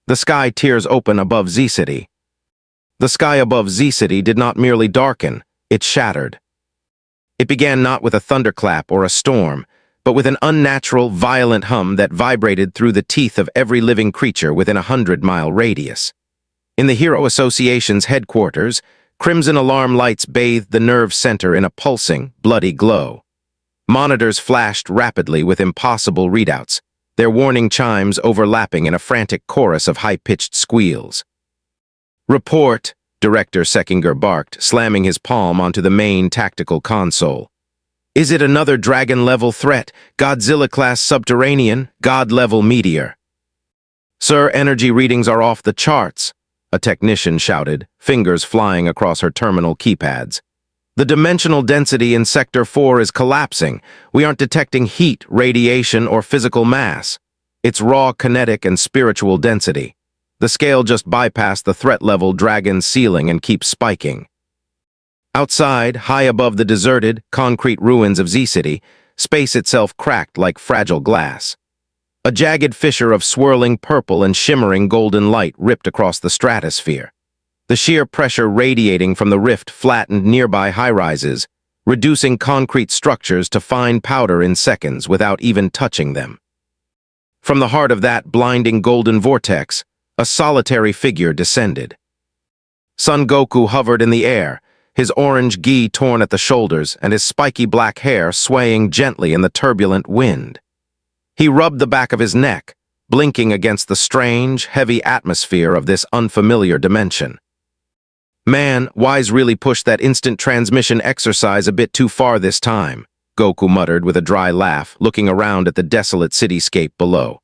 The sky tears open above Z-City. The sky above Z-City did not merely darken, it shattered. It began not with a thunderclap or a storm, but with an unnatural, violent hum that vibrated through the teeth of every living creature within a 100-mile radius. In the Hero Association's headquarters, crimson alarm lights bathed the nerve center in a pulsing, bloody glow. Monitors flashed rapidly with impossible readouts, their warning chimes overlapping in a frantic chorus of high-pitched squeals. "Report," Director Seckinger barked, slamming his palm onto the main tactical console. "Is it another dragon-level threat, Godzilla-class subterranean, God-level meteor?" "Sir, energy readings are off the charts," a technician shouted, fingers flying across her terminal keypads. "The dimensional density in Sector 4 is collapsing. We aren't detecting heat, radiation, or physical mass. It's raw kinetic and spiritual density. The scale just bypassed the threat-level dragon ceiling and keeps spiking." Outside, high above the deserted, concrete ruins of Z-City, space itself cracked like fragile glass. A jagged fissure of swirling purple and shimmering golden light ripped across the stratosphere. The sheer pressure radiating from the rift flattened nearby high-rises, reducing concrete structures to fine powder in seconds without even touching them. From the heart of that blinding golden vortex, a solitary figure descended. Son Goku hovered in the air, his orange gi torn at the shoulders and his spiky black hair swaying gently in the turbulent wind. He rubbed the back of his neck, blinking against the strange, heavy atmosphere of this unfamiliar dimension. "Man, Wise really pushed that instant transmission exercise a bit too far this time," Goku muttered with a dry laugh, looking around at the desolate cityscape below.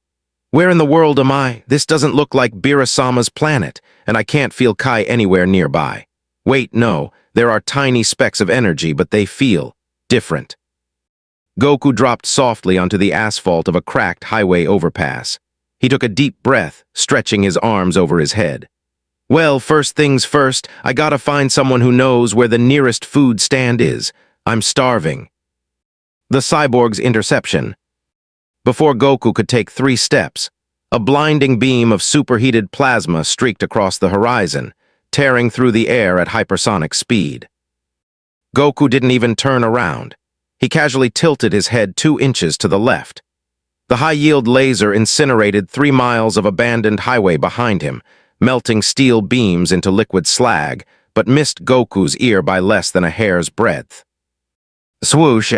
"Where in the world am I? This doesn't look like Birasama's planet, and I can't feel Kai anywhere nearby. Wait, no, there are tiny specks of energy, but they feel different." Goku dropped softly onto the asphalt of a cracked highway overpass. He took a deep breath, stretching his arms over his head. "Well, first things first, I gotta find someone who knows where the nearest food stand is. I'm starving." The cyborg's interception. Before Goku could take 3 steps, a blinding beam of superheated plasma streaked across the horizon, tearing through the air at hypersonic speed. Goku didn't even turn around. He casually tilted his head 2 inches to the left. The high-yield laser incinerated 3 miles of abandoned highway behind him, melting steel beams into liquid slag, but missed Goku's ear by less than a hair's breadth. Swoosh!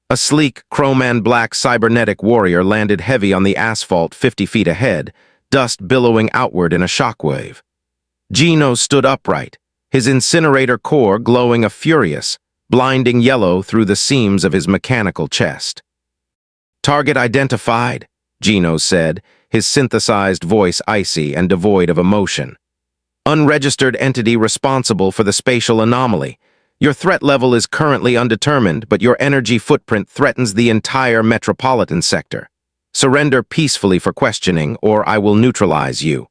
A sleek, chrome-and-black cybernetic warrior landed heavy on the asphalt 50 feet ahead, dust billowing outward in a shockwave. Geno stood upright, his incinerator core glowing a furious, blinding yellow through the seams of his mechanical chest. "Target identified," Geno said, his synthesized voice icy and devoid of emotion. "Unregistered entity responsible for the spatial anomaly. Your threat level is currently undetermined, but your energy footprint threatens the entire metropolitan sector. Surrender peacefully for questioning, or I will neutralize you."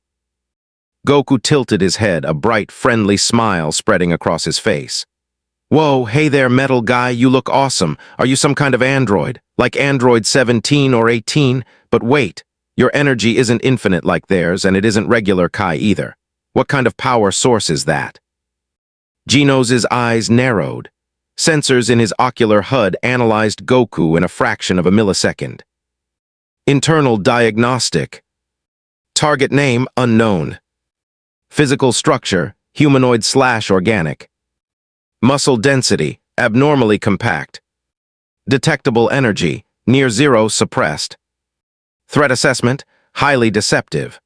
Goku tilted his head, a bright, friendly smile spreading across his face. "Whoa, hey there, metal guy, you look awesome. Are you some kind of android? Like Android 17 or 18? But wait, your energy isn't infinite like theirs, and it isn't regular Kai either. What kind of power source is that?" Geno's eyes narrowed. Sensors in his ocular HUD analyzed Goku in a fraction of a millisecond. "Internal diagnostic. Target name unknown. Physical structure, humanoid/organic. Muscle density, abnormally compact. Detectable energy, near zero suppressed. Threat assessment, highly deceptive.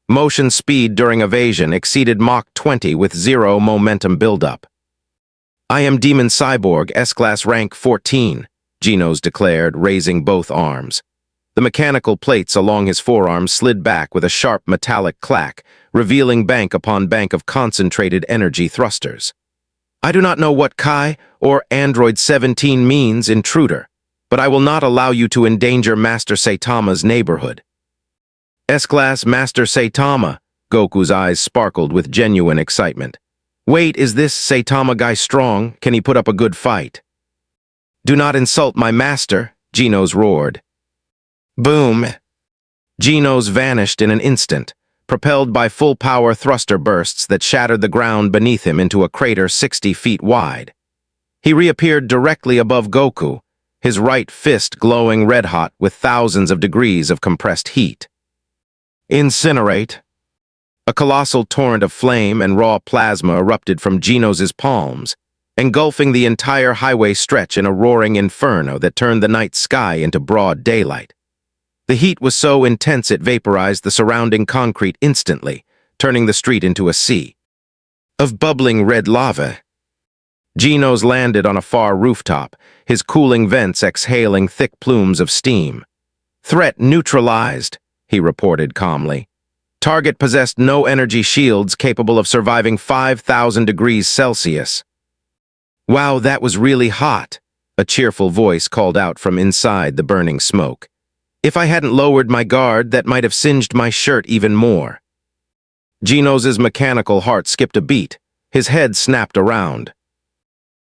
Motion speed during evasion exceeded Mach 20 with 0 momentum buildup. I am Demon Cyborg, S-Class rank 14, Genos declared, raising both arms. The mechanical plates along his forearms slid back with a sharp metallic clack, revealing bank upon bank of concentrated energy thrusters. I do not know what Kai or Android 17 means, intruder, but I will not allow you to endanger Master Saitama's neighborhood. S-Class Master Saitama, Goku's eyes sparkled with genuine excitement. Wait, is this Saitama guy strong? Can he put up a good fight? Do not insult my master, Genos roared. Boom! Genos vanished in an instant, propelled by full-power thruster bursts that shattered the ground beneath him into a crater 60 feet wide. He reappeared directly above Goku, his right fist glowing red-hot with thousands of degrees of compressed heat. Incinerate. A colossal torrent of flame and raw plasma erupted from Genos' palms, engulfing the entire highway stretch in a roaring inferno that turned the night sky into broad daylight. The heat was so intense it vaporized the surrounding concrete instantly, turning the street into a sea of bubbling red lava. Genos landed on a far rooftop, his cooling vents exhaling thick plumes of steam. "Threat neutralized," he reported calmly. "Target possessed no energy shields capable of surviving 5,000 degrees Celsius." "Wow, that was really hot," a cheerful voice called out from inside the burning smoke. "If I hadn't lowered my guard, that might have singed my shirt even more." Genos' mechanical heart skipped a beat. His head snapped around.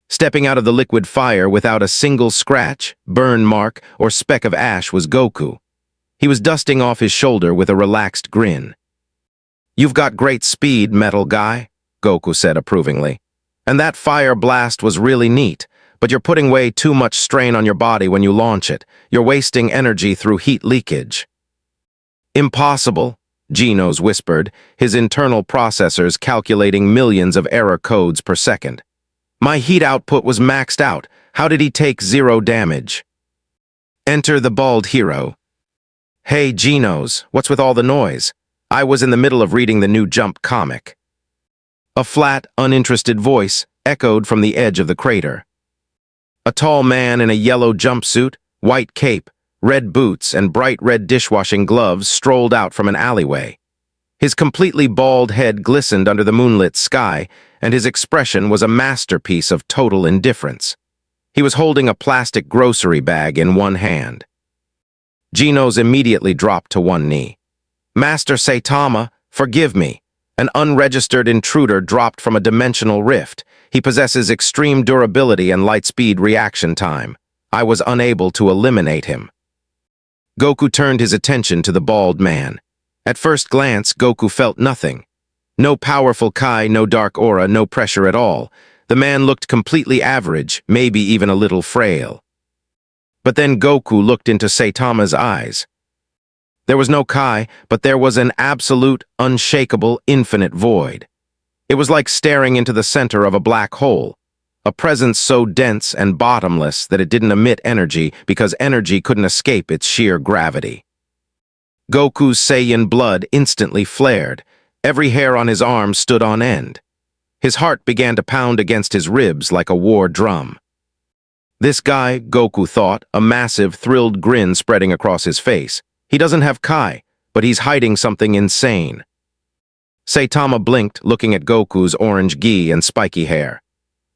Stepping out of the liquid fire without a single scratch, burn mark, or speck of ash was Goku. He was dusting off his shoulder with a relaxed grin. "You've got great speed, metal guy," Goku said approvingly. "And that fire blast was really neat, but you're putting way too much strain on your body when you launch it. You're wasting energy through heat leakage." "Impossible," Genos whispered, his internal processors calculating millions of error codes per second. "My heat output was maxed out. How did he take 0 damage?" Enter the bald hero. "Hey, Genos, what's with all the noise? I was in the middle of reading the new Jump comic." A flat, uninterested voice echoed from the edge of the crater. A tall man in a yellow jumpsuit, white cape, red boots, and bright red dishwashing gloves strolled out from an alleyway. His completely bald head glistened under the moonlit sky, and his expression was a masterpiece of total indifference. He was holding a plastic grocery bag in one hand. Genos immediately dropped to one knee. "Master Saitama, forgive me. An unregistered intruder dropped from a dimensional rift. He possesses extreme durability and light-speed reaction time. I was unable to eliminate him." Goku turned his attention to the bald man. At first glance, Goku felt nothing. No powerful Kai, no dark aura, no pressure at all. The man looked completely average, maybe even a little frail. But then Goku looked into Saitama's eyes. There was no Kai, but there was an absolute, unshakable, infinite void. It was like staring into the center of a black hole, a presence so dense and bottomless that it didn't emit energy because energy couldn't escape its sheer gravity. Goku's Saiyan blood instantly flared. Every hair on his arm stood on end. His heart began to pound against his ribs like a war drum. This guy, Goku thought, a massive, thrilled grin spreading across his face. He doesn't have Kai, but he's hiding something insane. Saitama blinked, looking at Goku's orange gi and spiky hair.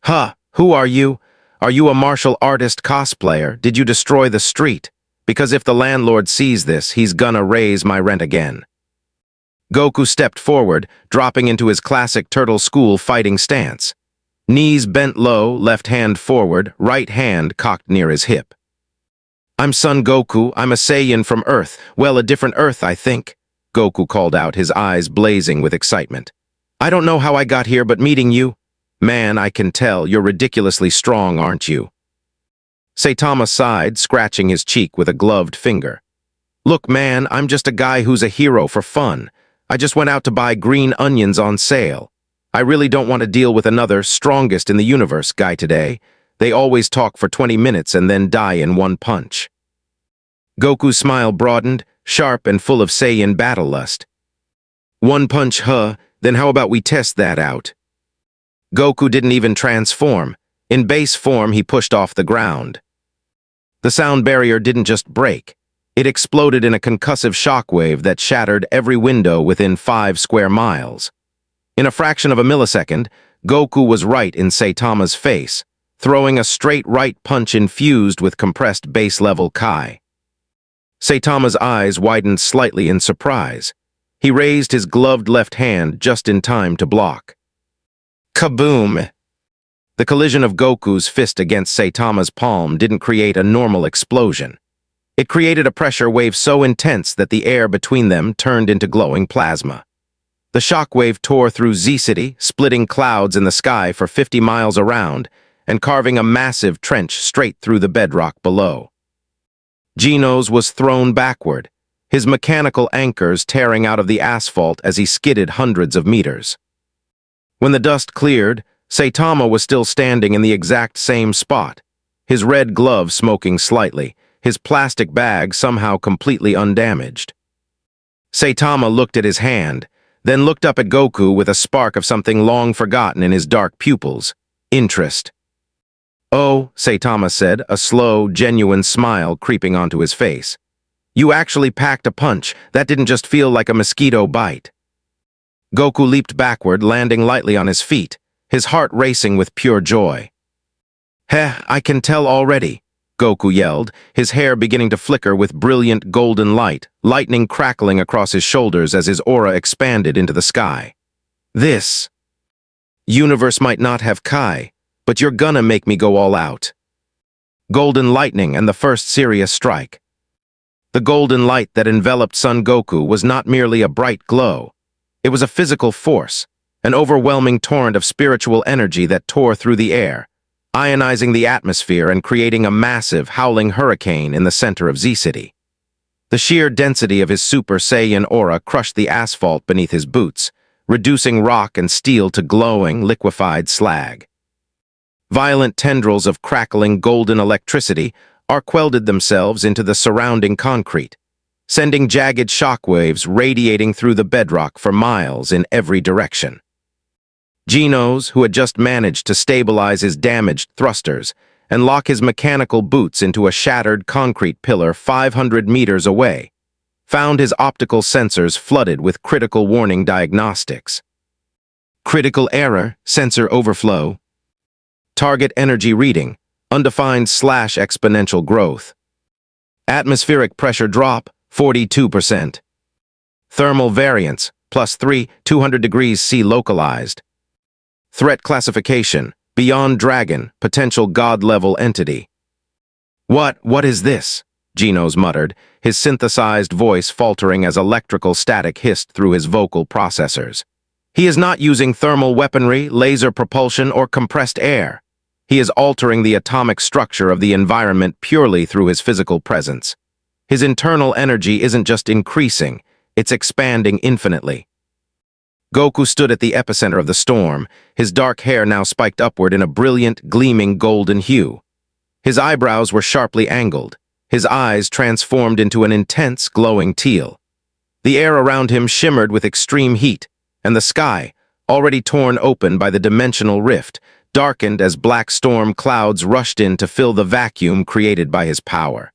"Huh, who are you? Are you a martial artist cosplayer? Did you destroy the street? Because if the landlord sees this, he's gonna raise my rent again." Goku stepped forward, dropping into his classic turtle school fighting stance. Knees bent low, left hand forward, right hand cocked near his hip. "I'm Son Goku. I'm a Saiyan from Earth. Well, a different Earth, I think," Goku called out, his eyes blazing with excitement. "I don't know how I got here, but meeting you... Man, I can tell, you're ridiculously strong, aren't you?" Saitama sighed, scratching his cheek with a gloved finger. "Look, man, I'm just a guy who's a hero for fun. I just went out to buy green onions on sale. I really don't want to deal with another strongest in the universe guy today. They always talk for 20 minutes and then die in one punch." Goku's smile broadened, sharp and full of Saiyan battle lust. "One punch, huh? Then how about we test that out?" Goku didn't even transform. In base form, he pushed off the ground. The sound barrier didn't just break. It exploded in a concussive shockwave that shattered every window within 5 square miles. In a fraction of a millisecond, Goku was right in Saitama's face, throwing a straight right punch infused with compressed base-level Kai. Saitama's eyes widened slightly in surprise. He raised his gloved left hand just in time to block. Kaboom! The collision of Goku's fist against Saitama's palm didn't create a normal explosion. It created a pressure wave so intense that the air between them turned into glowing plasma. The shockwave tore through Z-City, splitting clouds in the sky for 50 miles around and carving a massive trench straight through the bedrock below. Genos was thrown backward, his mechanical anchors tearing out of the asphalt as he skidded hundreds of meters. When the dust cleared, Saitama was still standing in the exact same spot, his red glove smoking slightly, his plastic bag somehow completely undamaged. Saitama looked at his hand, then looked up at Goku with a spark of something long forgotten in his dark pupils: interest. "Oh," Saitama said, a slow, genuine smile creeping onto his face. "You actually packed a punch. That didn't just feel like a mosquito bite." Goku leaped backward, landing lightly on his feet, his heart racing with pure joy. "Heh, I can tell already," Goku yelled, his hair beginning to flicker with brilliant golden light, lightning crackling across his shoulders as his aura expanded into the sky. "This universe might not have Kai, but you're gonna make me go all out." Golden lightning and the first serious strike. The golden light that enveloped Son Goku was not merely a bright glow. It was a physical force, an overwhelming torrent of spiritual energy that tore through the air, ionizing the atmosphere and creating a massive, howling hurricane in the center of Z-City. The sheer density of his Super Saiyan aura crushed the asphalt beneath his boots, reducing rock and steel to glowing, liquefied slag. Violent tendrils of crackling golden electricity arc-welded themselves into the surrounding concrete, sending jagged shockwaves radiating through the bedrock for miles in every direction. Genos, who had just managed to stabilize his damaged thrusters and lock his mechanical boots into a shattered concrete pillar 500 meters away, found his optical sensors flooded with critical warning diagnostics. Critical error, sensor overflow. Target energy reading, undefined/exponential growth. Atmospheric pressure drop, 42%. Thermal variance, +3, 200 degrees C localized. Threat classification, beyond dragon, potential god-level entity. What is this?" Genos muttered, his synthesized voice faltering as electrical static hissed through his vocal processors. He is not using thermal weaponry, laser propulsion, or compressed air. He is altering the atomic structure of the environment purely through his physical presence. His internal energy isn't just increasing, it's expanding infinitely. Goku stood at the epicenter of the storm, his dark hair now spiked upward in a brilliant, gleaming golden hue. His eyebrows were sharply angled, his eyes transformed into an intense, glowing teal. The air around him shimmered with extreme heat, and the sky, already torn open by the dimensional rift, darkened as black storm clouds rushed in to fill the vacuum created by his power.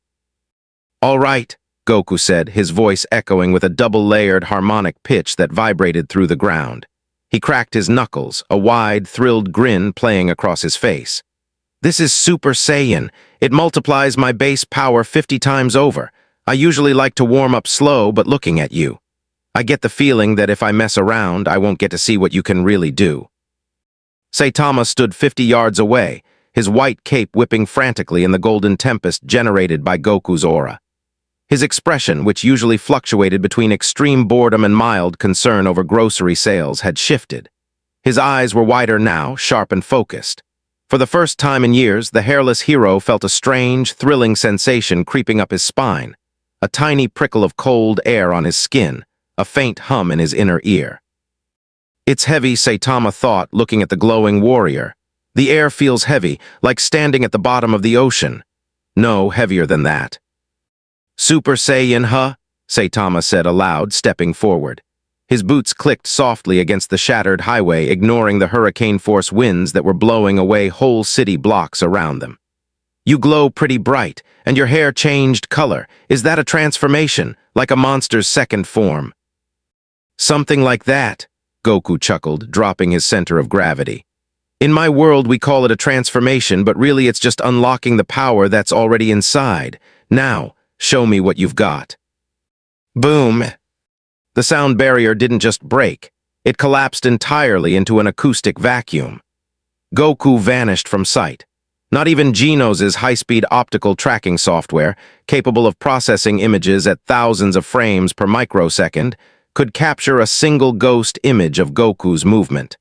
"All right," Goku said, his voice echoing with a double-layered harmonic pitch that vibrated through the ground. He cracked his knuckles, a wide, thrilled grin playing across his face. "This is Super Saiyan. It multiplies my base power 50 times over. I usually like to warm up slow, but looking at you, I get the feeling that if I mess around, I won't get to see what you can really do." Saitama stood 50 yards away, his white cape whipping frantically in the golden tempest generated by Goku's aura. His expression, which usually fluctuated between extreme boredom and mild concern over grocery sales, had shifted. His eyes were wider now, sharp and focused. For the first time in years, the hairless hero felt a strange, thrilling sensation creeping up his spine, a tiny prickle of cold air on his skin, a faint hum in his inner ear. "It's heavy," Saitama thought, looking at the glowing warrior. "The air feels heavy, like standing at the bottom of the ocean. No, heavier than that." "Super Saiyan, huh?" Saitama said aloud, stepping forward. His boots clicked softly against the shattered highway, ignoring the hurricane-force winds that were blowing away whole city blocks around them. "You glow pretty bright, and your hair changed color. Is that a transformation, like a monster's second form?" "Something like that," Goku chuckled, dropping his center of gravity. "In my world, we call it a transformation, but really it's just unlocking the power that's already inside. Now, show me what you've got." Boom! The sound barrier didn't just break. It collapsed entirely into an acoustic vacuum. Goku vanished from sight. Not even Genos' high-speed optical tracking software, capable of processing images at thousands of frames per microsecond, could capture a single ghost image of Goku's movement.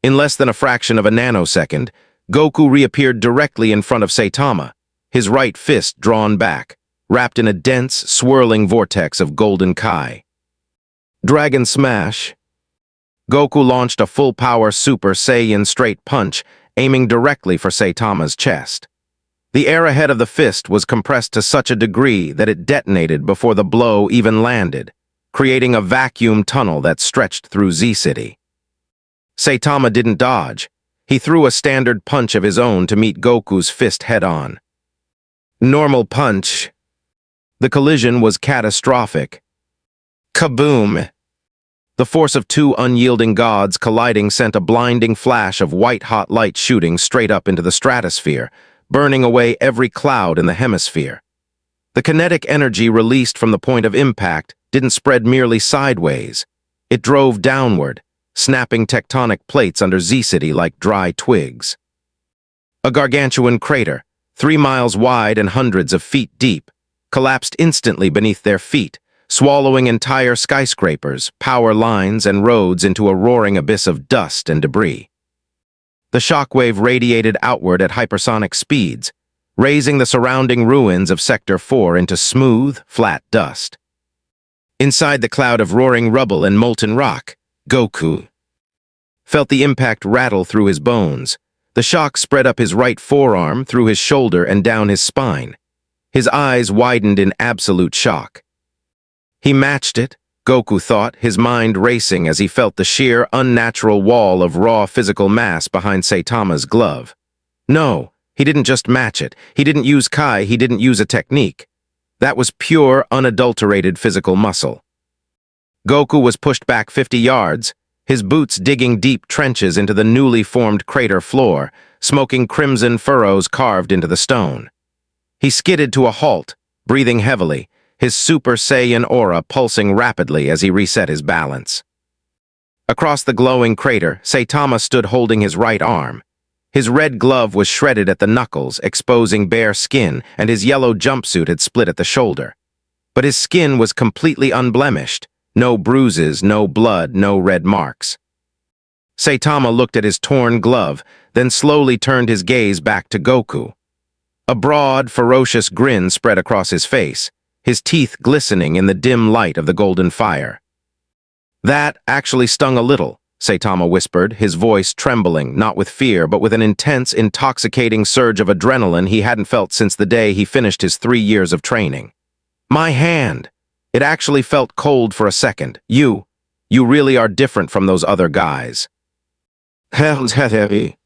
In less than a fraction of a nanosecond, Goku reappeared directly in front of Saitama, his right fist drawn back, wrapped in a dense, swirling vortex of golden Kai. Dragon Smash. Goku launched a full-power Super Saiyan straight punch, aiming directly for Saitama's chest. The air ahead of the fist was compressed to such a degree that it detonated before the blow even landed, creating a vacuum tunnel that stretched through Z-City. Saitama didn't dodge. He threw a standard punch of his own to meet Goku's fist head-on. Normal punch. The collision was catastrophic. Kaboom! The force of two unyielding gods colliding sent a blinding flash of white-hot light shooting straight up into the stratosphere, burning away every cloud in the hemisphere. The kinetic energy released from the point of impact didn't spread merely sideways. It drove downward, snapping tectonic plates under Z-City like dry twigs. A gargantuan crater, 3 miles wide and hundreds of feet deep, collapsed instantly beneath their feet, swallowing entire skyscrapers, power lines, and roads into a roaring abyss of dust and debris. The shockwave radiated outward at hypersonic speeds, raising the surrounding ruins of Sector 4 into smooth, flat dust. Inside the cloud of roaring rubble and molten rock, Goku felt the impact rattle through his bones. The shock spread up his right forearm, through his shoulder, and down his spine. His eyes widened in absolute shock. He matched it, Goku thought, his mind racing as he felt the sheer, unnatural wall of raw physical mass behind Saitama's glove. No, he didn't just match it. He didn't use Kai, he didn't use a technique. That was pure, unadulterated physical muscle. Goku was pushed back 50 yards, his boots digging deep trenches into the newly formed crater floor, smoking crimson furrows carved into the stone. He skidded to a halt, breathing heavily, his Super Saiyan aura pulsing rapidly as he reset his balance. Across the glowing crater, Saitama stood holding his right arm. His red glove was shredded at the knuckles, exposing bare skin, and his yellow jumpsuit had split at the shoulder. But his skin was completely unblemished. No bruises, no blood, no red marks. Saitama looked at his torn glove, then slowly turned his gaze back to Goku. A broad, ferocious grin spread across his face, his teeth glistening in the dim light of the golden fire. "That actually stung a little," Saitama whispered, his voice trembling, not with fear, but with an intense, intoxicating surge of adrenaline he hadn't felt since the day he finished his 3 years of training. "My hand! It actually felt cold for a second. You really are different from those other guys." "Hell's heavy."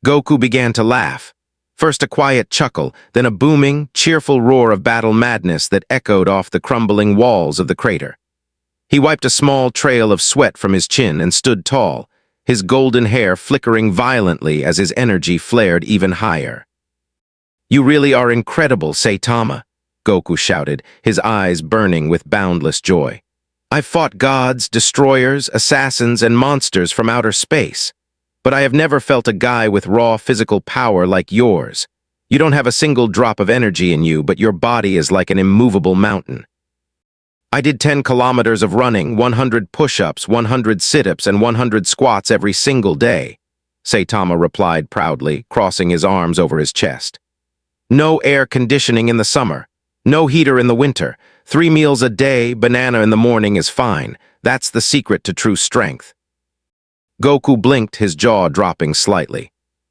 Goku began to laugh. First a quiet chuckle, then a booming, cheerful roar of battle madness that echoed off the crumbling walls of the crater. He wiped a small trail of sweat from his chin and stood tall, his golden hair flickering violently as his energy flared even higher. "You really are incredible, Saitama," Goku shouted, his eyes burning with boundless joy. "I've fought gods, destroyers, assassins, and monsters from outer space, but I have never felt a guy with raw physical power like yours. You don't have a single drop of energy in you, but your body is like an immovable mountain." "I did 10 kilometers of running, 100 push-ups, 100 sit-ups, and 100 squats every single day," Saitama replied proudly, crossing his arms over his chest. "No air conditioning in the summer. No heater in the winter. 3 meals a day, banana in the morning is fine. That's the secret to true strength." Goku blinked, his jaw dropping slightly.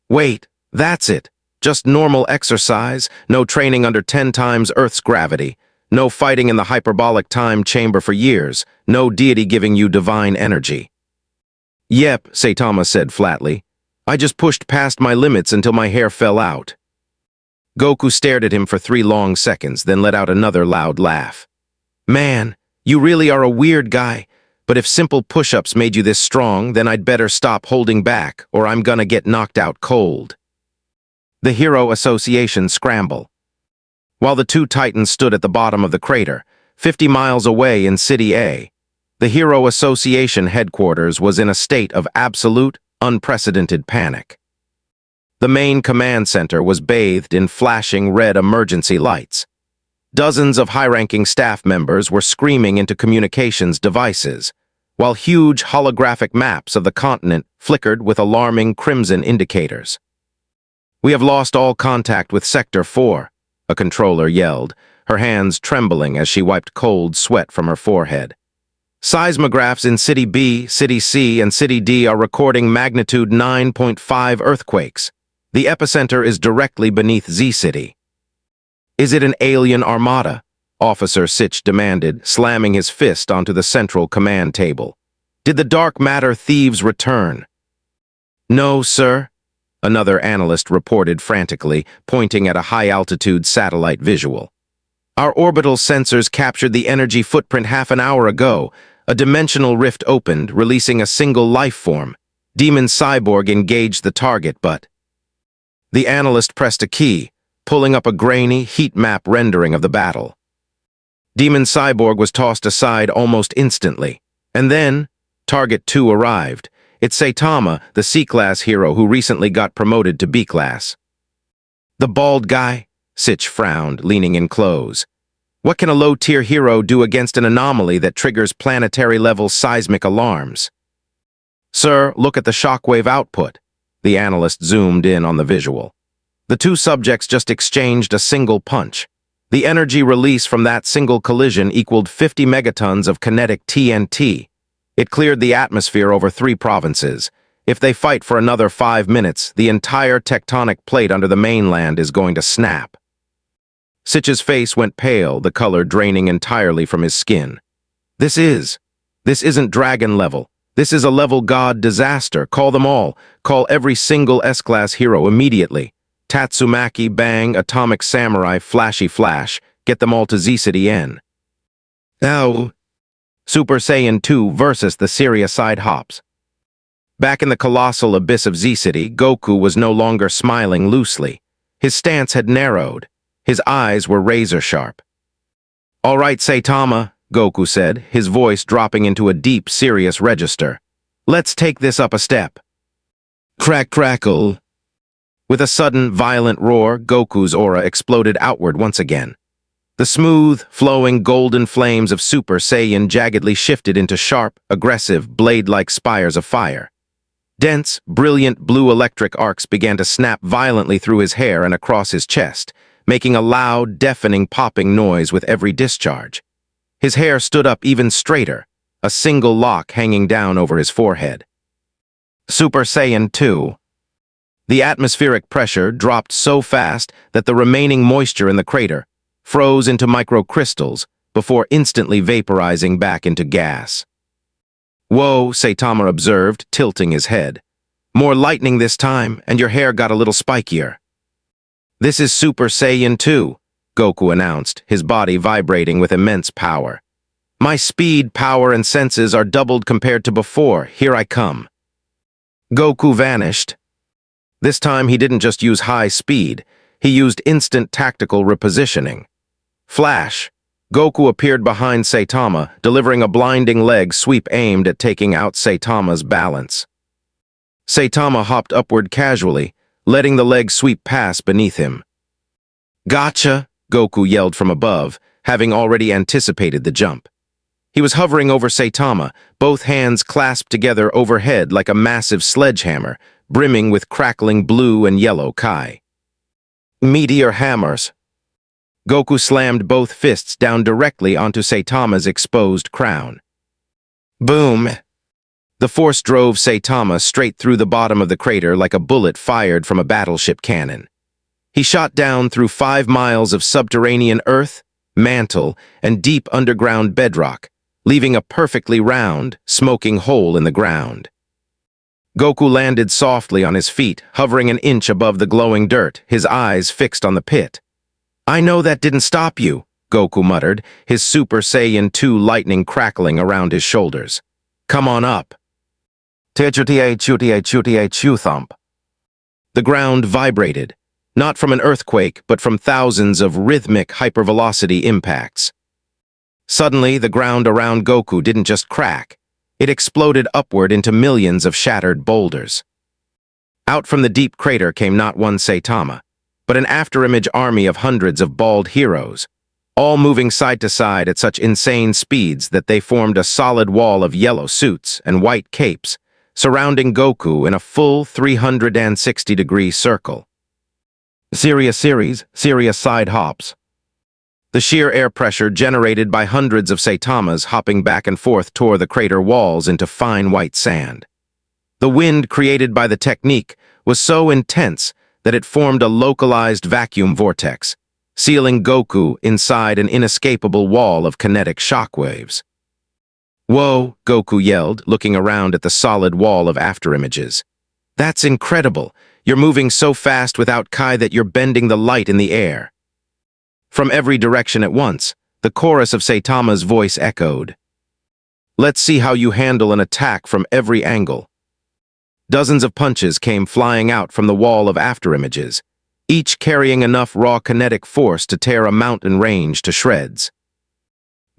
"Wait, that's it. Just normal exercise, no training under 10 times Earth's gravity, no fighting in the hyperbolic time chamber for years, no deity giving you divine energy." "Yep," Saitama said flatly. "I just pushed past my limits until my hair fell out." Goku stared at him for 3 long seconds, then let out another loud laugh. "Man, you really are a weird guy, but if simple push-ups made you this strong, then I'd better stop holding back, or I'm gonna get knocked out cold." The Hero Association scramble. While the two titans stood at the bottom of the crater, 50 miles away in City A, the Hero Association headquarters was in a state of absolute, unprecedented panic. The main command center was bathed in flashing red emergency lights. Dozens of high-ranking staff members were screaming into communications devices, while huge holographic maps of the continent flickered with alarming crimson indicators. "We have lost all contact with Sector 4, a controller yelled, her hands trembling as she wiped cold sweat from her forehead. Seismographs in City B, City C, and City D are recording magnitude 9.5 earthquakes. The epicenter is directly beneath Z-City." "Is it an alien armada?" Officer Sitch demanded, slamming his fist onto the central command table. "Did the dark matter thieves return?" "No, sir," another analyst reported frantically, pointing at a high-altitude satellite visual. "Our orbital sensors captured the energy footprint half an hour ago. A dimensional rift opened, releasing a single life form. Demon Cyborg engaged the target, but..." The analyst pressed a key, pulling up a grainy, heat map rendering of the battle. Demon Cyborg was tossed aside almost instantly. And then, Target 2 arrived. It's Saitama, the C-Class hero who recently got promoted to B-Class. "The bald guy?" Sitch frowned, leaning in close. "What can a low-tier hero do against an anomaly that triggers planetary-level seismic alarms?" "Sir, look at the shockwave output." The analyst zoomed in on the visual. The two subjects just exchanged a single punch. The energy release from that single collision equaled 50 megatons of kinetic TNT. It cleared the atmosphere over 3 provinces. If they fight for another 5 minutes, the entire tectonic plate under the mainland is going to snap. Sitch's face went pale, the color draining entirely from his skin. This isn't dragon level. This is a level god disaster. Call them all. Call every single S-Class hero immediately. Tatsumaki, Bang, Atomic Samurai, Flashy Flash. Get them all to Z-City N. Now, Super Saiyan 2 versus the Syria Side Hops. Back in the colossal abyss of Z-City, Goku was no longer smiling loosely. His stance had narrowed. His eyes were razor-sharp. "All right, Saitama," Goku said, his voice dropping into a deep, serious register. "Let's take this up a step." Crack crackle. With a sudden, violent roar, Goku's aura exploded outward once again. The smooth, flowing golden flames of Super Saiyan jaggedly shifted into sharp, aggressive, blade-like spires of fire. Dense, brilliant blue electric arcs began to snap violently through his hair and across his chest, making a loud, deafening popping noise with every discharge. His hair stood up even straighter, a single lock hanging down over his forehead. Super Saiyan 2. The atmospheric pressure dropped so fast that the remaining moisture in the crater froze into microcrystals before instantly vaporizing back into gas. "Whoa," Saitama observed, tilting his head. "More lightning this time, and your hair got a little spikier." "This is Super Saiyan 2, Goku announced, his body vibrating with immense power. "My speed, power, and senses are doubled compared to before. Here I come." Goku vanished. This time he didn't just use high speed, he used instant tactical repositioning. Flash! Goku appeared behind Saitama, delivering a blinding leg sweep aimed at taking out Saitama's balance. Saitama hopped upward casually, letting the leg sweep pass beneath him. "Gotcha!" Goku yelled from above, having already anticipated the jump. He was hovering over Saitama, both hands clasped together overhead like a massive sledgehammer, brimming with crackling blue and yellow kai. Meteor hammers. Goku slammed both fists down directly onto Saitama's exposed crown. Boom! The force drove Saitama straight through the bottom of the crater like a bullet fired from a battleship cannon. He shot down through 5 miles of subterranean earth, mantle, and deep underground bedrock, leaving a perfectly round, smoking hole in the ground. Goku landed softly on his feet, hovering an inch above the glowing dirt, his eyes fixed on the pit. "I know that didn't stop you," Goku muttered, his Super Saiyan 2 lightning crackling around his shoulders. "Come on up." Thump. The ground vibrated, not from an earthquake, but from thousands of rhythmic hypervelocity impacts. Suddenly, the ground around Goku didn't just crack. It exploded upward into millions of shattered boulders. Out from the deep crater came not one Saitama, but an afterimage army of hundreds of bald heroes. all moving side to side at such insane speeds that they formed a solid wall of yellow suits and white capes, surrounding Goku in a full 360-degree circle. Serious side hops. The sheer air pressure generated by hundreds of Saitamas hopping back and forth tore the crater walls into fine white sand. The wind created by the technique was so intense that it formed a localized vacuum vortex, sealing Goku inside an inescapable wall of kinetic shockwaves. "Whoa," Goku yelled, looking around at the solid wall of afterimages. "That's incredible. You're moving so fast without Kai that you're bending the light in the air." From every direction at once, the chorus of Saitama's voice echoed. "Let's see how you handle an attack from every angle." Dozens of punches came flying out from the wall of afterimages, each carrying enough raw kinetic force to tear a mountain range to shreds.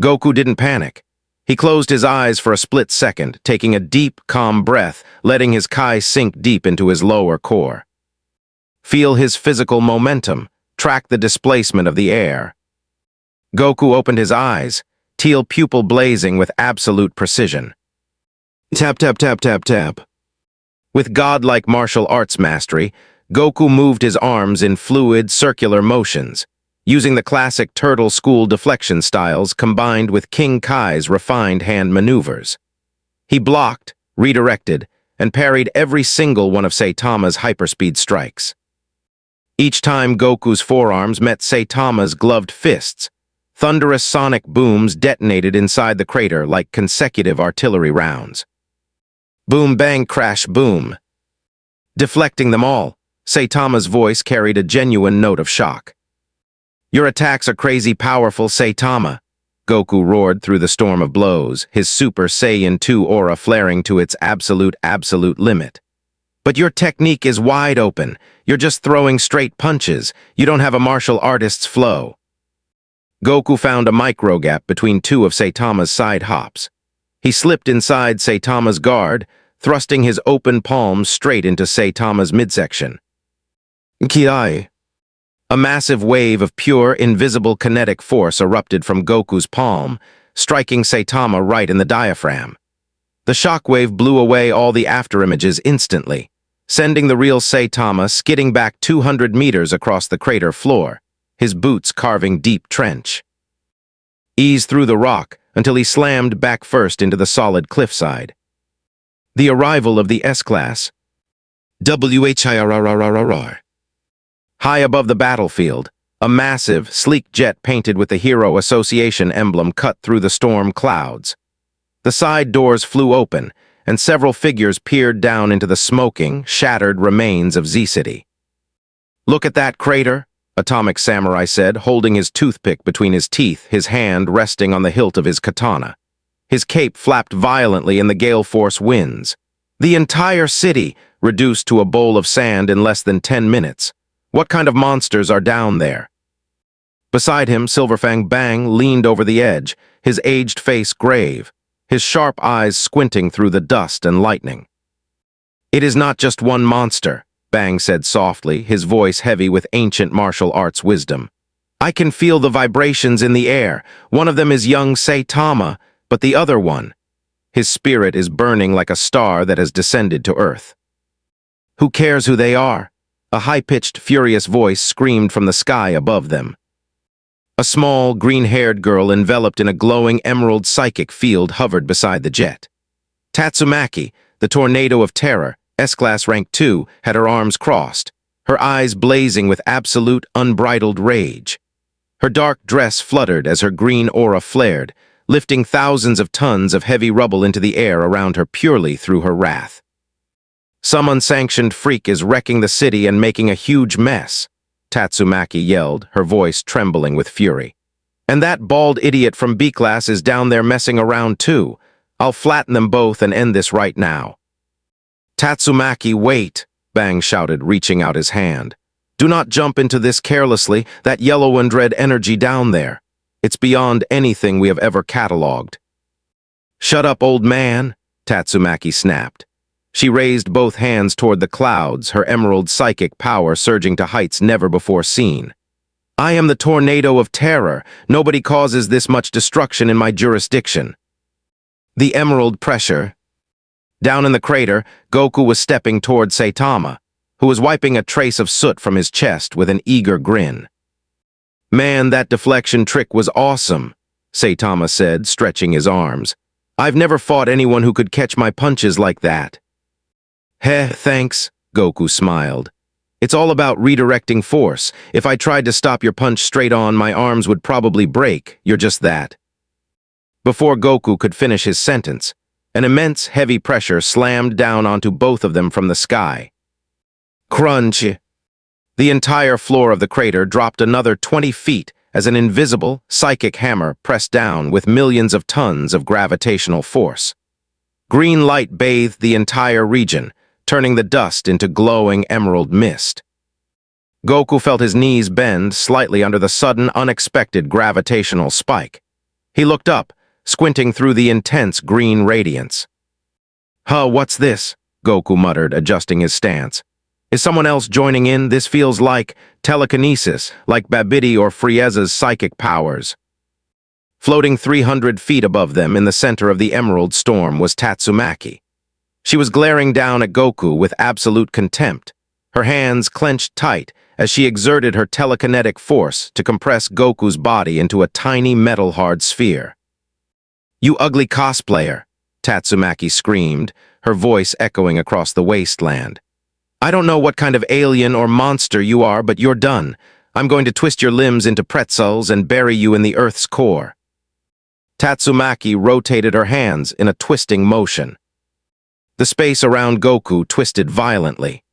Goku didn't panic. He closed his eyes for a split second, taking a deep, calm breath, letting his Kai sink deep into his lower core. Feel his physical momentum, track the displacement of the air. Goku opened his eyes, teal pupil blazing with absolute precision. Tap, tap, tap, tap, tap. With godlike martial arts mastery, Goku moved his arms in fluid, circular motions, using the classic turtle school deflection styles combined with King Kai's refined hand maneuvers. He blocked, redirected, and parried every single one of Saitama's hyperspeed strikes. Each time Goku's forearms met Saitama's gloved fists, thunderous sonic booms detonated inside the crater like consecutive artillery rounds. Boom, bang, crash, boom. Deflecting them all, Saitama's voice carried a genuine note of shock. "Your attacks are crazy powerful, Saitama," Goku roared through the storm of blows, his Super Saiyan 2 aura flaring to its absolute limit. "But your technique is wide open. You're just throwing straight punches. You don't have a martial artist's flow." Goku found a micro gap between two of Saitama's side hops. He slipped inside Saitama's guard, thrusting his open palms straight into Saitama's midsection. Kiai. A massive wave of pure, invisible kinetic force erupted from Goku's palm, striking Saitama right in the diaphragm. The shockwave blew away all the afterimages instantly, sending the real Saitama skidding back 200 meters across the crater floor, his boots carving deep trench. Ease through the rock until he slammed back first into the solid cliffside. The arrival of the S-Class. WHIRRRRR. High above the battlefield, a massive, sleek jet painted with the Hero Association emblem cut through the storm clouds. The side doors flew open, and several figures peered down into the smoking, shattered remains of Z-City. "Look at that crater," Atomic Samurai said, holding his toothpick between his teeth, his hand resting on the hilt of his katana. His cape flapped violently in the gale force winds. "The entire city reduced to a bowl of sand in less than 10 minutes. What kind of monsters are down there?" Beside him, Silverfang Bang leaned over the edge, his aged face grave, his sharp eyes squinting through the dust and lightning. "It is not just one monster," Bang said softly, his voice heavy with ancient martial arts wisdom. "I can feel the vibrations in the air. One of them is young Saitama, but the other one, his spirit is burning like a star that has descended to Earth." "Who cares who they are?" A high-pitched, furious voice screamed from the sky above them. A small, green-haired girl enveloped in a glowing emerald psychic field hovered beside the jet. Tatsumaki, the tornado of terror, S-Class Rank 2, had her arms crossed, her eyes blazing with absolute, unbridled rage. Her dark dress fluttered as her green aura flared, lifting thousands of tons of heavy rubble into the air around her purely through her wrath. "Some unsanctioned freak is wrecking the city and making a huge mess," Tatsumaki yelled, her voice trembling with fury. "And that bald idiot from B-Class is down there messing around too. I'll flatten them both and end this right now." "Tatsumaki, wait," Bang shouted, reaching out his hand. "Do not jump into this carelessly, that yellow and red energy down there. It's beyond anything we have ever catalogued." "Shut up, old man," Tatsumaki snapped. She raised both hands toward the clouds, her emerald psychic power surging to heights never before seen. I am the tornado of terror. Nobody causes this much destruction in my jurisdiction. The emerald pressure. Down in the crater, Goku was stepping toward Saitama, who was wiping a trace of soot from his chest with an eager grin. Man, that deflection trick was awesome, Saitama said, stretching his arms. I've never fought anyone who could catch my punches like that. Heh, thanks, Goku smiled. It's all about redirecting force. If I tried to stop your punch straight on, my arms would probably break. You're just that. Before Goku could finish his sentence, an immense, heavy pressure slammed down onto both of them from the sky. Crunch! The entire floor of the crater dropped another 20 feet as an invisible, psychic hammer pressed down with millions of tons of gravitational force. Green light bathed the entire region, turning the dust into glowing emerald mist. Goku felt his knees bend slightly under the sudden, unexpected gravitational spike. He looked up, squinting through the intense green radiance. Huh, what's this? Goku muttered, adjusting his stance. Is someone else joining in? This feels like telekinesis, like Babidi or Frieza's psychic powers. Floating 300 feet above them in the center of the emerald storm was Tatsumaki. She was glaring down at Goku with absolute contempt, her hands clenched tight as she exerted her telekinetic force to compress Goku's body into a tiny metal-hard sphere. You ugly cosplayer, Tatsumaki screamed, her voice echoing across the wasteland. I don't know what kind of alien or monster you are, but you're done. I'm going to twist your limbs into pretzels and bury you in the Earth's core. Tatsumaki rotated her hands in a twisting motion. The space around Goku twisted violently.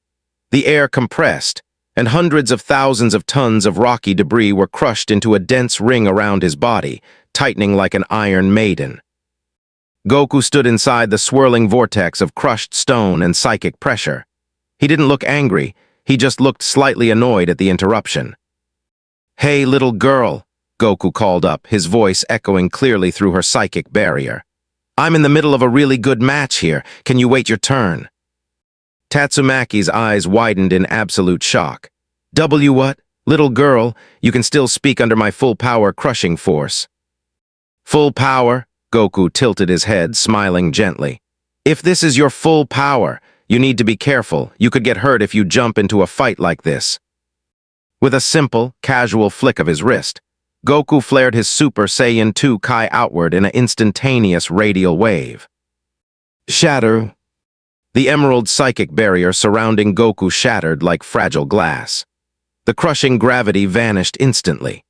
The air compressed, and hundreds of thousands of tons of rocky debris were crushed into a dense ring around his body, tightening like an iron maiden. Goku stood inside the swirling vortex of crushed stone and psychic pressure. He didn't look angry, he just looked slightly annoyed at the interruption. Hey, little girl, Goku called up, his voice echoing clearly through her psychic barrier. I'm in the middle of a really good match here. Can you wait your turn? Tatsumaki's eyes widened in absolute shock. What? Little girl, you can still speak under my full power crushing force. Full power? Goku tilted his head, smiling gently. If this is your full power, you need to be careful. You could get hurt if you jump into a fight like this. With a simple, casual flick of his wrist, Goku flared his Super Saiyan 2 Kai outward in an instantaneous radial wave. Shatter. The emerald psychic barrier surrounding Goku shattered like fragile glass. The crushing gravity vanished instantly.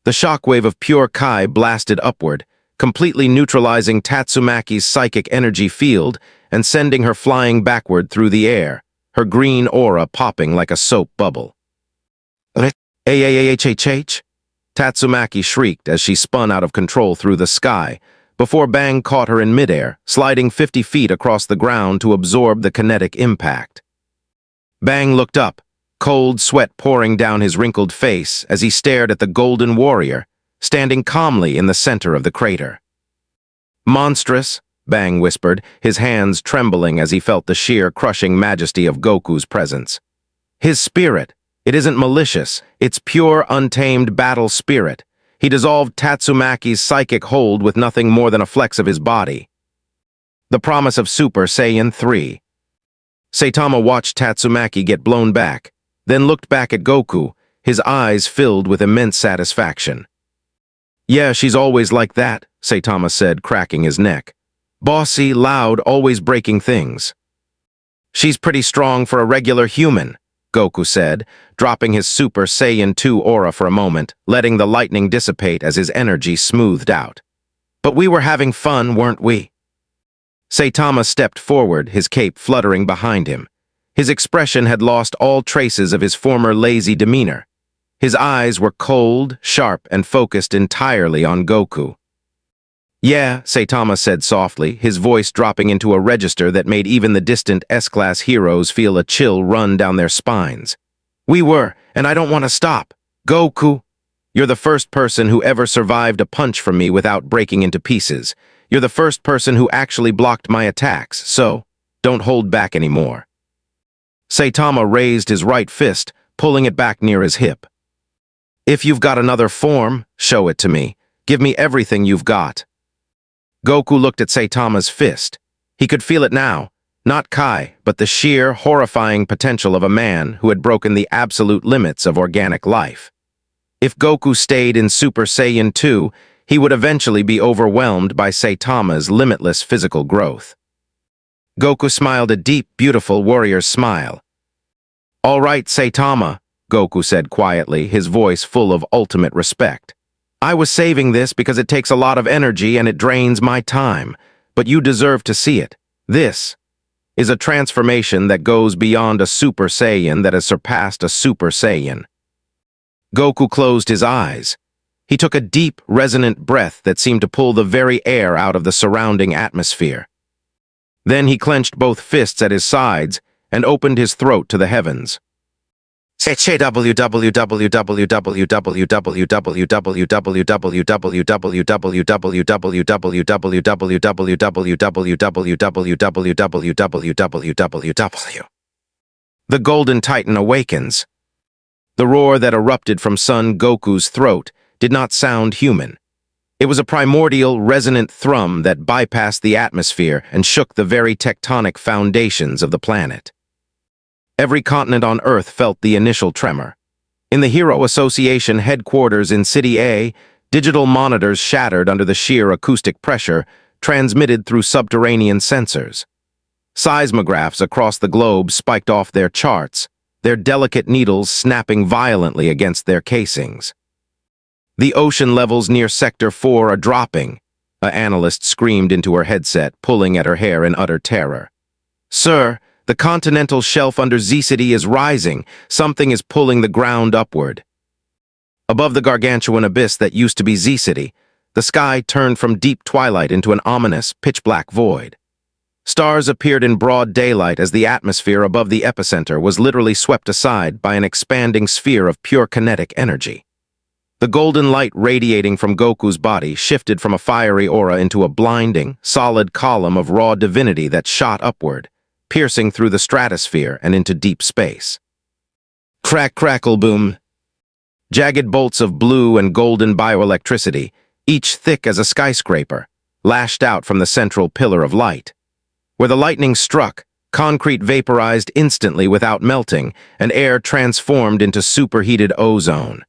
The shockwave of pure Kai blasted upward, completely neutralizing Tatsumaki's psychic energy field and sending her flying backward through the air, her green aura popping like a soap bubble. Ahhhh! Tatsumaki shrieked as she spun out of control through the sky, before Bang caught her in midair, sliding 50 feet across the ground to absorb the kinetic impact. Bang looked up, cold sweat pouring down his wrinkled face as he stared at the Golden Warrior, standing calmly in the center of the crater. Monstrous, Bang whispered, his hands trembling as he felt the sheer crushing majesty of Goku's presence. His spirit. It isn't malicious, it's pure, untamed battle spirit. He dissolved Tatsumaki's psychic hold with nothing more than a flex of his body. The promise of Super Saiyan 3. Saitama watched Tatsumaki get blown back, then looked back at Goku, his eyes filled with immense satisfaction. Yeah, she's always like that, Saitama said, cracking his neck. Bossy, loud, always breaking things. She's pretty strong for a regular human, Goku said, dropping his Super Saiyan 2 aura for a moment, letting the lightning dissipate as his energy smoothed out. But we were having fun, weren't we? Saitama stepped forward, his cape fluttering behind him. His expression had lost all traces of his former lazy demeanor. His eyes were cold, sharp, and focused entirely on Goku. Yeah, Saitama said softly, his voice dropping into a register that made even the distant S-class heroes feel a chill run down their spines. We were, and I don't want to stop. Goku, you're the first person who ever survived a punch from me without breaking into pieces. You're the first person who actually blocked my attacks, so don't hold back anymore. Saitama raised his right fist, pulling it back near his hip. If you've got another form, show it to me. Give me everything you've got. Goku looked at Saitama's fist. He could feel it now. Not Kai, but the sheer, horrifying potential of a man who had broken the absolute limits of organic life. If Goku stayed in Super Saiyan 2, he would eventually be overwhelmed by Saitama's limitless physical growth. Goku smiled a deep, beautiful warrior's smile. "All right, Saitama," Goku said quietly, his voice full of ultimate respect. "I was saving this because it takes a lot of energy and it drains my time, but you deserve to see it. This is a transformation that goes beyond a Super Saiyan that has surpassed a Super Saiyan." Goku closed his eyes. He took a deep, resonant breath that seemed to pull the very air out of the surrounding atmosphere. Then he clenched both fists at his sides and opened his throat to the heavens. The Golden Titan awakens. The roar that erupted from Son Goku's throat did not sound human. It was a primordial, resonant thrum that bypassed the atmosphere and shook the very tectonic foundations of the planet. Every continent on Earth felt the initial tremor. In the Hero Association headquarters in City A, digital monitors shattered under the sheer acoustic pressure transmitted through subterranean sensors. Seismographs across the globe spiked off their charts, their delicate needles snapping violently against their casings. "The ocean levels near Sector 4 are dropping," an analyst screamed into her headset, pulling at her hair in utter terror. "Sir, the continental shelf under Z-City is rising. Something is pulling the ground upward." Above the gargantuan abyss that used to be Z-City, the sky turned from deep twilight into an ominous, pitch-black void. Stars appeared in broad daylight as the atmosphere above the epicenter was literally swept aside by an expanding sphere of pure kinetic energy. The golden light radiating from Goku's body shifted from a fiery aura into a blinding, solid column of raw divinity that shot upward, piercing through the stratosphere and into deep space. Crack, crackle, boom. Jagged bolts of blue and golden bioelectricity, each thick as a skyscraper, lashed out from the central pillar of light. Where the lightning struck, concrete vaporized instantly without melting, and air transformed into superheated ozone.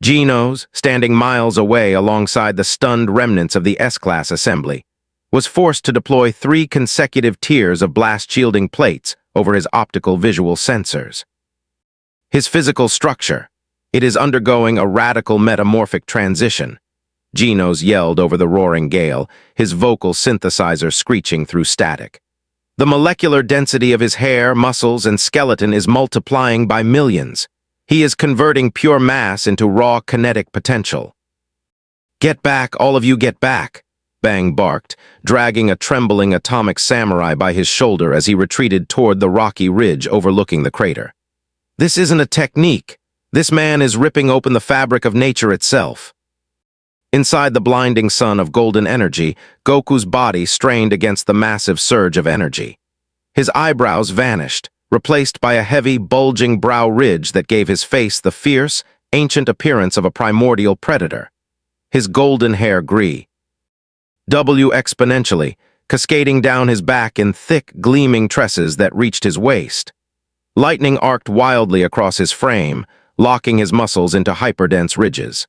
Genos, standing miles away alongside the stunned remnants of the S-Class assembly, was forced to deploy 3 consecutive tiers of blast-shielding plates over his optical visual sensors. His physical structure, it is undergoing a radical metamorphic transition. Genos yelled over the roaring gale, his vocal synthesizer screeching through static. The molecular density of his hair, muscles, and skeleton is multiplying by millions. He is converting pure mass into raw kinetic potential. "Get back, all of you get back," Bang barked, dragging a trembling atomic samurai by his shoulder as he retreated toward the rocky ridge overlooking the crater. "This isn't a technique. This man is ripping open the fabric of nature itself." Inside the blinding sun of golden energy, Goku's body strained against the massive surge of energy. His eyebrows vanished, replaced by a heavy, bulging brow ridge that gave his face the fierce, ancient appearance of a primordial predator. His golden hair grew exponentially, cascading down his back in thick, gleaming tresses that reached his waist. Lightning arced wildly across his frame, locking his muscles into hyperdense ridges.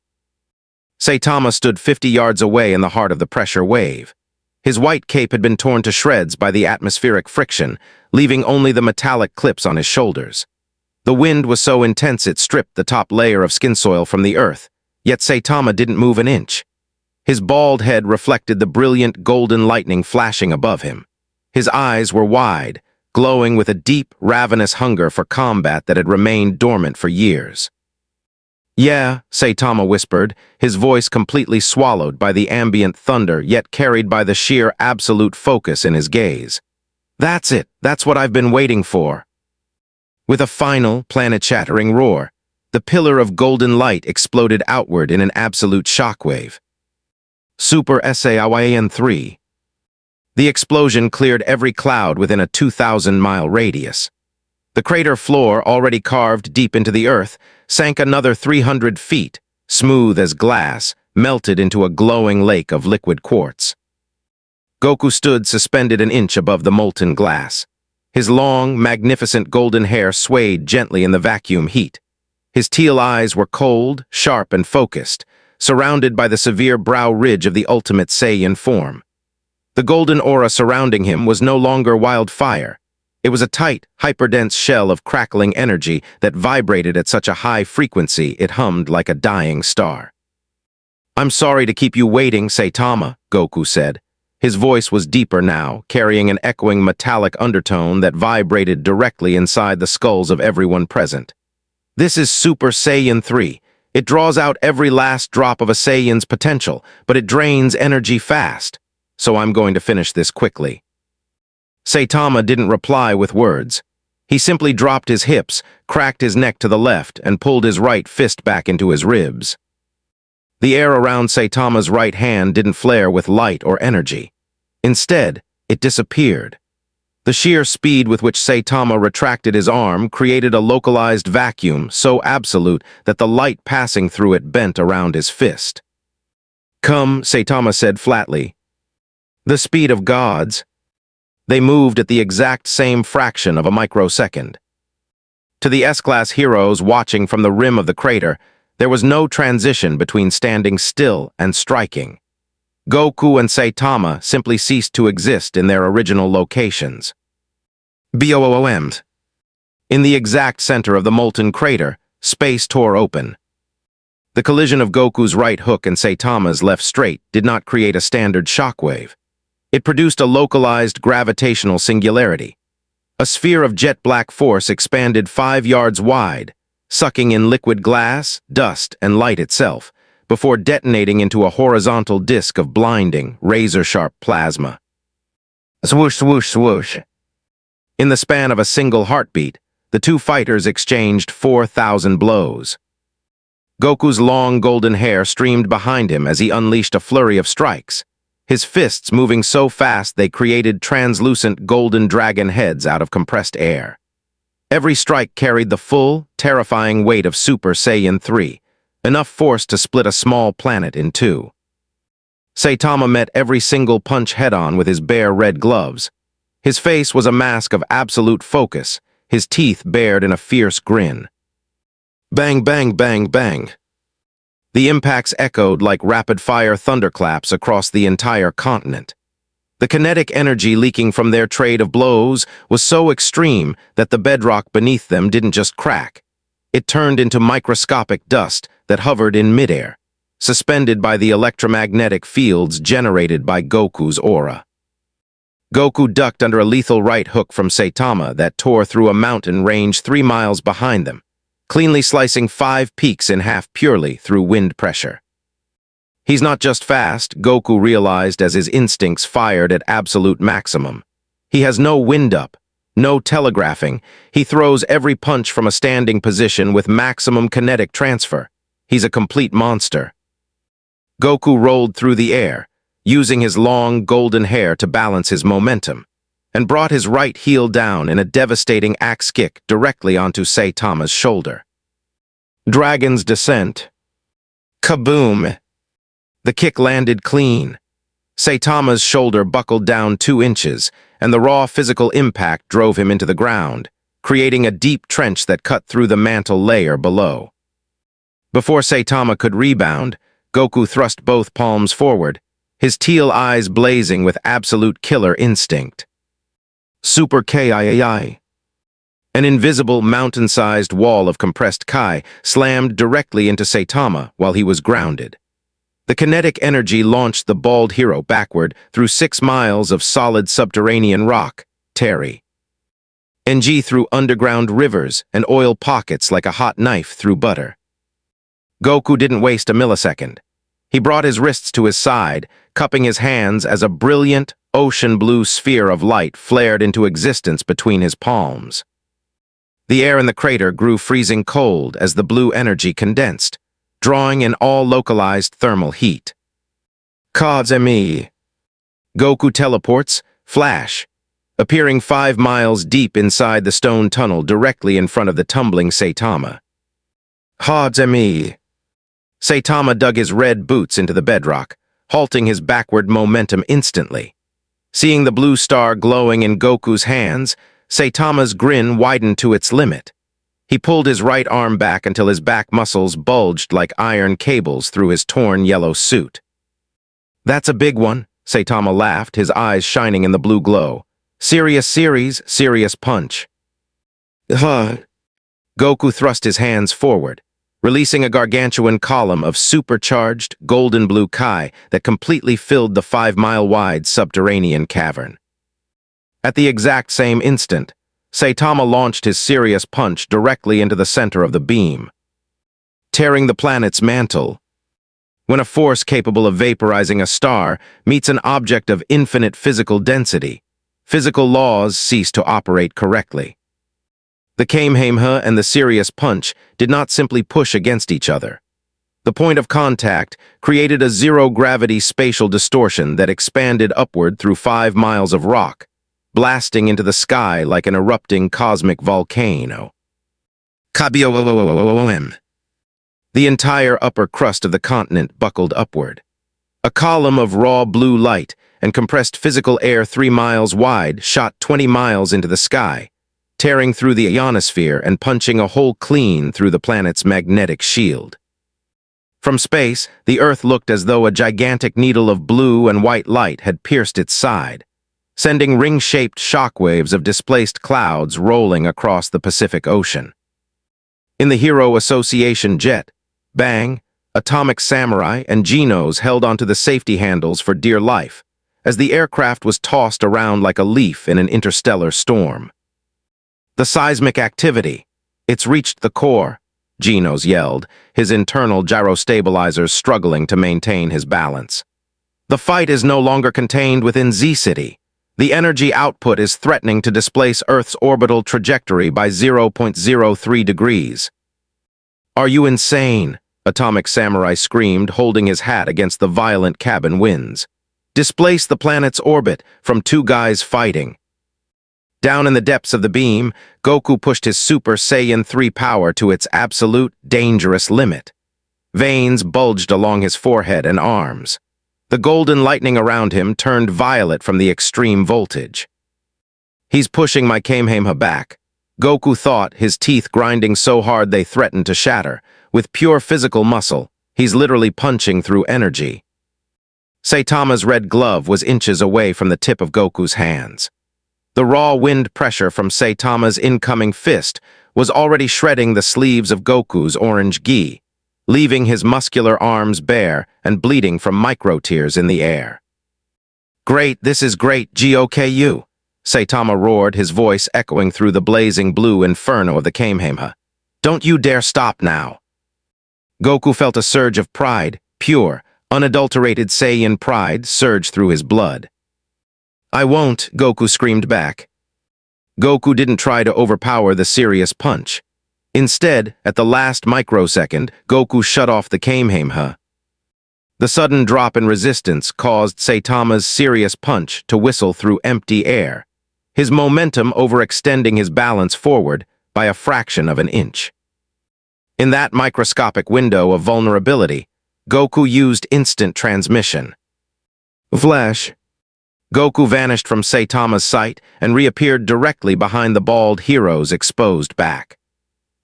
Saitama stood 50 yards away in the heart of the pressure wave. His white cape had been torn to shreds by the atmospheric friction, leaving only the metallic clips on his shoulders. The wind was so intense it stripped the top layer of skin soil from the earth, yet Saitama didn't move an inch. His bald head reflected the brilliant golden lightning flashing above him. His eyes were wide, glowing with a deep, ravenous hunger for combat that had remained dormant for years. "Yeah," Saitama whispered, his voice completely swallowed by the ambient thunder yet carried by the sheer absolute focus in his gaze. "That's it. That's what I've been waiting for." With a final, planet-shattering roar, the pillar of golden light exploded outward in an absolute shockwave. Super Saiyan 3. The explosion cleared every cloud within a 2,000-mile radius. The crater floor, already carved deep into the earth, sank another 300 feet, smooth as glass, melted into a glowing lake of liquid quartz. Goku stood suspended an inch above the molten glass. His long, magnificent golden hair swayed gently in the vacuum heat. His teal eyes were cold, sharp, and focused, surrounded by the severe brow ridge of the ultimate Saiyan form. The golden aura surrounding him was no longer wildfire. It was a tight, hyperdense shell of crackling energy that vibrated at such a high frequency it hummed like a dying star. "I'm sorry to keep you waiting, Saitama," Goku said. His voice was deeper now, carrying an echoing metallic undertone that vibrated directly inside the skulls of everyone present. "This is Super Saiyan 3. It draws out every last drop of a Saiyan's potential, but it drains energy fast. So I'm going to finish this quickly." Saitama didn't reply with words. He simply dropped his hips, cracked his neck to the left, and pulled his right fist back into his ribs. The air around Saitama's right hand didn't flare with light or energy. Instead, it disappeared. The sheer speed with which Saitama retracted his arm created a localized vacuum so absolute that the light passing through it bent around his fist. "Come," Saitama said flatly. "The speed of gods." They moved at the exact same fraction of a microsecond. To the S-Class heroes watching from the rim of the crater, there was no transition between standing still and striking. Goku and Saitama simply ceased to exist in their original locations. BOOM. In the exact center of the molten crater, space tore open. The collision of Goku's right hook and Saitama's left straight did not create a standard shockwave. It produced a localized gravitational singularity. A sphere of jet-black force expanded 5 yards wide, sucking in liquid glass, dust, and light itself, before detonating into a horizontal disk of blinding, razor-sharp plasma. Swoosh, swoosh, swoosh. In the span of a single heartbeat, the two fighters exchanged 4,000 blows. Goku's long golden hair streamed behind him as he unleashed a flurry of strikes, his fists moving so fast they created translucent golden dragon heads out of compressed air. Every strike carried the full, terrifying weight of Super Saiyan 3, enough force to split a small planet in two. Saitama met every single punch head-on with his bare red gloves. His face was a mask of absolute focus, his teeth bared in a fierce grin. Bang, bang, bang, bang. The impacts echoed like rapid-fire thunderclaps across the entire continent. The kinetic energy leaking from their trade of blows was so extreme that the bedrock beneath them didn't just crack. It turned into microscopic dust that hovered in midair, suspended by the electromagnetic fields generated by Goku's aura. Goku ducked under a lethal right hook from Saitama that tore through a mountain range 3 miles behind them, cleanly slicing 5 peaks in half purely through wind pressure. He's not just fast, Goku realized as his instincts fired at absolute maximum. He has no wind-up, no telegraphing. He throws every punch from a standing position with maximum kinetic transfer. He's a complete monster. Goku rolled through the air, using his long golden hair to balance his momentum, and brought his right heel down in a devastating axe kick directly onto Saitama's shoulder. Dragon's Descent. Kaboom! The kick landed clean. Saitama's shoulder buckled down 2 inches, and the raw physical impact drove him into the ground, creating a deep trench that cut through the mantle layer below. Before Saitama could rebound, Goku thrust both palms forward, his teal eyes blazing with absolute killer instinct. Super Kai. An invisible, mountain-sized wall of compressed Kai slammed directly into Saitama while he was grounded. The kinetic energy launched the bald hero backward through 6 miles of solid subterranean rock, terry. NG through underground rivers and oil pockets like a hot knife through butter. Goku didn't waste a millisecond. He brought his wrists to his side, cupping his hands as a brilliant, ocean-blue sphere of light flared into existence between his palms. The air in the crater grew freezing cold as the blue energy condensed, drawing in all localized thermal heat. Kazemi. Goku teleports, flash. appearing 5 miles deep inside the stone tunnel directly in front of the tumbling Saitama. Ha-de-me! Saitama dug his red boots into the bedrock, halting his backward momentum instantly. Seeing the blue star glowing in Goku's hands, Saitama's grin widened to its limit. He pulled his right arm back until his back muscles bulged like iron cables through his torn yellow suit. "That's a big one," Saitama laughed, his eyes shining in the blue glow. "Serious series, serious punch." Goku thrust his hands forward, releasing a gargantuan column of supercharged, golden blue Kai that completely filled the 5-mile-wide subterranean cavern. At the exact same instant, Saitama launched his serious punch directly into the center of the beam, tearing the planet's mantle. When a force capable of vaporizing a star meets an object of infinite physical density, physical laws cease to operate correctly. The Kamehameha and the serious punch did not simply push against each other. The point of contact created a zero-gravity spatial distortion that expanded upward through 5 miles of rock, blasting into the sky like an erupting cosmic volcano. Kabioom. The entire upper crust of the continent buckled upward. A column of raw blue light and compressed physical air 3 miles wide shot 20 miles into the sky, tearing through the ionosphere and punching a hole clean through the planet's magnetic shield. From space, the Earth looked as though a gigantic needle of blue and white light had pierced its side, sending ring-shaped shockwaves of displaced clouds rolling across the Pacific Ocean. In the Hero Association jet, Bang, Atomic Samurai, and Genos held onto the safety handles for dear life, as the aircraft was tossed around like a leaf in an interstellar storm. "The seismic activity, it's reached the core," Genos yelled, his internal gyrostabilizers struggling to maintain his balance. "The fight is no longer contained within Z-City. The energy output is threatening to displace Earth's orbital trajectory by 0.03 degrees. "Are you insane?" Atomic Samurai screamed, holding his hat against the violent cabin winds. "Displace the planet's orbit from 2 guys fighting." Down in the depths of the beam, Goku pushed his Super Saiyan 3 power to its absolute, dangerous limit. Veins bulged along his forehead and arms. The golden lightning around him turned violet from the extreme voltage. "He's pushing my Kamehameha back," Goku thought, his teeth grinding so hard they threatened to shatter. With pure physical muscle, he's literally punching through energy. Saitama's red glove was inches away from the tip of Goku's hands. The raw wind pressure from Saitama's incoming fist was already shredding the sleeves of Goku's orange gi, leaving his muscular arms bare and bleeding from micro-tears in the air. "Great, this is great, Goku!" Saitama roared, his voice echoing through the blazing blue inferno of the Kamehameha. "Don't you dare stop now!" Goku felt a surge of pride, pure, unadulterated Saiyan pride surge through his blood. "I won't," Goku screamed back. Goku didn't try to overpower the serious punch. Instead, at the last microsecond, Goku shut off the Kamehameha. The sudden drop in resistance caused Saitama's serious punch to whistle through empty air, his momentum overextending his balance forward by a fraction of an inch. In that microscopic window of vulnerability, Goku used instant transmission. Flash. Goku vanished from Saitama's sight and reappeared directly behind the bald hero's exposed back.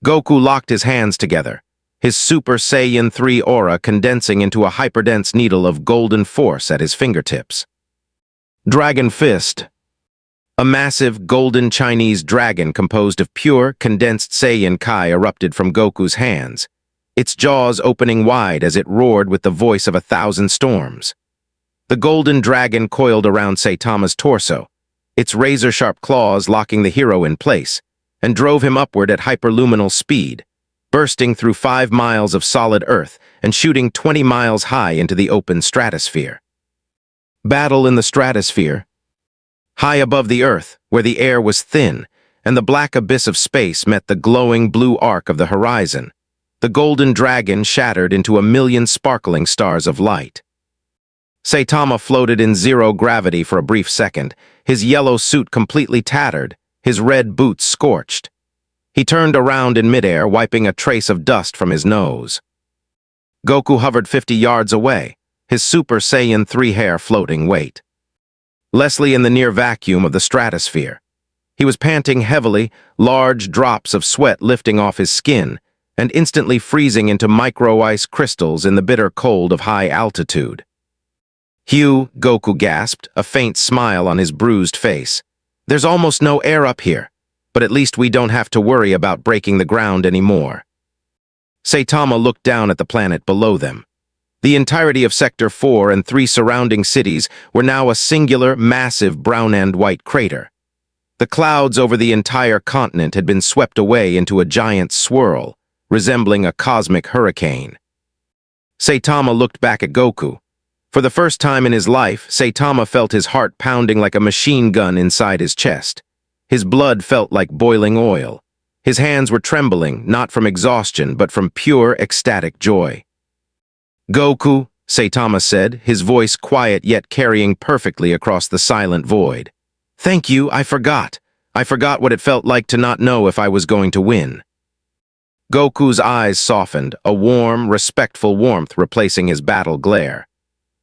Goku locked his hands together, his Super Saiyan 3 aura condensing into a hyperdense needle of golden force at his fingertips. Dragon Fist. A massive, golden Chinese dragon composed of pure, condensed Saiyan Kai erupted from Goku's hands, its jaws opening wide as it roared with the voice of 1,000 storms. The golden dragon coiled around Saitama's torso, its razor-sharp claws locking the hero in place, and drove him upward at hyperluminal speed, bursting through 5 miles of solid earth and shooting 20 miles high into the open stratosphere. Battle in the stratosphere. High above the earth, where the air was thin, and the black abyss of space met the glowing blue arc of the horizon, the golden dragon shattered into 1,000,000 sparkling stars of light. Saitama floated in zero gravity for a brief second, his yellow suit completely tattered, his red boots scorched. He turned around in midair, wiping a trace of dust from his nose. Goku hovered 50 yards away, his Super Saiyan 3 hair floating weight. Leslie in the near vacuum of the stratosphere. He was panting heavily, large drops of sweat lifting off his skin, and instantly freezing into micro-ice crystals in the bitter cold of high altitude. "Hugh," Goku gasped, a faint smile on his bruised face. "There's almost no air up here, but at least we don't have to worry about breaking the ground anymore." Saitama looked down at the planet below them. The entirety of Sector 4 and 3 surrounding cities were now a singular, massive brown and white crater. The clouds over the entire continent had been swept away into a giant swirl, resembling a cosmic hurricane. Saitama looked back at Goku. For the first time in his life, Saitama felt his heart pounding like a machine gun inside his chest. His blood felt like boiling oil. His hands were trembling, not from exhaustion, but from pure, ecstatic joy. "Goku," Saitama said, his voice quiet yet carrying perfectly across the silent void. "Thank you, I forgot. I forgot what it felt like to not know if I was going to win." Goku's eyes softened, a warm, respectful warmth replacing his battle glare.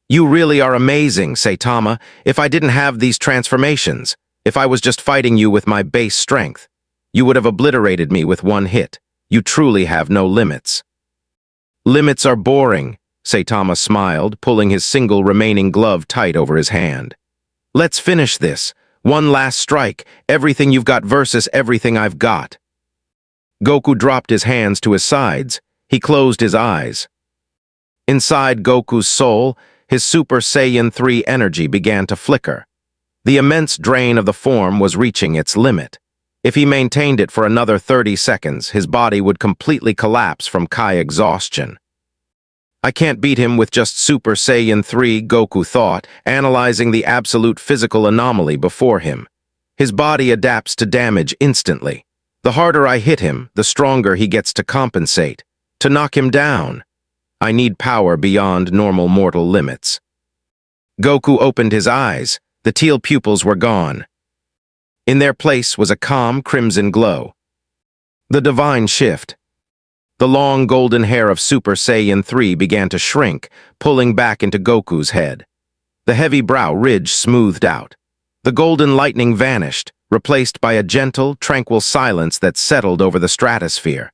"You really are amazing, Saitama. If I didn't have these transformations, if I was just fighting you with my base strength, you would have obliterated me with one hit. You truly have no limits." "Limits are boring," Saitama smiled, pulling his single remaining glove tight over his hand. "Let's finish this. One last strike, everything you've got versus everything I've got." Goku dropped his hands to his sides. He closed his eyes. Inside Goku's soul, his Super Saiyan 3 energy began to flicker. The immense drain of the form was reaching its limit. If he maintained it for another 30 seconds, his body would completely collapse from Kai exhaustion. "I can't beat him with just Super Saiyan 3, Goku thought, analyzing the absolute physical anomaly before him. His body adapts to damage instantly. The harder I hit him, the stronger he gets to compensate, to knock him down. I need power beyond normal mortal limits." Goku opened his eyes. The teal pupils were gone. In their place was a calm crimson glow. The divine shift. The long golden hair of Super Saiyan 3 began to shrink, pulling back into Goku's head. The heavy brow ridge smoothed out. The golden lightning vanished, replaced by a gentle, tranquil silence that settled over the stratosphere.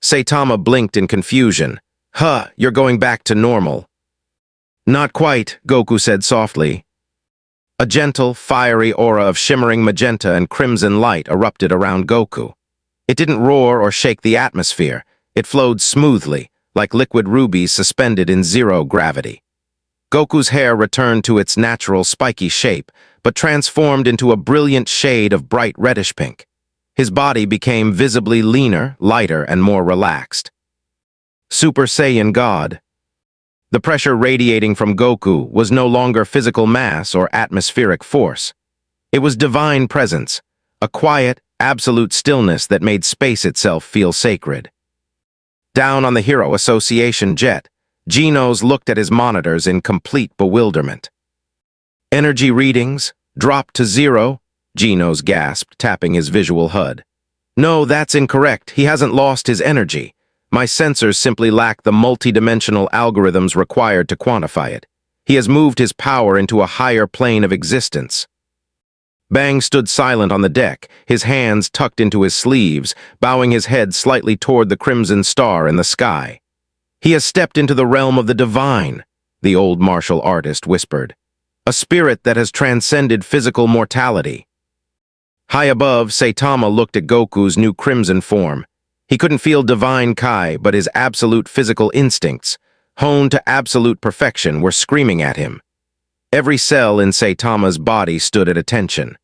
Saitama blinked in confusion. "Huh, you're going back to normal." "Not quite," Goku said softly. A gentle, fiery aura of shimmering magenta and crimson light erupted around Goku. It didn't roar or shake the atmosphere. It flowed smoothly, like liquid rubies suspended in zero gravity. Goku's hair returned to its natural spiky shape, but transformed into a brilliant shade of bright reddish pink. His body became visibly leaner, lighter, and more relaxed. Super Saiyan God. The pressure radiating from Goku was no longer physical mass or atmospheric force. It was divine presence, a quiet, absolute stillness that made space itself feel sacred. Down on the Hero Association jet, Genos looked at his monitors in complete bewilderment. "Energy readings dropped to 0, Genos gasped, tapping his visual HUD. "No, that's incorrect. He hasn't lost his energy. My sensors simply lack the multi-dimensional algorithms required to quantify it. He has moved his power into a higher plane of existence." Bang stood silent on the deck, his hands tucked into his sleeves, bowing his head slightly toward the crimson star in the sky. "He has stepped into the realm of the divine," the old martial artist whispered. "A spirit that has transcended physical mortality." High above, Saitama looked at Goku's new crimson form. He couldn't feel divine Kai, but his absolute physical instincts, honed to absolute perfection, were screaming at him. Every cell in Saitama's body stood at attention.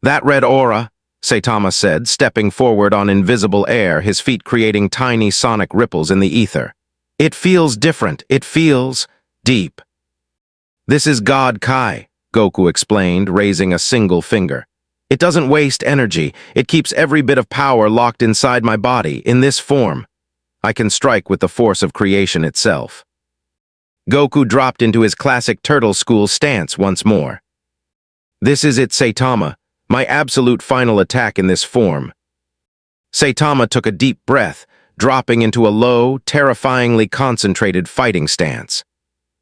"That red aura," Saitama said, stepping forward on invisible air, his feet creating tiny sonic ripples in the ether. "It feels different. It feels deep." "This is God Kai," Goku explained, raising a single finger. "It doesn't waste energy. It keeps every bit of power locked inside my body, in this form. I can strike with the force of creation itself." Goku dropped into his classic turtle school stance once more. This is it, Saitama, my absolute final attack in this form. Saitama took a deep breath, dropping into a low, terrifyingly concentrated fighting stance.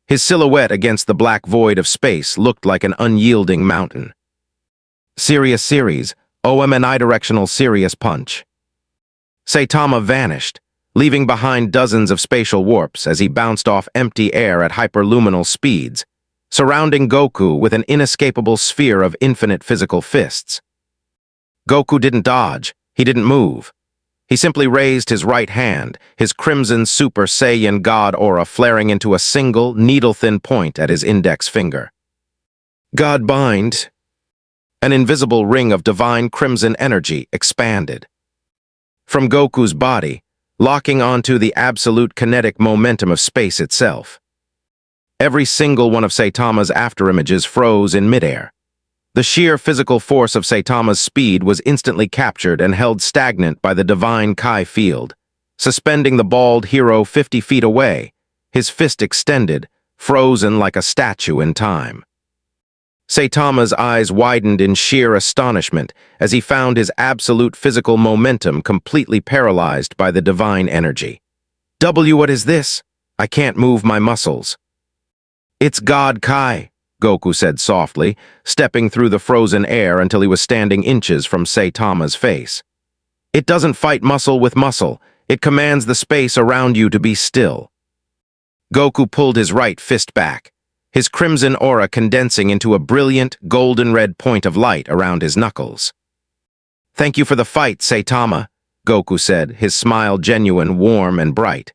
His silhouette against the black void of space looked like an unyielding mountain. Serious Series, OMNI-directional Serious Punch. Saitama vanished, leaving behind dozens of spatial warps as he bounced off empty air at hyperluminal speeds, surrounding Goku with an inescapable sphere of infinite physical fists. Goku didn't dodge, he didn't move. He simply raised his right hand, his crimson Super Saiyan God aura flaring into a single, needle-thin point at his index finger. God bind. An invisible ring of divine crimson energy expanded from Goku's body, locking onto the absolute kinetic momentum of space itself. Every single one of Saitama's afterimages froze in midair. The sheer physical force of Saitama's speed was instantly captured and held stagnant by the divine Kai field, suspending the bald hero 50 feet away, his fist extended, frozen like a statue in time. Saitama's eyes widened in sheer astonishment as he found his absolute physical momentum completely paralyzed by the divine energy. What is this? I can't move my muscles. It's God Kai, Goku said softly, stepping through the frozen air until he was standing inches from Saitama's face. It doesn't fight muscle with muscle. It commands the space around you to be still. Goku pulled his right fist back, his crimson aura condensing into a brilliant, golden-red point of light around his knuckles. Thank you for the fight, Saitama, Goku said, his smile genuine, warm, and bright.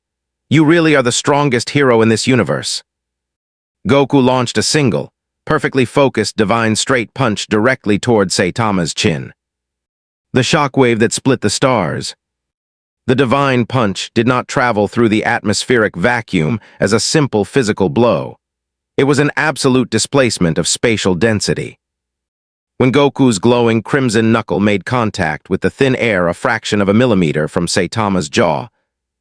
You really are the strongest hero in this universe. Goku launched a single, perfectly focused divine straight punch directly toward Saitama's chin. The shockwave that split the stars. The divine punch did not travel through the atmospheric vacuum as a simple physical blow. It was an absolute displacement of spatial density. When Goku's glowing crimson knuckle made contact with the thin air a fraction of a millimeter from Saitama's jaw,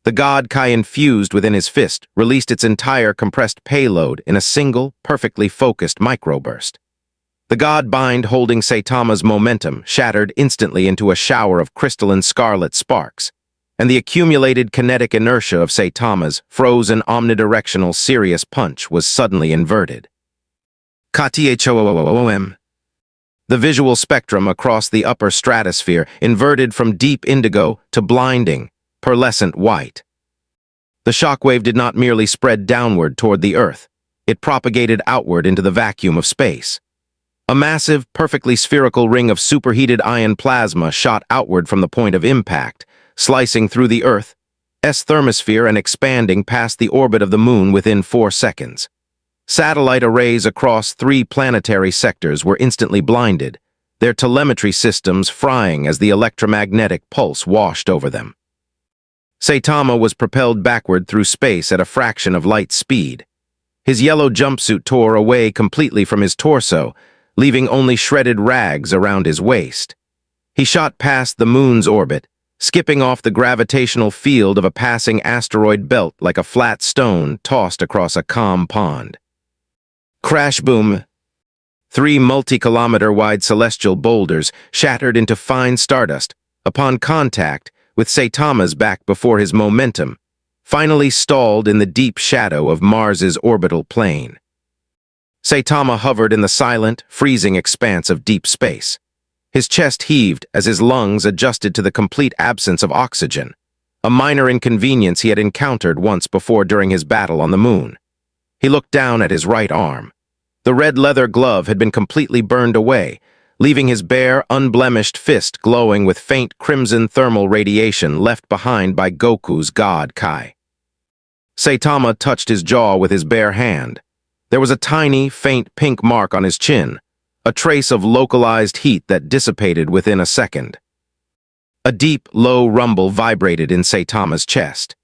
the God Kai infused within his fist released its entire compressed payload in a single, perfectly focused microburst. The God Bind holding Saitama's momentum shattered instantly into a shower of crystalline scarlet sparks, and the accumulated kinetic inertia of Saitama's frozen omnidirectional serious punch was suddenly inverted. KTHOOOOM. The visual spectrum across the upper stratosphere inverted from deep indigo to blinding, pearlescent white. The shockwave did not merely spread downward toward the Earth, it propagated outward into the vacuum of space. A massive, perfectly spherical ring of superheated ion plasma shot outward from the point of impact, slicing through the Earth's thermosphere and expanding past the orbit of the Moon within 4 seconds. Satellite arrays across 3 planetary sectors were instantly blinded, their telemetry systems frying as the electromagnetic pulse washed over them. Saitama was propelled backward through space at a fraction of light speed. His yellow jumpsuit tore away completely from his torso, leaving only shredded rags around his waist. He shot past the Moon's orbit, skipping off the gravitational field of a passing asteroid belt like a flat stone tossed across a calm pond. Crash boom! 3 multi-kilometer-wide celestial boulders shattered into fine stardust upon contact with Saitama's back before his momentum finally stalled in the deep shadow of Mars's orbital plane. Saitama hovered in the silent, freezing expanse of deep space. His chest heaved as his lungs adjusted to the complete absence of oxygen, a minor inconvenience he had encountered once before during his battle on the Moon. He looked down at his right arm. The red leather glove had been completely burned away, leaving his bare, unblemished fist glowing with faint crimson thermal radiation left behind by Goku's God Kai. Saitama touched his jaw with his bare hand. There was a tiny, faint pink mark on his chin, a trace of localized heat that dissipated within a second. A deep, low rumble vibrated in Saitama's chest.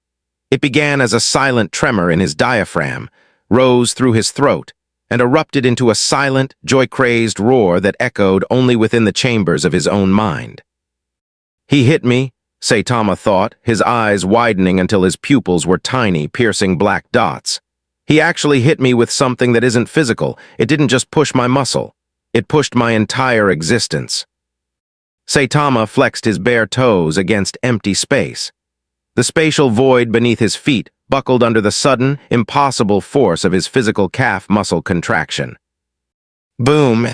It began as a silent tremor in his diaphragm, rose through his throat, and erupted into a silent, joy-crazed roar that echoed only within the chambers of his own mind. He hit me, Saitama thought, his eyes widening until his pupils were tiny, piercing black dots. He actually hit me with something that isn't physical. It didn't just push my muscle. It pushed my entire existence. Saitama flexed his bare toes against empty space. The spatial void beneath his feet buckled under the sudden, impossible force of his physical calf muscle contraction. Boom!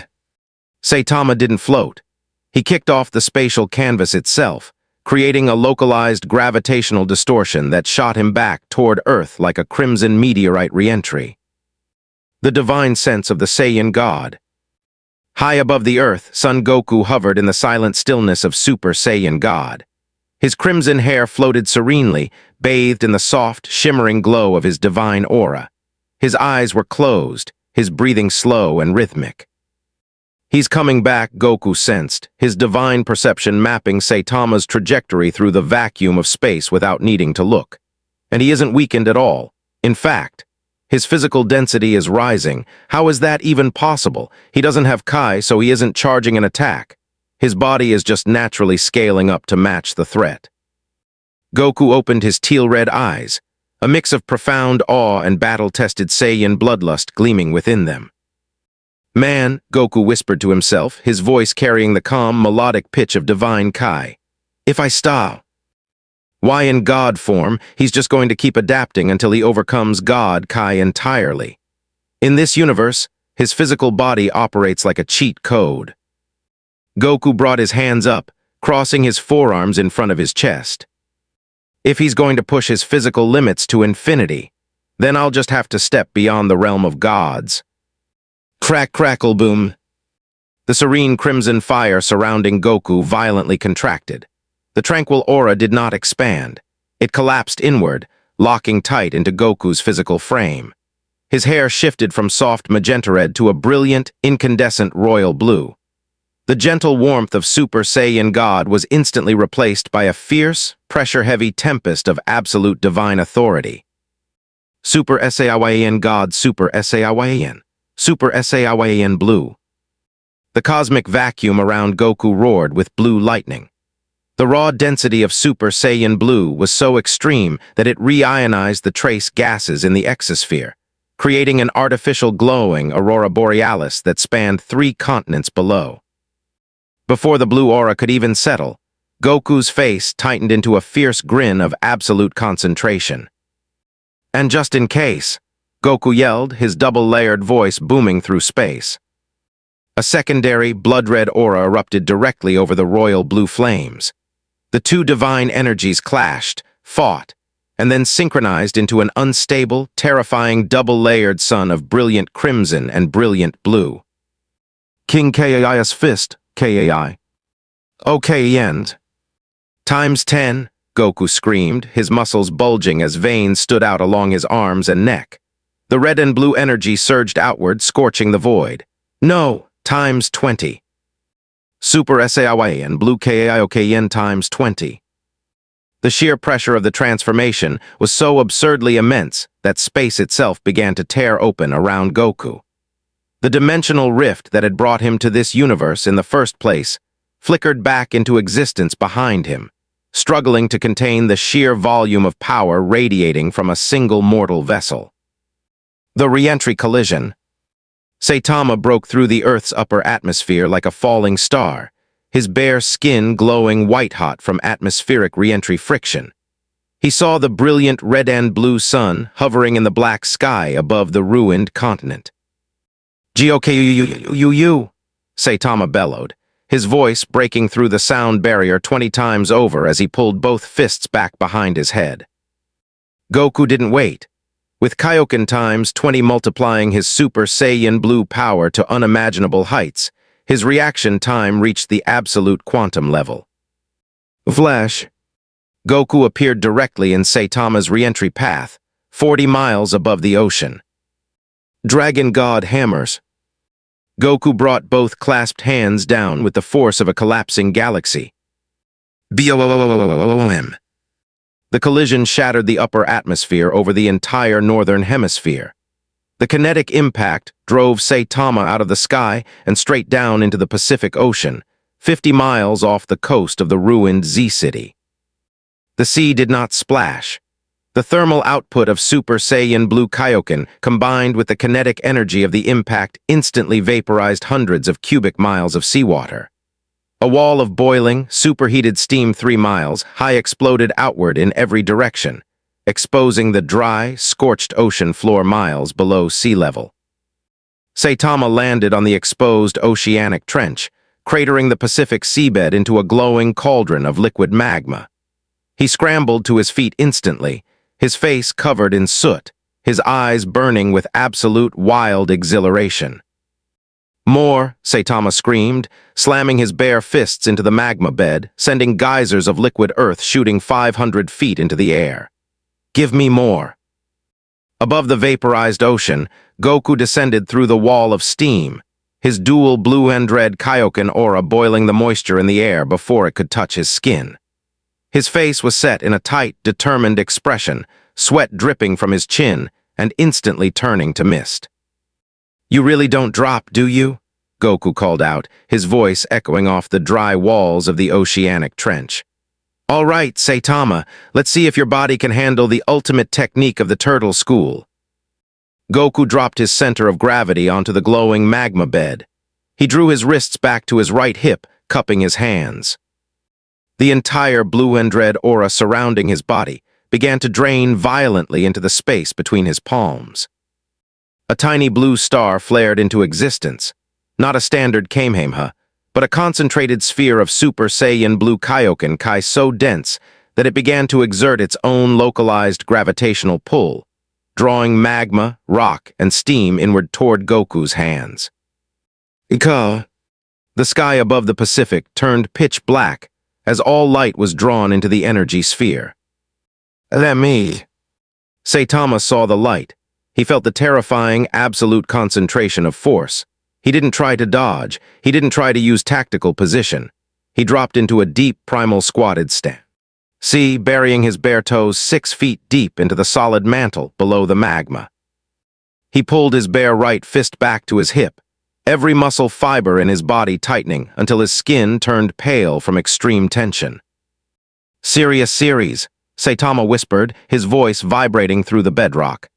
Saitama didn't float. He kicked off the spatial canvas itself, creating a localized gravitational distortion that shot him back toward Earth like a crimson meteorite re-entry. The divine sense of the Saiyan God. High above the Earth, Son Goku hovered in the silent stillness of Super Saiyan God. His crimson hair floated serenely, bathed in the soft, shimmering glow of his divine aura. His eyes were closed, his breathing slow and rhythmic. He's coming back, Goku sensed, his divine perception mapping Saitama's trajectory through the vacuum of space without needing to look. And he isn't weakened at all. In fact, his physical density is rising. How is that even possible? He doesn't have Kai, so he isn't charging an attack. His body is just naturally scaling up to match the threat. Goku opened his teal-red eyes, a mix of profound awe and battle-tested Saiyan bloodlust gleaming within them. Man, Goku whispered to himself, his voice carrying the calm, melodic pitch of divine Kai. If I stop, why in God form, he's just going to keep adapting until he overcomes God Kai entirely. In this universe, his physical body operates like a cheat code. Goku brought his hands up, crossing his forearms in front of his chest. If he's going to push his physical limits to infinity, then I'll just have to step beyond the realm of gods. Crack, crackle, boom. The serene crimson fire surrounding Goku violently contracted. The tranquil aura did not expand. It collapsed inward, locking tight into Goku's physical frame. His hair shifted from soft magenta red to a brilliant, incandescent royal blue. The gentle warmth of Super Saiyan God was instantly replaced by a fierce, pressure-heavy tempest of absolute divine authority. Super Saiyan God, Super Saiyan. Super Saiyan Blue. The cosmic vacuum around Goku roared with blue lightning. The raw density of Super Saiyan Blue was so extreme that it reionized the trace gases in the exosphere, creating an artificial glowing aurora borealis that spanned 3 continents below. Before the blue aura could even settle, Goku's face tightened into a fierce grin of absolute concentration. And just in case, Goku yelled, his double-layered voice booming through space. A secondary, blood-red aura erupted directly over the royal blue flames. The 2 divine energies clashed, fought, and then synchronized into an unstable, terrifying double-layered sun of brilliant crimson and brilliant blue. King Kai's fist, Kai. Okay, end. Times 10, Goku screamed, his muscles bulging as veins stood out along his arms and neck. The red and blue energy surged outward, scorching the void. No, times 20. Super Saiyan Blue Kaioken times 20. The sheer pressure of the transformation was so absurdly immense that space itself began to tear open around Goku. The dimensional rift that had brought him to this universe in the first place flickered back into existence behind him, struggling to contain the sheer volume of power radiating from a single mortal vessel. The re-entry collision. Saitama broke through the Earth's upper atmosphere like a falling star, his bare skin glowing white-hot from atmospheric re-entry friction. He saw the brilliant red and blue sun hovering in the black sky above the ruined continent. Goku, Saitama bellowed, his voice breaking through the sound barrier 20 times over as he pulled both fists back behind his head. Goku didn't wait. With Kaioken times 20 multiplying his Super Saiyan Blue power to unimaginable heights, his reaction time reached the absolute quantum level. Flash. Goku appeared directly in Saitama's re-entry path, 40 miles above the ocean. Dragon God hammers. Goku brought both clasped hands down with the force of a collapsing galaxy. BOOM. The collision shattered the upper atmosphere over the entire northern hemisphere. The kinetic impact drove Saitama out of the sky and straight down into the Pacific Ocean, 50 miles off the coast of the ruined Z-City. The sea did not splash. The thermal output of Super Saiyan Blue Kaioken, combined with the kinetic energy of the impact, instantly vaporized hundreds of cubic miles of seawater. A wall of boiling, superheated steam 3 miles high exploded outward in every direction, exposing the dry, scorched ocean floor miles below sea level. Saitama landed on the exposed oceanic trench, cratering the Pacific seabed into a glowing cauldron of liquid magma. He scrambled to his feet instantly, his face covered in soot, his eyes burning with absolute wild exhilaration. "More," Saitama screamed, slamming his bare fists into the magma bed, sending geysers of liquid earth shooting 500 feet into the air. "Give me more." Above the vaporized ocean, Goku descended through the wall of steam, his dual blue and red Kaioken aura boiling the moisture in the air before it could touch his skin. His face was set in a tight, determined expression, sweat dripping from his chin and instantly turning to mist. "You really don't drop, do you?" Goku called out, his voice echoing off the dry walls of the oceanic trench. "All right, Saitama, let's see if your body can handle the ultimate technique of the turtle school." Goku dropped his center of gravity onto the glowing magma bed. He drew his wrists back to his right hip, cupping his hands. The entire blue and red aura surrounding his body began to drain violently into the space between his palms. A tiny blue star flared into existence, not a standard Kamehameha, but a concentrated sphere of Super Saiyan Blue Kaioken Kai so dense that it began to exert its own localized gravitational pull, drawing magma, rock, and steam inward toward Goku's hands. Ika! The sky above the Pacific turned pitch black as all light was drawn into the energy sphere. "Let me." Saitama saw the light. He felt the terrifying, absolute concentration of force. He didn't try to dodge. He didn't try to use tactical position. He dropped into a deep, primal squatted stance. Burying his bare toes 6 feet deep into the solid mantle below the magma. He pulled his bare right fist back to his hip, every muscle fiber in his body tightening until his skin turned pale from extreme tension. "Serious series," Saitama whispered, his voice vibrating through the bedrock.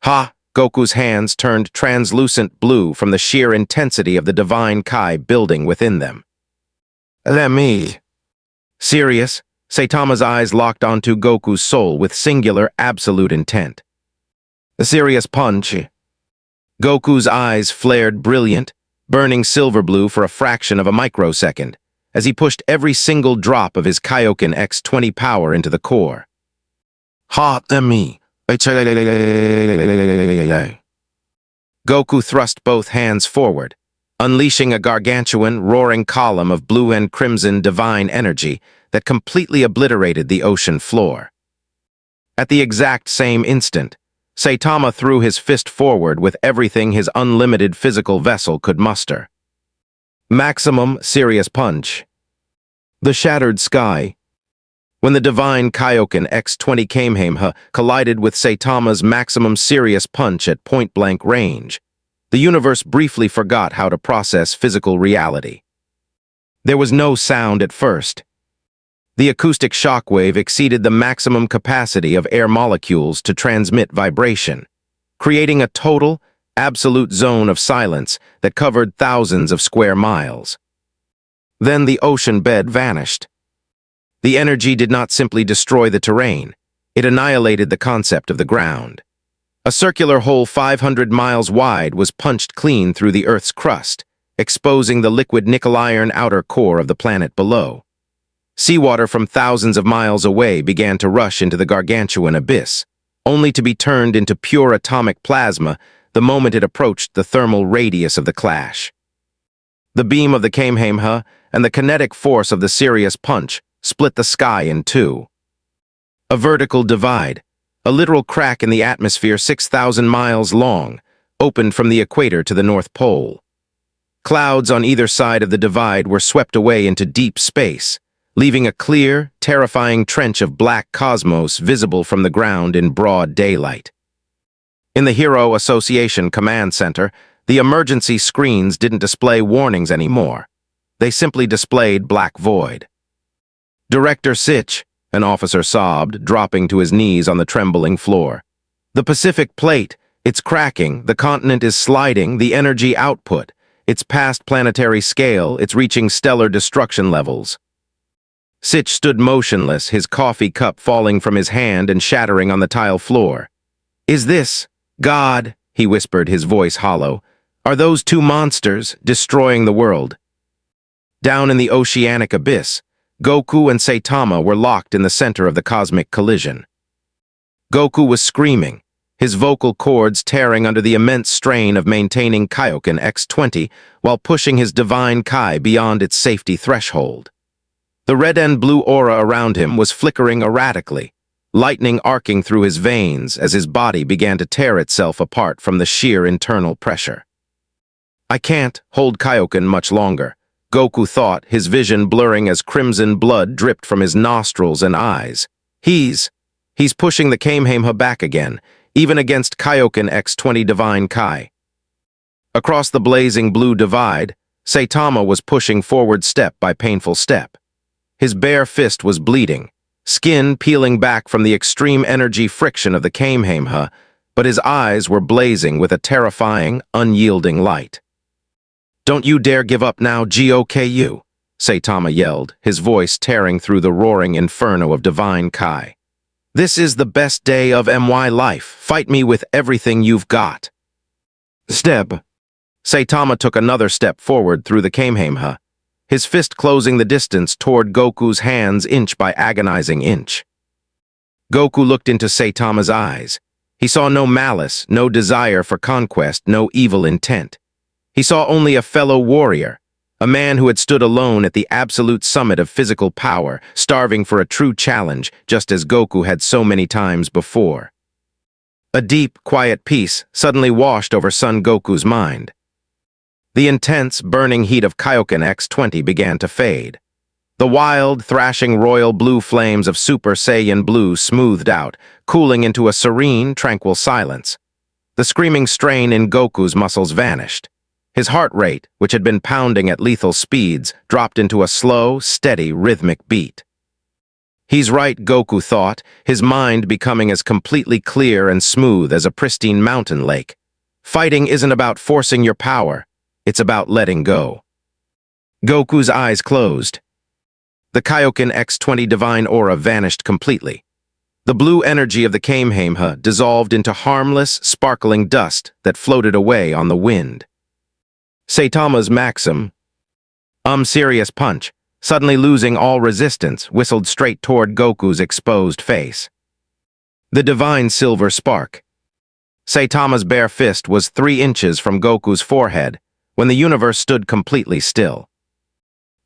"Ha!" Goku's hands turned translucent blue from the sheer intensity of the divine Kai building within them. "Let me." "Serious?" Saitama's eyes locked onto Goku's soul with singular, absolute intent. "A serious punch." Goku's eyes flared brilliant, burning silver blue for a fraction of a microsecond, as he pushed every single drop of his Kaioken X20 power into the core. "Ha, me." Goku thrust both hands forward, unleashing a gargantuan, roaring column of blue and crimson divine energy that completely obliterated the ocean floor. At the exact same instant, Saitama threw his fist forward with everything his unlimited physical vessel could muster. Maximum serious punch. The shattered sky. When the divine Kaioken X20 Kamehameha collided with Saitama's maximum serious punch at point-blank range, the universe briefly forgot how to process physical reality. There was no sound at first. The acoustic shockwave exceeded the maximum capacity of air molecules to transmit vibration, creating a total, absolute zone of silence that covered thousands of square miles. Then the ocean bed vanished. The energy did not simply destroy the terrain, it annihilated the concept of the ground. A circular hole 500 miles wide was punched clean through the Earth's crust, exposing the liquid nickel-iron outer core of the planet below. Seawater from thousands of miles away began to rush into the gargantuan abyss, only to be turned into pure atomic plasma the moment it approached the thermal radius of the clash. The beam of the Kamehameha and the kinetic force of the serious punch split the sky in two. A vertical divide, a literal crack in the atmosphere 6,000 miles long, opened from the equator to the North Pole. Clouds on either side of the divide were swept away into deep space, leaving a clear, terrifying trench of black cosmos visible from the ground in broad daylight. In the Hero Association Command Center, the emergency screens didn't display warnings anymore. They simply displayed black void. "Director Sitch," an officer sobbed, dropping to his knees on the trembling floor. The Pacific Plate, it's cracking, the continent is sliding, the energy output. It's past planetary scale, it's reaching stellar destruction levels. Sitch stood motionless, his coffee cup falling from his hand and shattering on the tile floor. "Is this, God," he whispered, his voice hollow, "are those two monsters destroying the world?" Down in the oceanic abyss, Goku and Saitama were locked in the center of the cosmic collision. Goku was screaming, his vocal cords tearing under the immense strain of maintaining Kaioken X20 while pushing his divine Kai beyond its safety threshold. The red and blue aura around him was flickering erratically, lightning arcing through his veins as his body began to tear itself apart from the sheer internal pressure. "I can't hold Kaioken much longer," Goku thought, his vision blurring as crimson blood dripped from his nostrils and eyes. He's pushing the Kamehameha back again, even against Kaioken X20 Divine Kai. Across the blazing blue divide, Saitama was pushing forward step by painful step. His bare fist was bleeding, skin peeling back from the extreme energy friction of the Kamehameha, but his eyes were blazing with a terrifying, unyielding light. "Don't you dare give up now, Goku," Saitama yelled, his voice tearing through the roaring inferno of divine Kai. "This is the best day of my life. Fight me with everything you've got." Step. Saitama took another step forward through the Kamehameha, his fist closing the distance toward Goku's hands inch by agonizing inch. Goku looked into Saitama's eyes. He saw no malice, no desire for conquest, no evil intent. He saw only a fellow warrior, a man who had stood alone at the absolute summit of physical power, starving for a true challenge, just as Goku had so many times before. A deep, quiet peace suddenly washed over Son Goku's mind. The intense, burning heat of Kaioken X20 began to fade. The wild, thrashing royal blue flames of Super Saiyan Blue smoothed out, cooling into a serene, tranquil silence. The screaming strain in Goku's muscles vanished. His heart rate, which had been pounding at lethal speeds, dropped into a slow, steady, rhythmic beat. He's right, Goku thought, his mind becoming as completely clear and smooth as a pristine mountain lake. Fighting isn't about forcing your power. It's about letting go. Goku's eyes closed. The Kaioken X20 divine aura vanished completely. The blue energy of the Kamehameha dissolved into harmless, sparkling dust that floated away on the wind. Saitama's maxim, serious punch, suddenly losing all resistance, whistled straight toward Goku's exposed face. The divine silver spark. Saitama's bare fist was 3 inches from Goku's forehead when the universe stood completely still.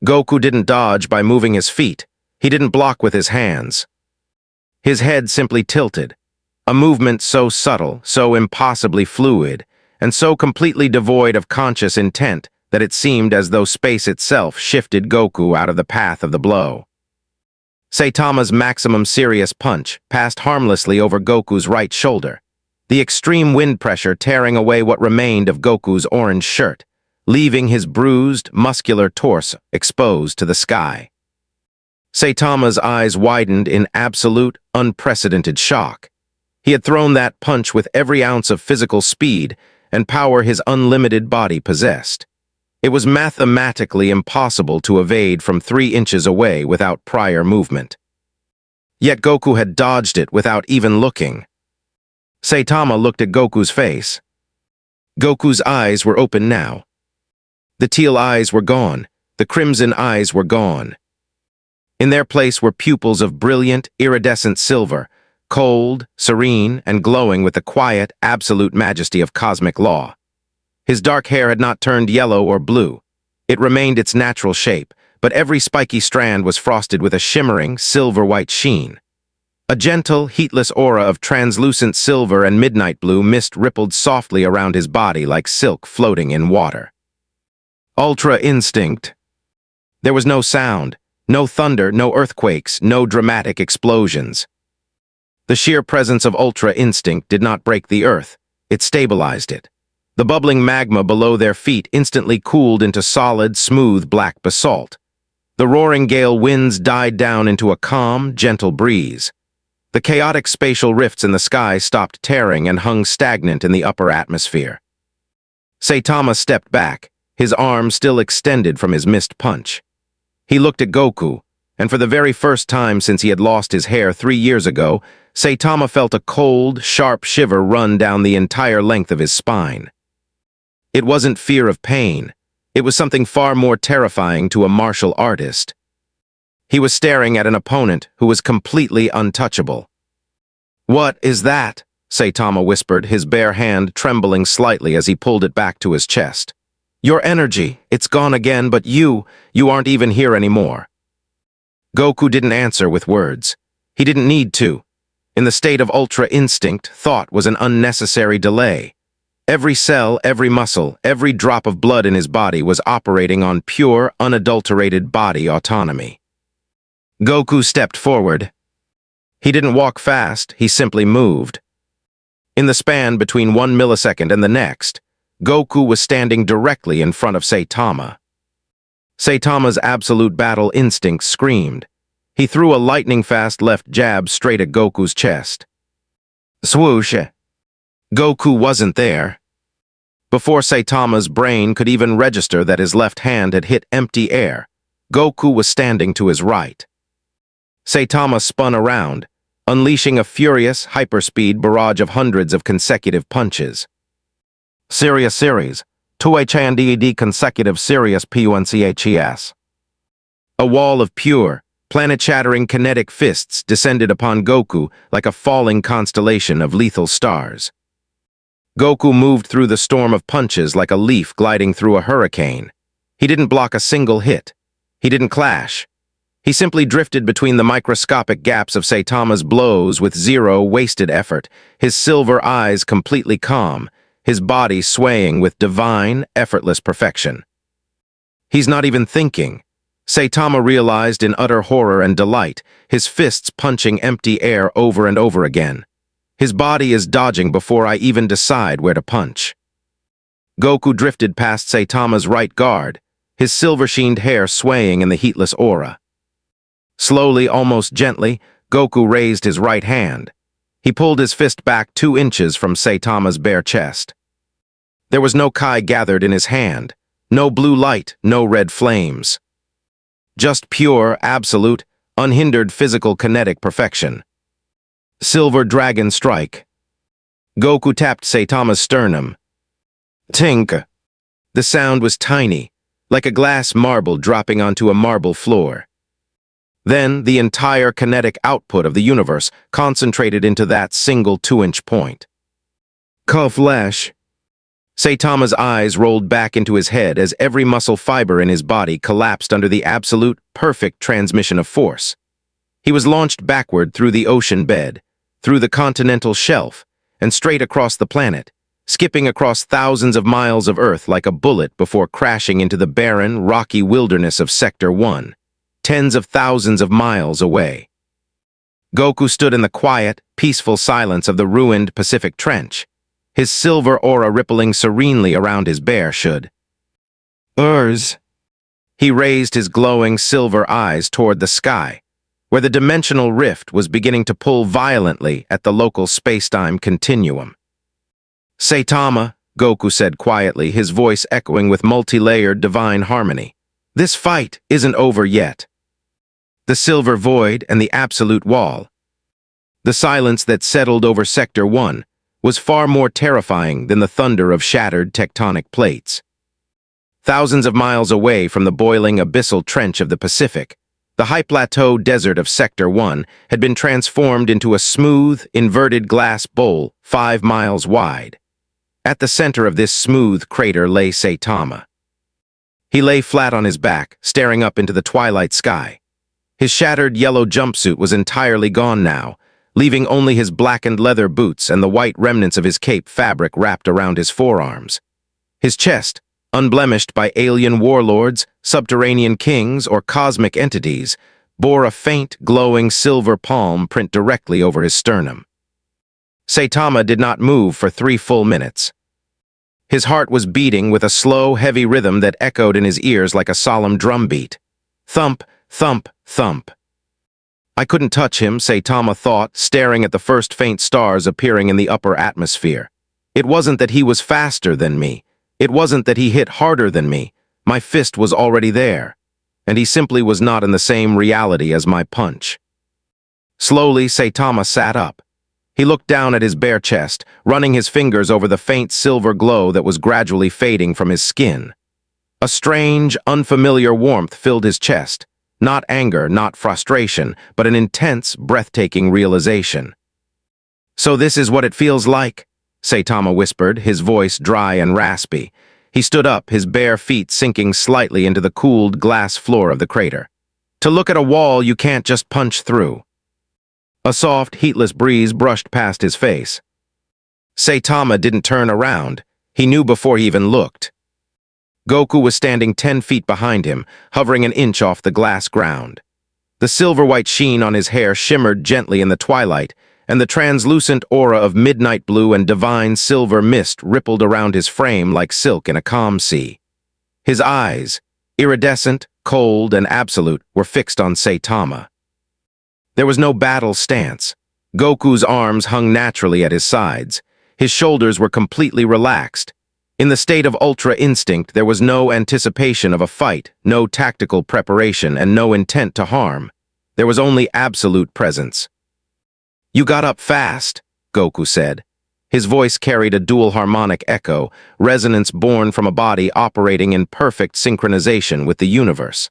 Goku didn't dodge by moving his feet. He didn't block with his hands. His head simply tilted, a movement so subtle, so impossibly fluid, and so completely devoid of conscious intent that it seemed as though space itself shifted Goku out of the path of the blow. Saitama's maximum serious punch passed harmlessly over Goku's right shoulder, the extreme wind pressure tearing away what remained of Goku's orange shirt, leaving his bruised, muscular torso exposed to the sky. Saitama's eyes widened in absolute, unprecedented shock. He had thrown that punch with every ounce of physical speed and power his unlimited body possessed. It was mathematically impossible to evade from 3 inches away without prior movement. Yet Goku had dodged it without even looking. Saitama looked at Goku's face. Goku's eyes were open now. The teal eyes were gone. The crimson eyes were gone. In their place were pupils of brilliant, iridescent silver, cold, serene, and glowing with the quiet, absolute majesty of cosmic law. His dark hair had not turned yellow or blue. It remained its natural shape, but every spiky strand was frosted with a shimmering, silver-white sheen. A gentle, heatless aura of translucent silver and midnight blue mist rippled softly around his body like silk floating in water. Ultra instinct. There was no sound, no thunder, no earthquakes, no dramatic explosions. The sheer presence of ultra instinct did not break the earth, it stabilized it. The bubbling magma below their feet instantly cooled into solid, smooth black basalt. The roaring gale winds died down into a calm, gentle breeze. The chaotic spatial rifts in the sky stopped tearing and hung stagnant in the upper atmosphere. Saitama stepped back, his arm still extended from his missed punch. He looked at Goku, and for the very first time since he had lost his hair 3 years ago, Saitama felt a cold, sharp shiver run down the entire length of his spine. It wasn't fear of pain. It was something far more terrifying to a martial artist. He was staring at an opponent who was completely untouchable. "What is that?" Saitama whispered, his bare hand trembling slightly as he pulled it back to his chest. "Your energy, it's gone again, but you aren't even here anymore." Goku didn't answer with words. He didn't need to. In the state of ultra instinct, thought was an unnecessary delay. Every cell, every muscle, every drop of blood in his body was operating on pure, unadulterated body autonomy. Goku stepped forward. He didn't walk fast, he simply moved. In the span between 1 millisecond and the next, Goku was standing directly in front of Saitama. Saitama's absolute battle instinct screamed. He threw a lightning-fast left jab straight at Goku's chest. Swoosh! Goku wasn't there. Before Saitama's brain could even register that his left hand had hit empty air, Goku was standing to his right. Saitama spun around, unleashing a furious, hyperspeed barrage of hundreds of consecutive punches. Serious series. 2 consecutive serious punches. A wall of pure, planet-shattering kinetic fists descended upon Goku like a falling constellation of lethal stars. Goku moved through the storm of punches like a leaf gliding through a hurricane. He didn't block a single hit. He didn't clash. He simply drifted between the microscopic gaps of Saitama's blows with zero wasted effort, his silver eyes completely calm, his body swaying with divine, effortless perfection. He's not even thinking. Saitama realized in utter horror and delight, his fists punching empty air over and over again. His body is dodging before I even decide where to punch. Goku drifted past Saitama's right guard, his silver-sheened hair swaying in the heatless aura. Slowly, almost gently, Goku raised his right hand. He pulled his fist back 2 inches from Saitama's bare chest. There was no Kai gathered in his hand, no blue light, no red flames. Just pure, absolute, unhindered physical kinetic perfection. Silver Dragon Strike. Goku tapped Saitama's sternum. Tink. The sound was tiny, like a glass marble dropping onto a marble floor. Then the entire kinetic output of the universe concentrated into that single 2-inch point. Flash. Saitama's eyes rolled back into his head as every muscle fiber in his body collapsed under the absolute, perfect transmission of force. He was launched backward through the ocean bed, through the continental shelf, and straight across the planet, skipping across thousands of miles of Earth like a bullet before crashing into the barren, rocky wilderness of Sector 1. Tens of thousands of miles away. Goku stood in the quiet, peaceful silence of the ruined Pacific Trench, his silver aura rippling serenely around his bare should. Urs. He raised his glowing silver eyes toward the sky, where the dimensional rift was beginning to pull violently at the local space-time continuum. Saitama, Goku said quietly, his voice echoing with multi-layered divine harmony. This fight isn't over yet. The silver void and the absolute wall. The silence that settled over Sector 1 was far more terrifying than the thunder of shattered tectonic plates. Thousands of miles away from the boiling abyssal trench of the Pacific, the high plateau desert of Sector 1 had been transformed into a smooth, inverted glass bowl 5 miles wide. At the center of this smooth crater lay Saitama. He lay flat on his back, staring up into the twilight sky. His shattered yellow jumpsuit was entirely gone now, leaving only his blackened leather boots and the white remnants of his cape fabric wrapped around his forearms. His chest, unblemished by alien warlords, subterranean kings, or cosmic entities, bore a faint, glowing silver palm print directly over his sternum. Saitama did not move for 3 full minutes. His heart was beating with a slow, heavy rhythm that echoed in his ears like a solemn drumbeat. Thump, thump, thump. I couldn't touch him, Saitama thought, staring at the first faint stars appearing in the upper atmosphere. It wasn't that he was faster than me. It wasn't that he hit harder than me. My fist was already there, and he simply was not in the same reality as my punch. Slowly, Saitama sat up. He looked down at his bare chest, running his fingers over the faint silver glow that was gradually fading from his skin. A strange, unfamiliar warmth filled his chest. Not anger, not frustration, but an intense, breathtaking realization. "So this is what it feels like?" Saitama whispered, his voice dry and raspy. He stood up, his bare feet sinking slightly into the cooled glass floor of the crater. "To look at a wall you can't just punch through." A soft, heatless breeze brushed past his face. Saitama didn't turn around. He knew before he even looked. Goku was standing 10 feet behind him, hovering an inch off the glass ground. The silver-white sheen on his hair shimmered gently in the twilight, and the translucent aura of midnight blue and divine silver mist rippled around his frame like silk in a calm sea. His eyes, iridescent, cold, and absolute, were fixed on Saitama. There was no battle stance. Goku's arms hung naturally at his sides. His shoulders were completely relaxed. In the state of ultra instinct, there was no anticipation of a fight, no tactical preparation, and no intent to harm. There was only absolute presence. "You got up fast," Goku said. His voice carried a dual harmonic echo, resonance born from a body operating in perfect synchronization with the universe.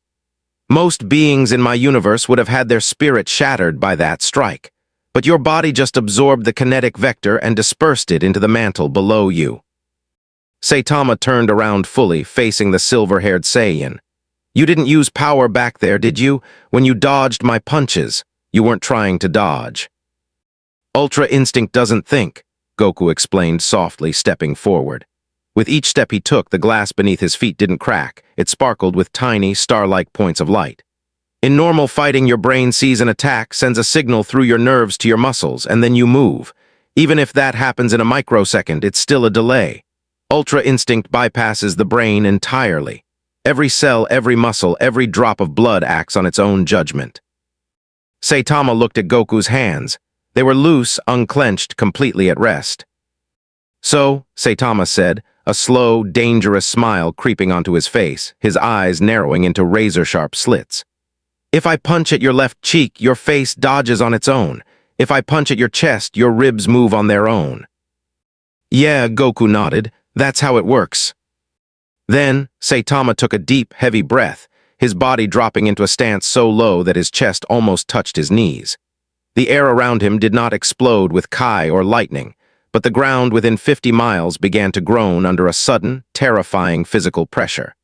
"Most beings in my universe would have had their spirit shattered by that strike, but your body just absorbed the kinetic vector and dispersed it into the mantle below you." Saitama turned around fully, facing the silver-haired Saiyan. "You didn't use power back there, did you? When you dodged my punches, you weren't trying to dodge." "Ultra instinct doesn't think," Goku explained softly, stepping forward. With each step he took, the glass beneath his feet didn't crack. It sparkled with tiny, star-like points of light. In normal fighting, your brain sees an attack, sends a signal through your nerves to your muscles, and then you move. Even if that happens in a microsecond, it's still a delay. Ultra instinct bypasses the brain entirely. Every cell, every muscle, every drop of blood acts on its own judgment. Saitama looked at Goku's hands. They were loose, unclenched, completely at rest. "So," Saitama said, a slow, dangerous smile creeping onto his face, his eyes narrowing into razor-sharp slits. "If I punch at your left cheek, your face dodges on its own. If I punch at your chest, your ribs move on their own." "Yeah," Goku nodded. "That's how it works." Then, Saitama took a deep, heavy breath, his body dropping into a stance so low that his chest almost touched his knees. The air around him did not explode with Kai or lightning, but the ground within 50 miles began to groan under a sudden, terrifying physical pressure.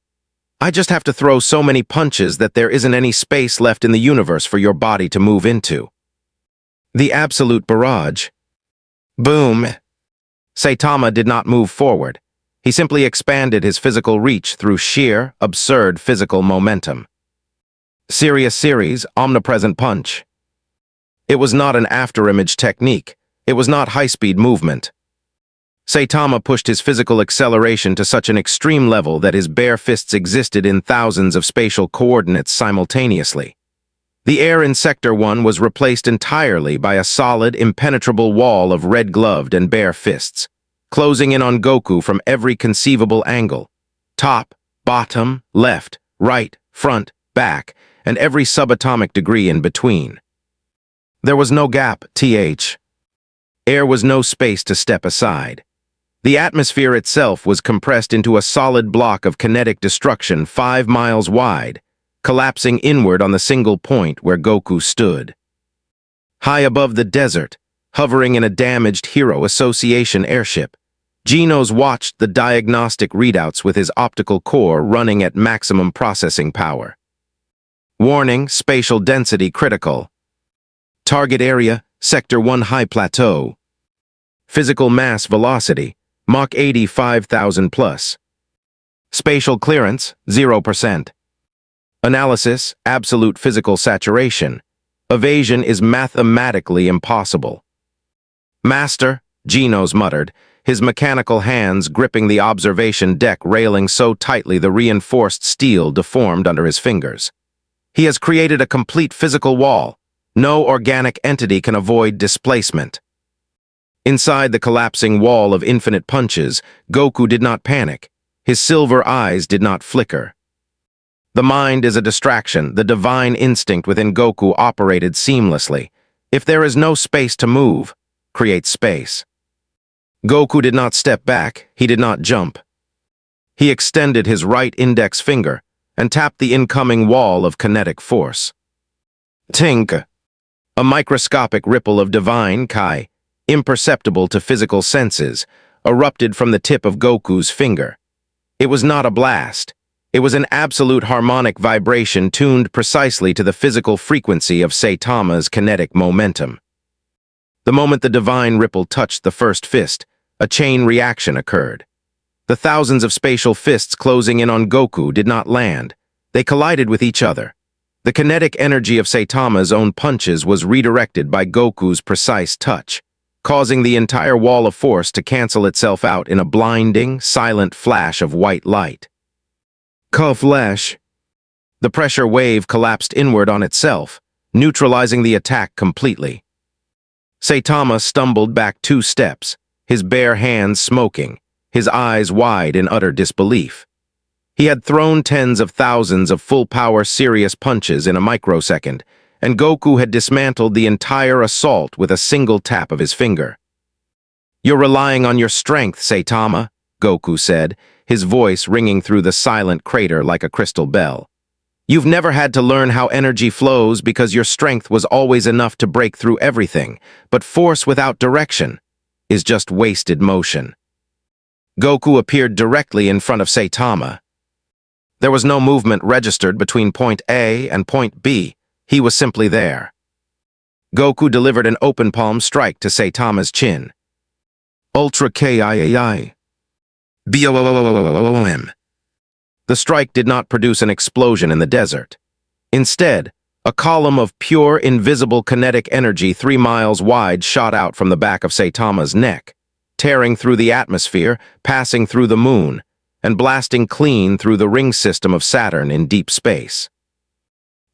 "I just have to throw so many punches that there isn't any space left in the universe for your body to move into." The absolute barrage. Boom! Saitama did not move forward. He simply expanded his physical reach through sheer, absurd physical momentum. Serious series, omnipresent punch. It was not an afterimage technique. It was not high-speed movement. Saitama pushed his physical acceleration to such an extreme level that his bare fists existed in thousands of spatial coordinates simultaneously. The air in Sector 1 was replaced entirely by a solid, impenetrable wall of red-gloved and bare fists, closing in on Goku from every conceivable angle. Top, bottom, left, right, front, back, and every subatomic degree in between. There was no gap, th. Air was no space to step aside. The atmosphere itself was compressed into a solid block of kinetic destruction 5 miles wide, collapsing inward on the single point where Goku stood. High above the desert, hovering in a damaged Hero Association airship, Genos watched the diagnostic readouts with his optical core running at maximum processing power. Warning, spatial density critical. Target area, Sector 1 high plateau. Physical mass velocity, Mach 85,000 plus. Spatial clearance, 0%. Analysis, absolute physical saturation. Evasion is mathematically impossible. Master, Genos muttered, his mechanical hands gripping the observation deck railing so tightly the reinforced steel deformed under his fingers. He has created a complete physical wall. No organic entity can avoid displacement. Inside the collapsing wall of infinite punches, Goku did not panic. His silver eyes did not flicker. The mind is a distraction. The divine instinct within Goku operated seamlessly. If there is no space to move, create space. Goku did not step back. He did not jump. He extended his right index finger and tapped the incoming wall of kinetic force. Tink! A microscopic ripple of divine Kai, imperceptible to physical senses, erupted from the tip of Goku's finger. It was not a blast. It was an absolute harmonic vibration tuned precisely to the physical frequency of Saitama's kinetic momentum. The moment the divine ripple touched the first fist, a chain reaction occurred. The thousands of spatial fists closing in on Goku did not land. They collided with each other. The kinetic energy of Saitama's own punches was redirected by Goku's precise touch, causing the entire wall of force to cancel itself out in a blinding, silent flash of white light. Flash. The pressure wave collapsed inward on itself, neutralizing the attack completely. Saitama stumbled back 2 steps, his bare hands smoking, his eyes wide in utter disbelief. He had thrown tens of thousands of full-power serious punches in a microsecond, and Goku had dismantled the entire assault with a single tap of his finger. "You're relying on your strength, Saitama," Goku said, his voice ringing through the silent crater like a crystal bell. "You've never had to learn how energy flows because your strength was always enough to break through everything, but force without direction is just wasted motion." Goku appeared directly in front of Saitama. There was no movement registered between point A and point B. He was simply there. Goku delivered an open palm strike to Saitama's chin. Ultra Kiii. BOOM. The strike did not produce an explosion in the desert. Instead, a column of pure, invisible kinetic energy 3 miles wide shot out from the back of Saitama's neck, tearing through the atmosphere, passing through the moon, and blasting clean through the ring system of Saturn in deep space.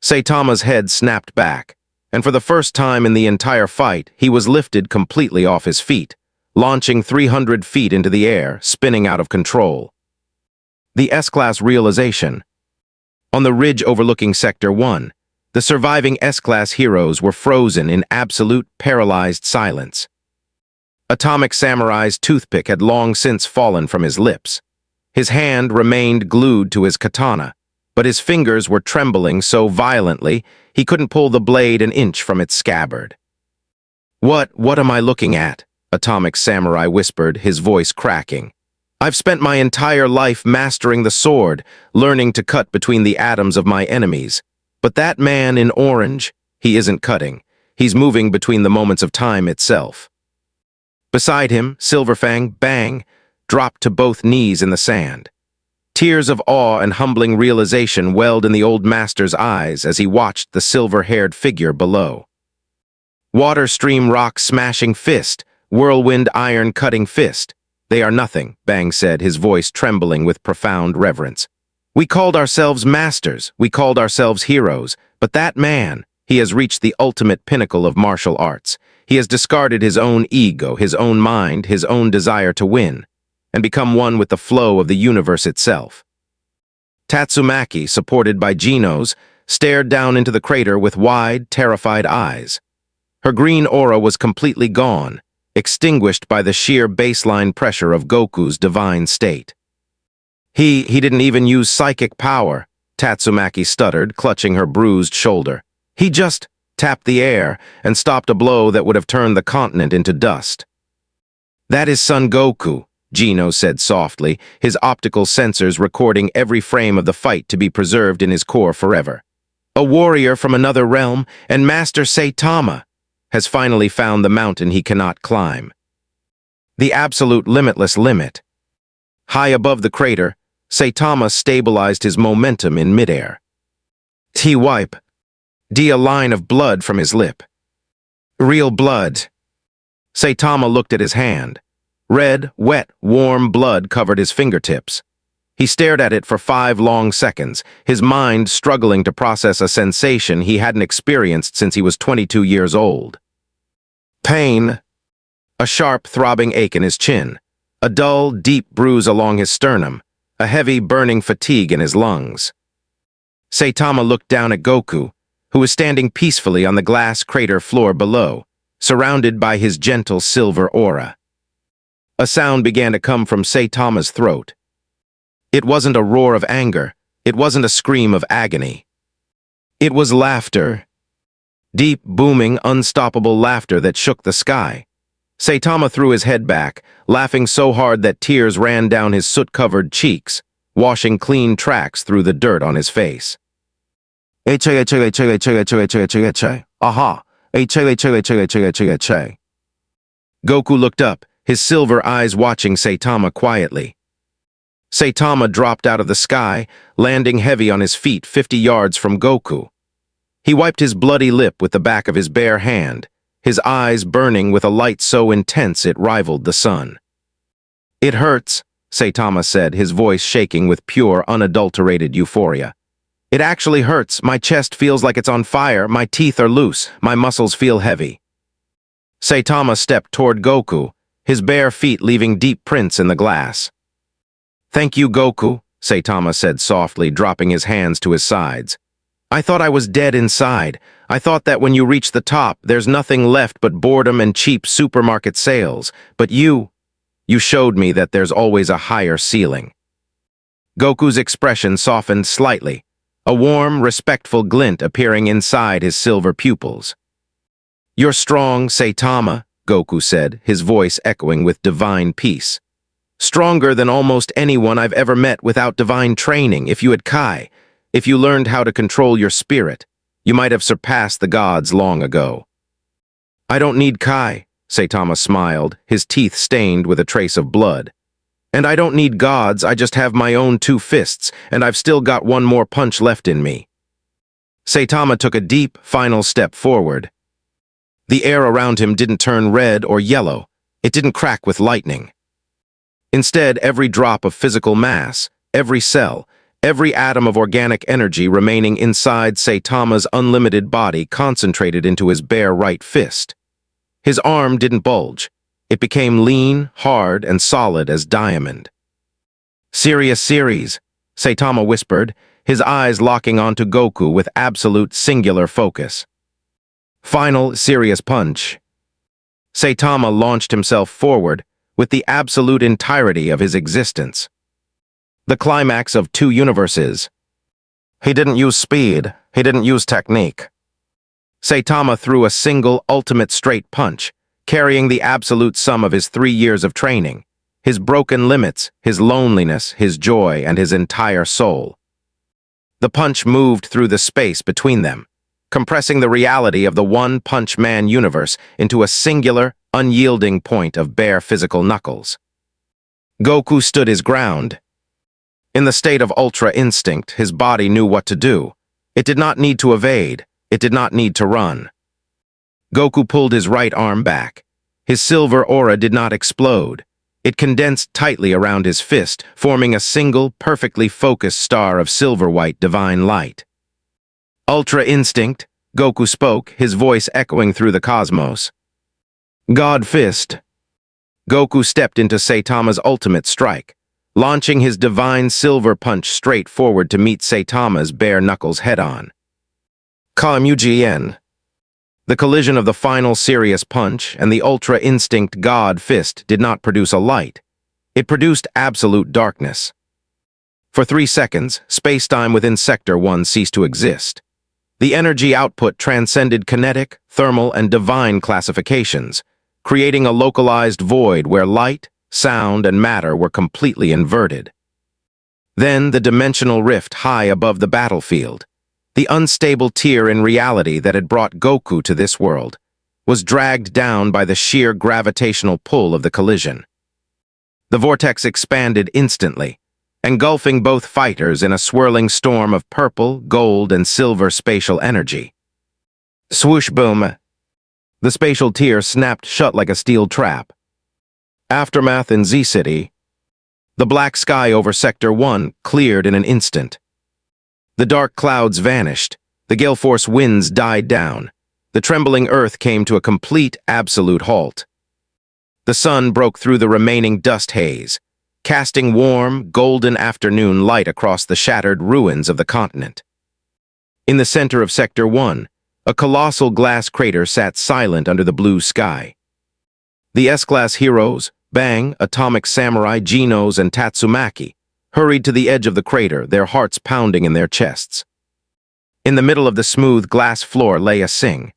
Saitama's head snapped back, and for the first time in the entire fight, he was lifted completely off his feet, launching 300 feet into the air, spinning out of control. The S-Class realization. On the ridge overlooking Sector 1, the surviving S-Class heroes were frozen in absolute, paralyzed silence. Atomic Samurai's toothpick had long since fallen from his lips. His hand remained glued to his katana, but his fingers were trembling so violently he couldn't pull the blade an inch from its scabbard. What am I looking at?" Atomic Samurai whispered, his voice cracking. "I've spent my entire life mastering the sword, learning to cut between the atoms of my enemies. But that man in orange, he isn't cutting. He's moving between the moments of time itself." Beside him, Silverfang, bang, dropped to both knees in the sand. Tears of awe and humbling realization welled in the old master's eyes as he watched the silver-haired figure below. "Water stream rock smashing fist, whirlwind iron cutting fist. They are nothing," Bang said, his voice trembling with profound reverence. "We called ourselves masters, we called ourselves heroes, but that man, he has reached the ultimate pinnacle of martial arts. He has discarded his own ego, his own mind, his own desire to win, and become one with the flow of the universe itself." Tatsumaki, supported by Genos, stared down into the crater with wide, terrified eyes. Her green aura was completely gone, extinguished by the sheer baseline pressure of Goku's divine state. He didn't even use psychic power," Tatsumaki stuttered, clutching her bruised shoulder. "He just tapped the air and stopped a blow that would have turned the continent into dust." "That is Son Goku," Geno said softly, his optical sensors recording every frame of the fight to be preserved in his core forever. "A warrior from another realm, and Master Saitama has finally found the mountain he cannot climb. The absolute limitless limit." High above the crater, Saitama stabilized his momentum in midair. T-wipe. A line of blood from his lip. "Real blood." Saitama looked at his hand. Red, wet, warm blood covered his fingertips. He stared at it for 5 long seconds, his mind struggling to process a sensation he hadn't experienced since he was 22 years old. Pain. A sharp, throbbing ache in his chin, a dull, deep bruise along his sternum, a heavy, burning fatigue in his lungs. Saitama looked down at Goku, who was standing peacefully on the glass crater floor below, surrounded by his gentle silver aura. A sound began to come from Saitama's throat. It wasn't a roar of anger, it wasn't a scream of agony. It was laughter. Deep, booming, unstoppable laughter that shook the sky. Saitama threw his head back, laughing so hard that tears ran down his soot-covered cheeks, washing clean tracks through the dirt on his face. Aha! Goku looked up, his silver eyes watching Saitama quietly. Saitama dropped out of the sky, landing heavy on his feet 50 yards from Goku. He wiped his bloody lip with the back of his bare hand, his eyes burning with a light so intense it rivaled the sun. "It hurts," Saitama said, his voice shaking with pure, unadulterated euphoria. "It actually hurts. My chest feels like it's on fire, my teeth are loose, my muscles feel heavy." Saitama stepped toward Goku, his bare feet leaving deep prints in the glass. "Thank you, Goku," Saitama said softly, dropping his hands to his sides. "I thought I was dead inside. I thought that when you reach the top, there's nothing left but boredom and cheap supermarket sales. But you showed me that there's always a higher ceiling." Goku's expression softened slightly, a warm, respectful glint appearing inside his silver pupils. "You're strong, Saitama," Goku said, his voice echoing with divine peace. "Stronger than almost anyone I've ever met without divine training. If you had Kai, if you learned how to control your spirit, you might have surpassed the gods long ago." "I don't need Kai," Saitama smiled, his teeth stained with a trace of blood. "And I don't need gods, I just have my own 2 fists, and I've still got one more punch left in me." Saitama took a deep, final step forward. The air around him didn't turn red or yellow, it didn't crack with lightning. Instead, every drop of physical mass, every cell, every atom of organic energy remaining inside Saitama's unlimited body concentrated into his bare right fist. His arm didn't bulge. It became lean, hard, and solid as diamond. "Serious series," Saitama whispered, his eyes locking onto Goku with absolute singular focus. "Final, serious punch." Saitama launched himself forward with the absolute entirety of his existence. The climax of 2 universes. He didn't use speed, he didn't use technique. Saitama threw a single, ultimate straight punch, carrying the absolute sum of his 3 years of training, his broken limits, his loneliness, his joy, and his entire soul. The punch moved through the space between them, compressing the reality of the One-Punch Man universe into a singular, unyielding point of bare physical knuckles. Goku stood his ground. In the state of ultra instinct, his body knew what to do. It did not need to evade. It did not need to run. Goku pulled his right arm back. His silver aura did not explode. It condensed tightly around his fist, forming a single, perfectly focused star of silver-white divine light. "Ultra instinct," Goku spoke, his voice echoing through the cosmos. "God Fist." Goku stepped into Saitama's ultimate strike, launching his divine silver punch straight forward to meet Saitama's bare knuckles head-on. Kamugien. The collision of the final serious punch and the ultra instinct God Fist did not produce a light. It produced absolute darkness. For 3 seconds, space-time within Sector 1 ceased to exist. The energy output transcended kinetic, thermal, and divine classifications, creating a localized void where light, sound, and matter were completely inverted. Then the dimensional rift high above the battlefield, the unstable tier in reality that had brought Goku to this world, was dragged down by the sheer gravitational pull of the collision. The vortex expanded instantly, engulfing both fighters in a swirling storm of purple, gold, and silver spatial energy. Swoosh boom! The spatial tier snapped shut like a steel trap. Aftermath in Z-City. The black sky over Sector 1 cleared in an instant. The dark clouds vanished. The gale force winds died down. The trembling earth came to a complete, absolute halt. The sun broke through the remaining dust haze, casting warm, golden afternoon light across the shattered ruins of the continent. In the center of Sector 1, a colossal glass crater sat silent under the blue sky. The S-Class heroes, Bang, Atomic Samurai, Genos, and Tatsumaki, hurried to the edge of the crater, their hearts pounding in their chests. In the middle of the smooth glass floor lay a Sing.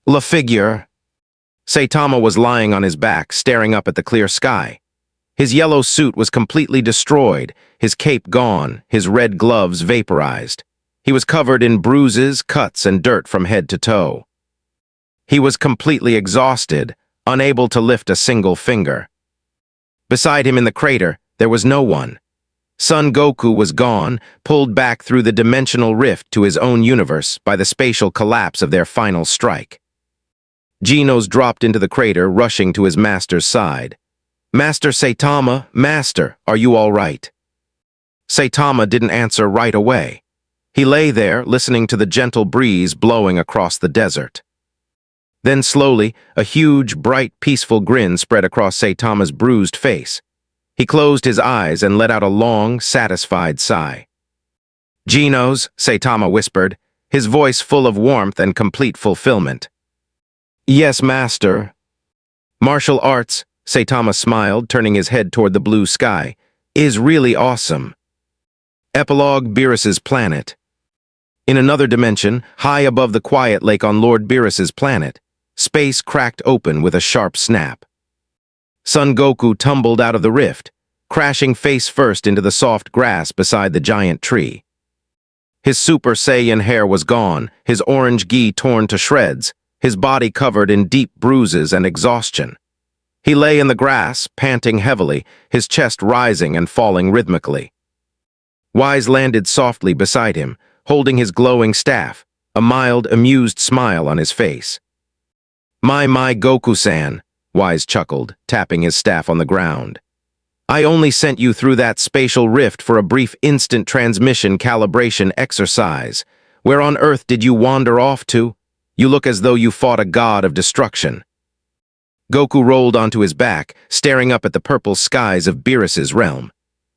La figure. Saitama was lying on his back, staring up at the clear sky. His yellow suit was completely destroyed, his cape gone, his red gloves vaporized. He was covered in bruises, cuts, and dirt from head to toe. He was completely exhausted, unable to lift a single finger. Beside him in the crater, there was no one. Son Goku was gone, pulled back through the dimensional rift to his own universe by the spatial collapse of their final strike. Genos dropped into the crater, rushing to his master's side. "Master Saitama, Master, are you all right?" Saitama didn't answer right away. He lay there, listening to the gentle breeze blowing across the desert. Then slowly, a huge, bright, peaceful grin spread across Saitama's bruised face. He closed his eyes and let out a long, satisfied sigh. "Genos," Saitama whispered, his voice full of warmth and complete fulfillment. "Yes, Master." "Martial arts," Saitama smiled, turning his head toward the blue sky, "is really awesome." Epilogue: Beerus's planet. In another dimension, high above the quiet lake on Lord Beerus's planet, space cracked open with a sharp snap. Son Goku tumbled out of the rift, crashing face first into the soft grass beside the giant tree. His Super Saiyan hair was gone, his orange gi torn to shreds, his body covered in deep bruises and exhaustion. He lay in the grass, panting heavily, his chest rising and falling rhythmically. Wise landed softly beside him, holding his glowing staff, a mild, amused smile on his face. My Goku-san," Wise chuckled, tapping his staff on the ground. "I only sent you through that spatial rift for a brief instant transmission calibration exercise. Where on earth did you wander off to? You look as though you fought a god of destruction." Goku rolled onto his back, staring up at the purple skies of Beerus's realm.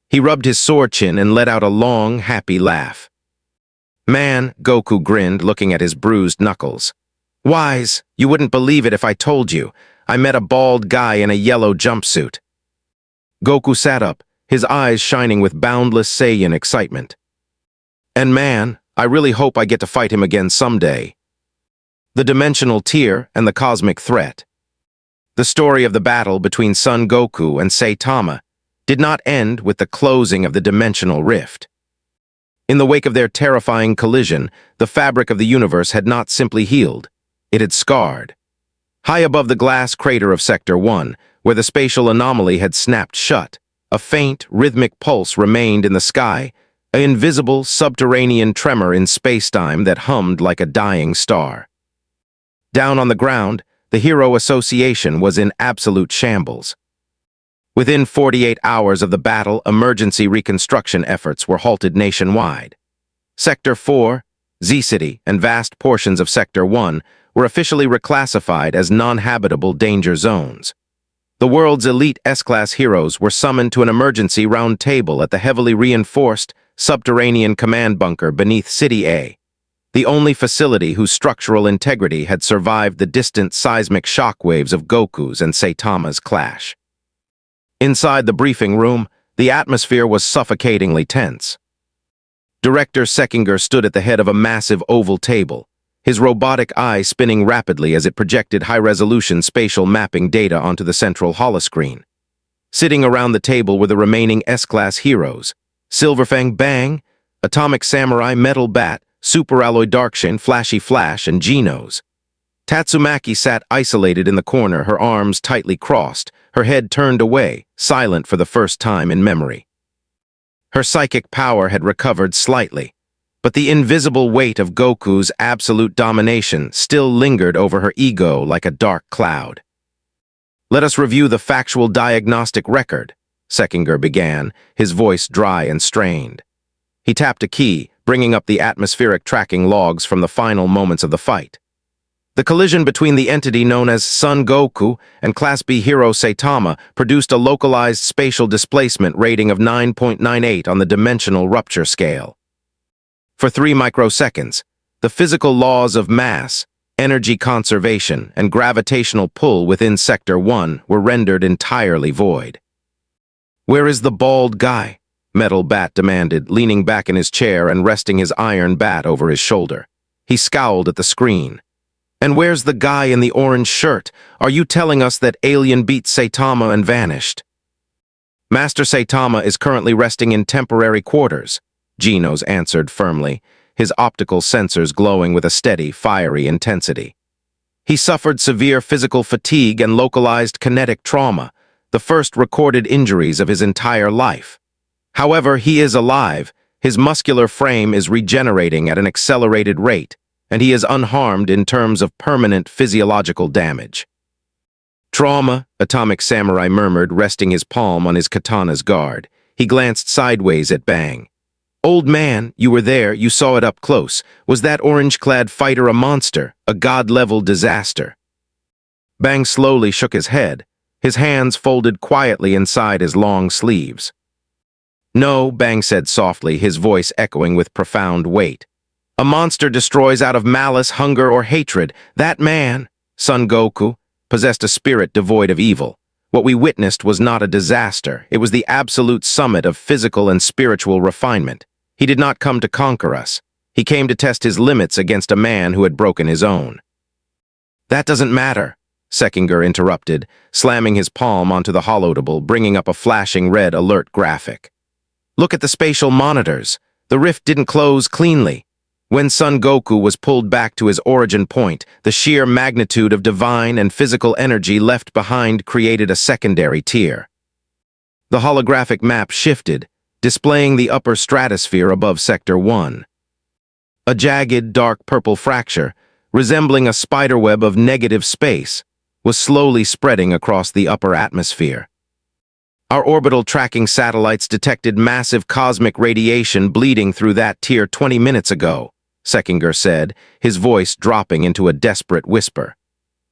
He rubbed his sore chin and let out a long, happy laugh. "Man," Goku grinned, looking at his bruised knuckles. "Wise, you wouldn't believe it if I told you. I met a bald guy in a yellow jumpsuit." Goku sat up, his eyes shining with boundless Saiyan excitement. "And man, I really hope I get to fight him again someday." The dimensional tier and the cosmic threat. The story of the battle between Son Goku and Saitama did not end with the closing of the dimensional rift. In the wake of their terrifying collision, the fabric of the universe had not simply healed, it had scarred. High above the glass crater of Sector 1, where the spatial anomaly had snapped shut, a faint, rhythmic pulse remained in the sky, an invisible, subterranean tremor in spacetime that hummed like a dying star. Down on the ground, the Hero Association was in absolute shambles. Within 48 hours of the battle, emergency reconstruction efforts were halted nationwide. Sector 4, Z-City, and vast portions of Sector 1 were officially reclassified as non-habitable danger zones. The world's elite S-Class heroes were summoned to an emergency round table at the heavily reinforced subterranean command bunker beneath City A, the only facility whose structural integrity had survived the distant seismic shockwaves of Goku's and Saitama's clash. Inside the briefing room, the atmosphere was suffocatingly tense. Director Sekinger stood at the head of a massive oval table, his robotic eye spinning rapidly as it projected high-resolution spatial mapping data onto the central holoscreen. Sitting around the table were the remaining S-Class heroes: Silverfang Bang, Atomic Samurai Metal Bat, Super Alloy Darkshin, Flashy Flash, and Genos. Tatsumaki sat isolated in the corner, her arms tightly crossed, her head turned away, silent for the first time in memory. Her psychic power had recovered slightly, but the invisible weight of Goku's absolute domination still lingered over her ego like a dark cloud. "Let us review the factual diagnostic record," Sekinger began, his voice dry and strained. He tapped a key, bringing up the atmospheric tracking logs from the final moments of the fight. The collision between the entity known as Son Goku and Class B hero Saitama produced a localized spatial displacement rating of 9.98 on the dimensional rupture scale. For 3 microseconds, the physical laws of mass, energy conservation, and gravitational pull within Sector 1 were rendered entirely void. "Where is the bald guy?" Metal Bat demanded, leaning back in his chair and resting his iron bat over his shoulder. He scowled at the screen. "And where's the guy in the orange shirt? Are you telling us that Alien beat Saitama and vanished?" "Master Saitama is currently resting in temporary quarters," Genos answered firmly, his optical sensors glowing with a steady, fiery intensity. "He suffered severe physical fatigue and localized kinetic trauma, the first recorded injuries of his entire life. However, he is alive, his muscular frame is regenerating at an accelerated rate, and he is unharmed in terms of permanent physiological damage." "Trauma," Atomic Samurai murmured, resting his palm on his katana's guard. He glanced sideways at Bang. "Old man, you were there, you saw it up close. Was that orange-clad fighter a monster, a god-level disaster?" Bang slowly shook his head, his hands folded quietly inside his long sleeves. "No," Bang said softly, his voice echoing with profound weight. "A monster destroys out of malice, hunger, or hatred. That man, Son Goku, possessed a spirit devoid of evil. What we witnessed was not a disaster. It was the absolute summit of physical and spiritual refinement. He did not come to conquer us. He came to test his limits against a man who had broken his own." "That doesn't matter," Sekinger interrupted, slamming his palm onto the holodable, bringing up a flashing red alert graphic. "Look at the spatial monitors. The rift didn't close cleanly. When Son Goku was pulled back to his origin point, the sheer magnitude of divine and physical energy left behind created a secondary tier. The holographic map shifted, displaying the upper stratosphere above Sector 1. A jagged, dark purple fracture, resembling a spiderweb of negative space, was slowly spreading across the upper atmosphere. "Our orbital tracking satellites detected massive cosmic radiation bleeding through that tier 20 minutes ago," Sekinger said, his voice dropping into a desperate whisper.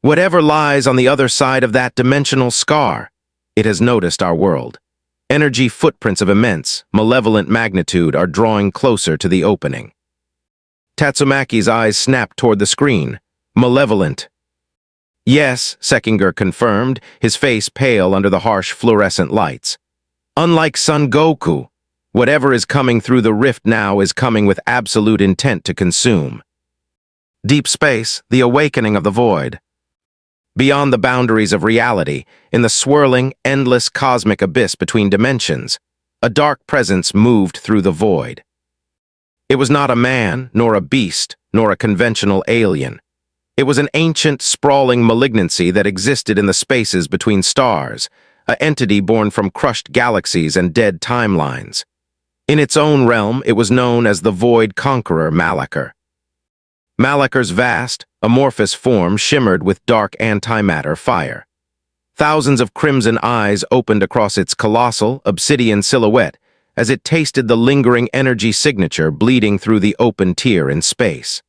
"Whatever lies on the other side of that dimensional scar, it has noticed our world. Energy footprints of immense, malevolent magnitude are drawing closer to the opening." Tatsumaki's eyes snapped toward the screen. "Malevolent." "Yes," Sekinger confirmed, his face pale under the harsh fluorescent lights. "Unlike Son Goku, whatever is coming through the rift now is coming with absolute intent to consume. Deep space, the awakening of the void. Beyond the boundaries of reality, in the swirling, endless cosmic abyss between dimensions, a dark presence moved through the void. It was not a man, nor a beast, nor a conventional alien. It was an ancient, sprawling malignancy that existed in the spaces between stars, an entity born from crushed galaxies and dead timelines. In its own realm, it was known as the Void Conqueror Malachor. Malachor's vast, amorphous form shimmered with dark antimatter fire. Thousands of crimson eyes opened across its colossal, obsidian silhouette as it tasted the lingering energy signature bleeding through the open tier in space.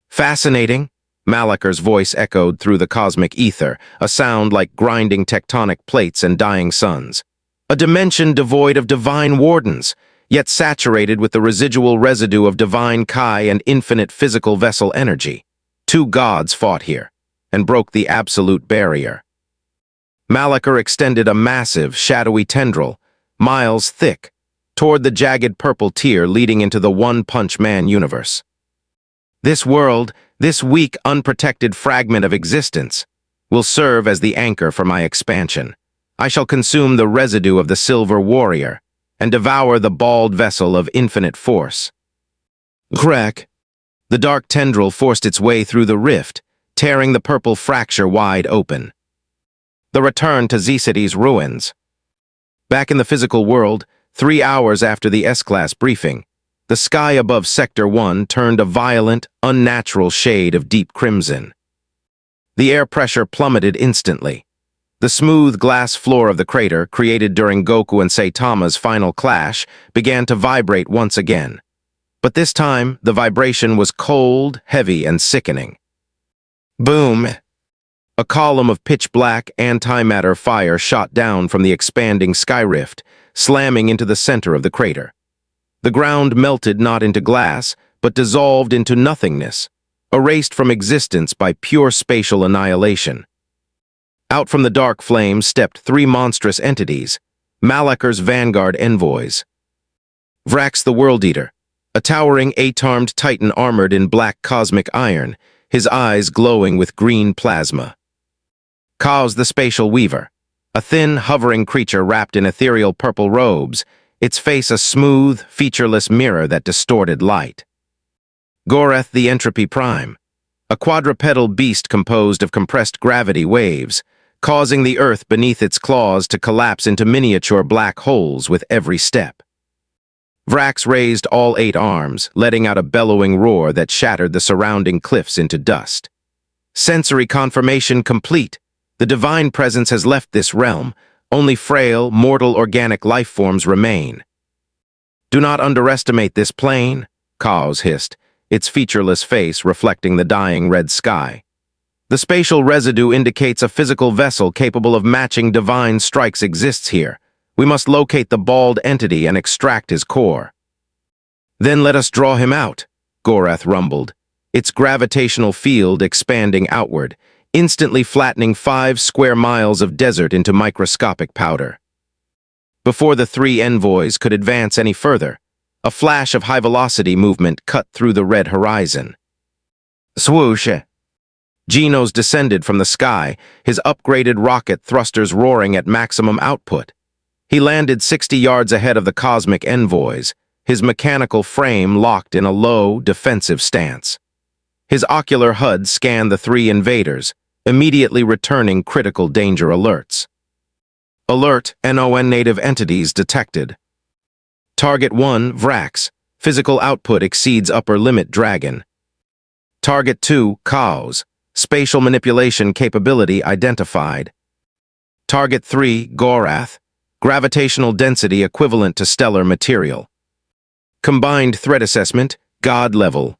"Fascinating," Malachor's voice echoed through the cosmic ether, a sound like grinding tectonic plates and dying suns. "A dimension devoid of divine wardens, yet saturated with the residual residue of divine Kai and infinite physical vessel energy. 2 gods fought here, and broke the absolute barrier." Malachor extended a massive, shadowy tendril, miles thick, toward the jagged purple tier leading into the One-Punch Man universe. "This world, this weak, unprotected fragment of existence, will serve as the anchor for my expansion. I shall consume the residue of the Silver Warrior, and devour the bald vessel of infinite force." Crack! The dark tendril forced its way through the rift, tearing the purple fracture wide open. The return to Z-City's ruins. Back in the physical world, 3 hours after the S-Class briefing, the sky above Sector 1 turned a violent, unnatural shade of deep crimson. The air pressure plummeted instantly. The smooth glass floor of the crater, created during Goku and Saitama's final clash, began to vibrate once again. But this time, the vibration was cold, heavy, and sickening. Boom! A column of pitch-black antimatter fire shot down from the expanding sky rift, slamming into the center of the crater. The ground melted not into glass, but dissolved into nothingness, erased from existence by pure spatial annihilation. Out from the dark flames stepped three monstrous entities, Malakar's vanguard envoys. Vrax the World Eater, a towering eight-armed titan armored in black cosmic iron, his eyes glowing with green plasma. Kaos the Spatial Weaver, a thin, hovering creature wrapped in ethereal purple robes, its face a smooth, featureless mirror that distorted light. Goreth the Entropy Prime, a quadrupedal beast composed of compressed gravity waves, causing the earth beneath its claws to collapse into miniature black holes with every step. Vrax raised all 8 arms, letting out a bellowing roar that shattered the surrounding cliffs into dust. Sensory confirmation complete. The divine presence has left this realm. Only frail, mortal organic life forms remain. Do not underestimate this plane, Kaos hissed, its featureless face reflecting the dying red sky. The spatial residue indicates a physical vessel capable of matching divine strikes exists here. We must locate the bald entity and extract his core. Then let us draw him out, Goreth rumbled, its gravitational field expanding outward, instantly flattening 5 square miles of desert into microscopic powder. Before the 3 envoys could advance any further, a flash of high-velocity movement cut through the red horizon. Swoosh! Genos descended from the sky, his upgraded rocket thrusters roaring at maximum output. He landed 60 yards ahead of the cosmic envoys, his mechanical frame locked in a low, defensive stance. His ocular HUD scanned the 3 invaders, immediately returning critical danger alerts. Alert, NON native entities detected. Target 1, Vrax. Physical output exceeds upper limit dragon. Target 2, Kaos. Spatial manipulation capability identified. Target 3, Gorath. Gravitational density equivalent to stellar material. Combined threat assessment, God level.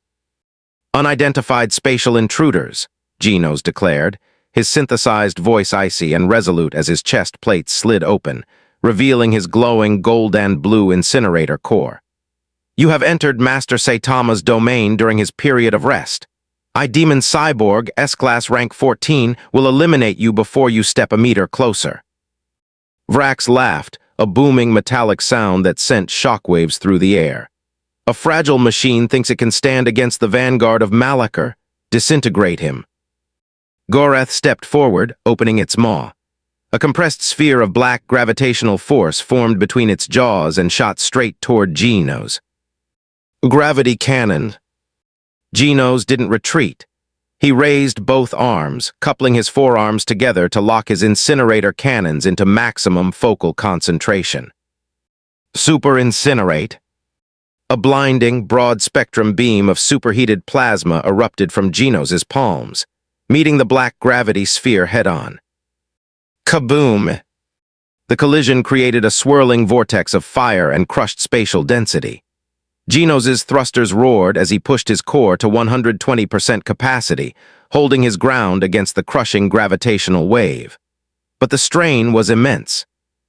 Unidentified spatial intruders, Genos declared, his synthesized voice icy and resolute as his chest plates slid open, revealing his glowing gold and blue incinerator core. You have entered Master Saitama's domain during his period of rest. I-Demon Cyborg, S-Class rank 14, will eliminate you before you step a meter closer. Vrax laughed, a booming metallic sound that sent shockwaves through the air. A fragile machine thinks it can stand against the vanguard of Malakar. Disintegrate him. Goreth stepped forward, opening its maw. A compressed sphere of black gravitational force formed between its jaws and shot straight toward Genos. Gravity cannon. Genos didn't retreat. He raised both arms, coupling his forearms together to lock his incinerator cannons into maximum focal concentration. Super incinerate. A blinding, broad-spectrum beam of superheated plasma erupted from Genos' palms, meeting the black gravity sphere head-on. Kaboom! The collision created a swirling vortex of fire and crushed spatial density. Genos' thrusters roared as he pushed his core to 120% capacity, holding his ground against the crushing gravitational wave. But the strain was immense.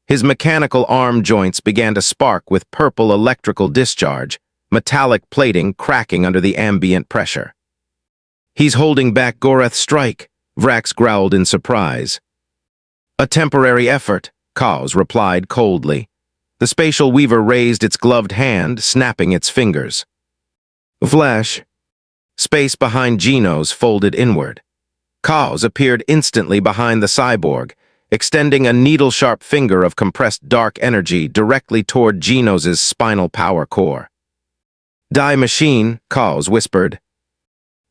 His mechanical arm joints began to spark with purple electrical discharge, metallic plating cracking under the ambient pressure. He's holding back Goreth's strike, Vrax growled in surprise. A temporary effort, Kaos replied coldly. The spatial weaver raised its gloved hand, snapping its fingers. Flash. Space behind Genos folded inward. Kaos appeared instantly behind the cyborg, extending a needle-sharp finger of compressed dark energy directly toward Genos' spinal power core. Die machine, Kaos whispered,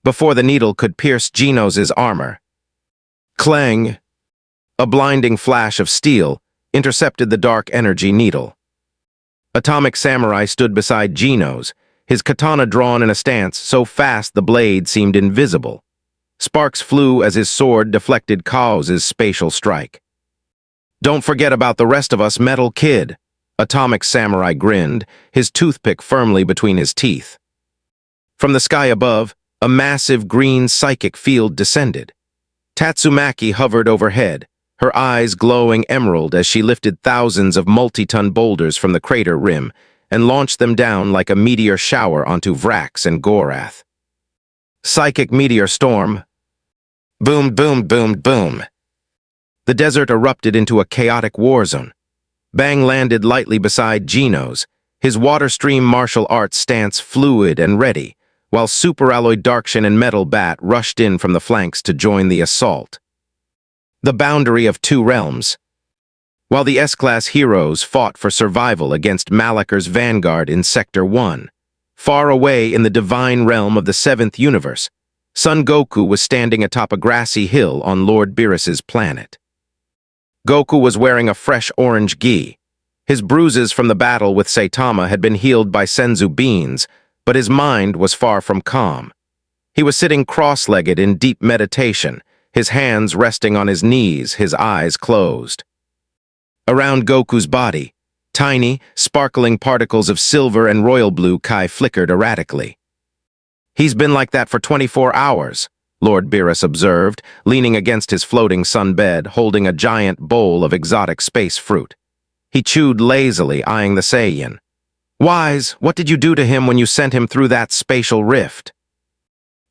before the needle could pierce Genos' armor. Clang! A blinding flash of steel intercepted the dark energy needle. Atomic Samurai stood beside Genos, his katana drawn in a stance so fast the blade seemed invisible. Sparks flew as his sword deflected Kaos' spatial strike. Don't forget about the rest of us, Metal Kid. Atomic Samurai grinned, his toothpick firmly between his teeth. From the sky above, a massive green psychic field descended. Tatsumaki hovered overhead, her eyes glowing emerald as she lifted thousands of multi-ton boulders from the crater rim and launched them down like a meteor shower onto Vrax and Gorath. Psychic meteor storm. Boom, boom, boom, boom. The desert erupted into a chaotic war zone. Bang landed lightly beside Geno's, his water stream martial arts stance fluid and ready, while superalloy Darkshin and Metal Bat rushed in from the flanks to join the assault. The boundary of two realms. While the S-Class heroes fought for survival against Malaker's vanguard in Sector 1, far away in the divine realm of the 7th universe, Son Goku was standing atop a grassy hill on Lord Beerus's planet. Goku was wearing a fresh orange gi. His bruises from the battle with Saitama had been healed by senzu beans, but his mind was far from calm. He was sitting cross-legged in deep meditation, his hands resting on his knees, his eyes closed. Around Goku's body, tiny, sparkling particles of silver and royal blue Kai flickered erratically. "He's been like that for 24 hours, Lord Beerus observed, leaning against his floating sunbed, holding a giant bowl of exotic space fruit. He chewed lazily, eyeing the Saiyan. "Wise, what did you do to him when you sent him through that spatial rift?"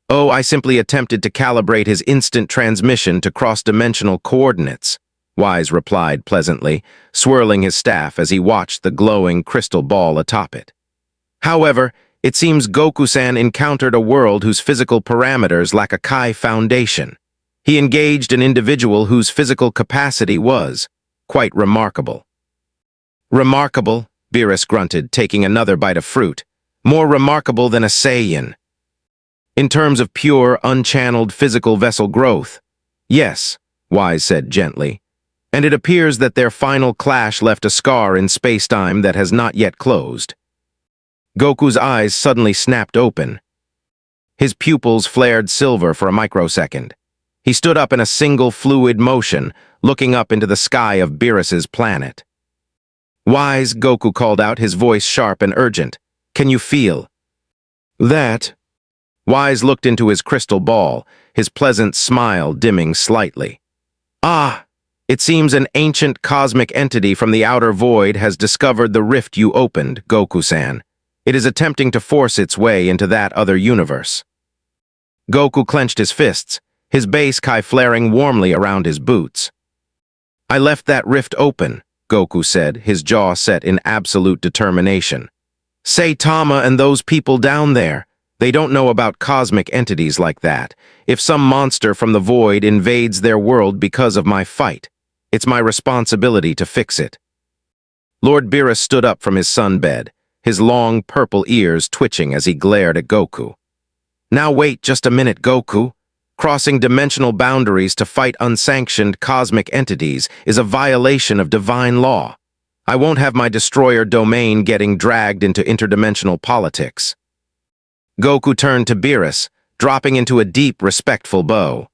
"Oh, I simply attempted to calibrate his instant transmission to cross-dimensional coordinates," Wise replied pleasantly, swirling his staff as he watched the glowing crystal ball atop it. "However, it seems Goku-san encountered a world whose physical parameters lack a Kai foundation. He engaged an individual whose physical capacity was quite remarkable." "Remarkable?" Beerus grunted, taking another bite of fruit. "More remarkable than a Saiyan." "In terms of pure, unchanneled physical vessel growth, yes," Wise said gently. "And it appears that their final clash left a scar in space-time that has not yet closed." Goku's eyes suddenly snapped open. His pupils flared silver for a microsecond. He stood up in a single fluid motion, looking up into the sky of Beerus's planet. "Wise," Goku called out, his voice sharp and urgent. "Can you feel that?" Wise looked into his crystal ball, his pleasant smile dimming slightly. "Ah, it seems an ancient cosmic entity from the outer void has discovered the rift you opened, Goku-san. It is attempting to force its way into that other universe." Goku clenched his fists, his base Kai flaring warmly around his boots. "I left that rift open," Goku said, his jaw set in absolute determination. "Saitama and those people down there, they don't know about cosmic entities like that. If some monster from the void invades their world because of my fight, it's my responsibility to fix it." Lord Beerus stood up from his sunbed, his long purple ears twitching as he glared at Goku. "Now wait just a minute, Goku. Crossing dimensional boundaries to fight unsanctioned cosmic entities is a violation of divine law. I won't have my destroyer domain getting dragged into interdimensional politics." Goku turned to Beerus, dropping into a deep, respectful bow.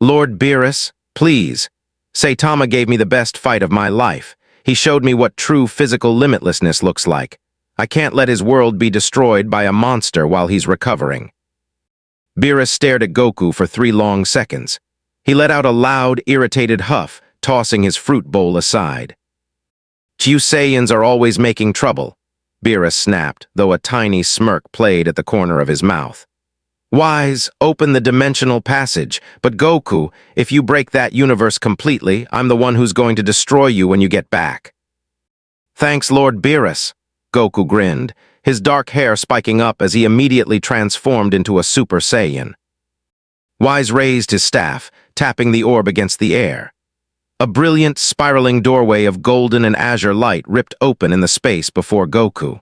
"Lord Beerus, please. Saitama gave me the best fight of my life. He showed me what true physical limitlessness looks like. I can't let his world be destroyed by a monster while he's recovering." Beerus stared at Goku for 3 long seconds. He let out a loud, irritated huff, tossing his fruit bowl aside. "You Saiyans are always making trouble," Beerus snapped, though a tiny smirk played at the corner of his mouth. "Wise, open the dimensional passage, but Goku, if you break that universe completely, I'm the one who's going to destroy you when you get back." "Thanks, Lord Beerus," Goku grinned, his dark hair spiking up as he immediately transformed into a Super Saiyan. Wise raised his staff, tapping the orb against the air. A brilliant, spiraling doorway of golden and azure light ripped open in the space before Goku.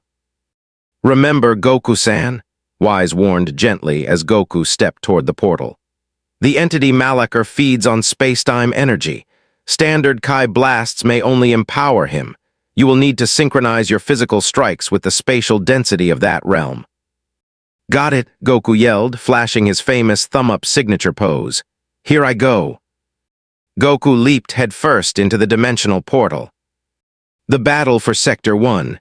"Remember, Goku-san," Wise warned gently as Goku stepped toward the portal. "The entity Malaker feeds on space-time energy. Standard Kai blasts may only empower him. You will need to synchronize your physical strikes with the spatial density of that realm." "Got it," Goku yelled, flashing his famous thumb-up signature pose. "Here I go." Goku leaped headfirst into the dimensional portal. The battle for Sector 1.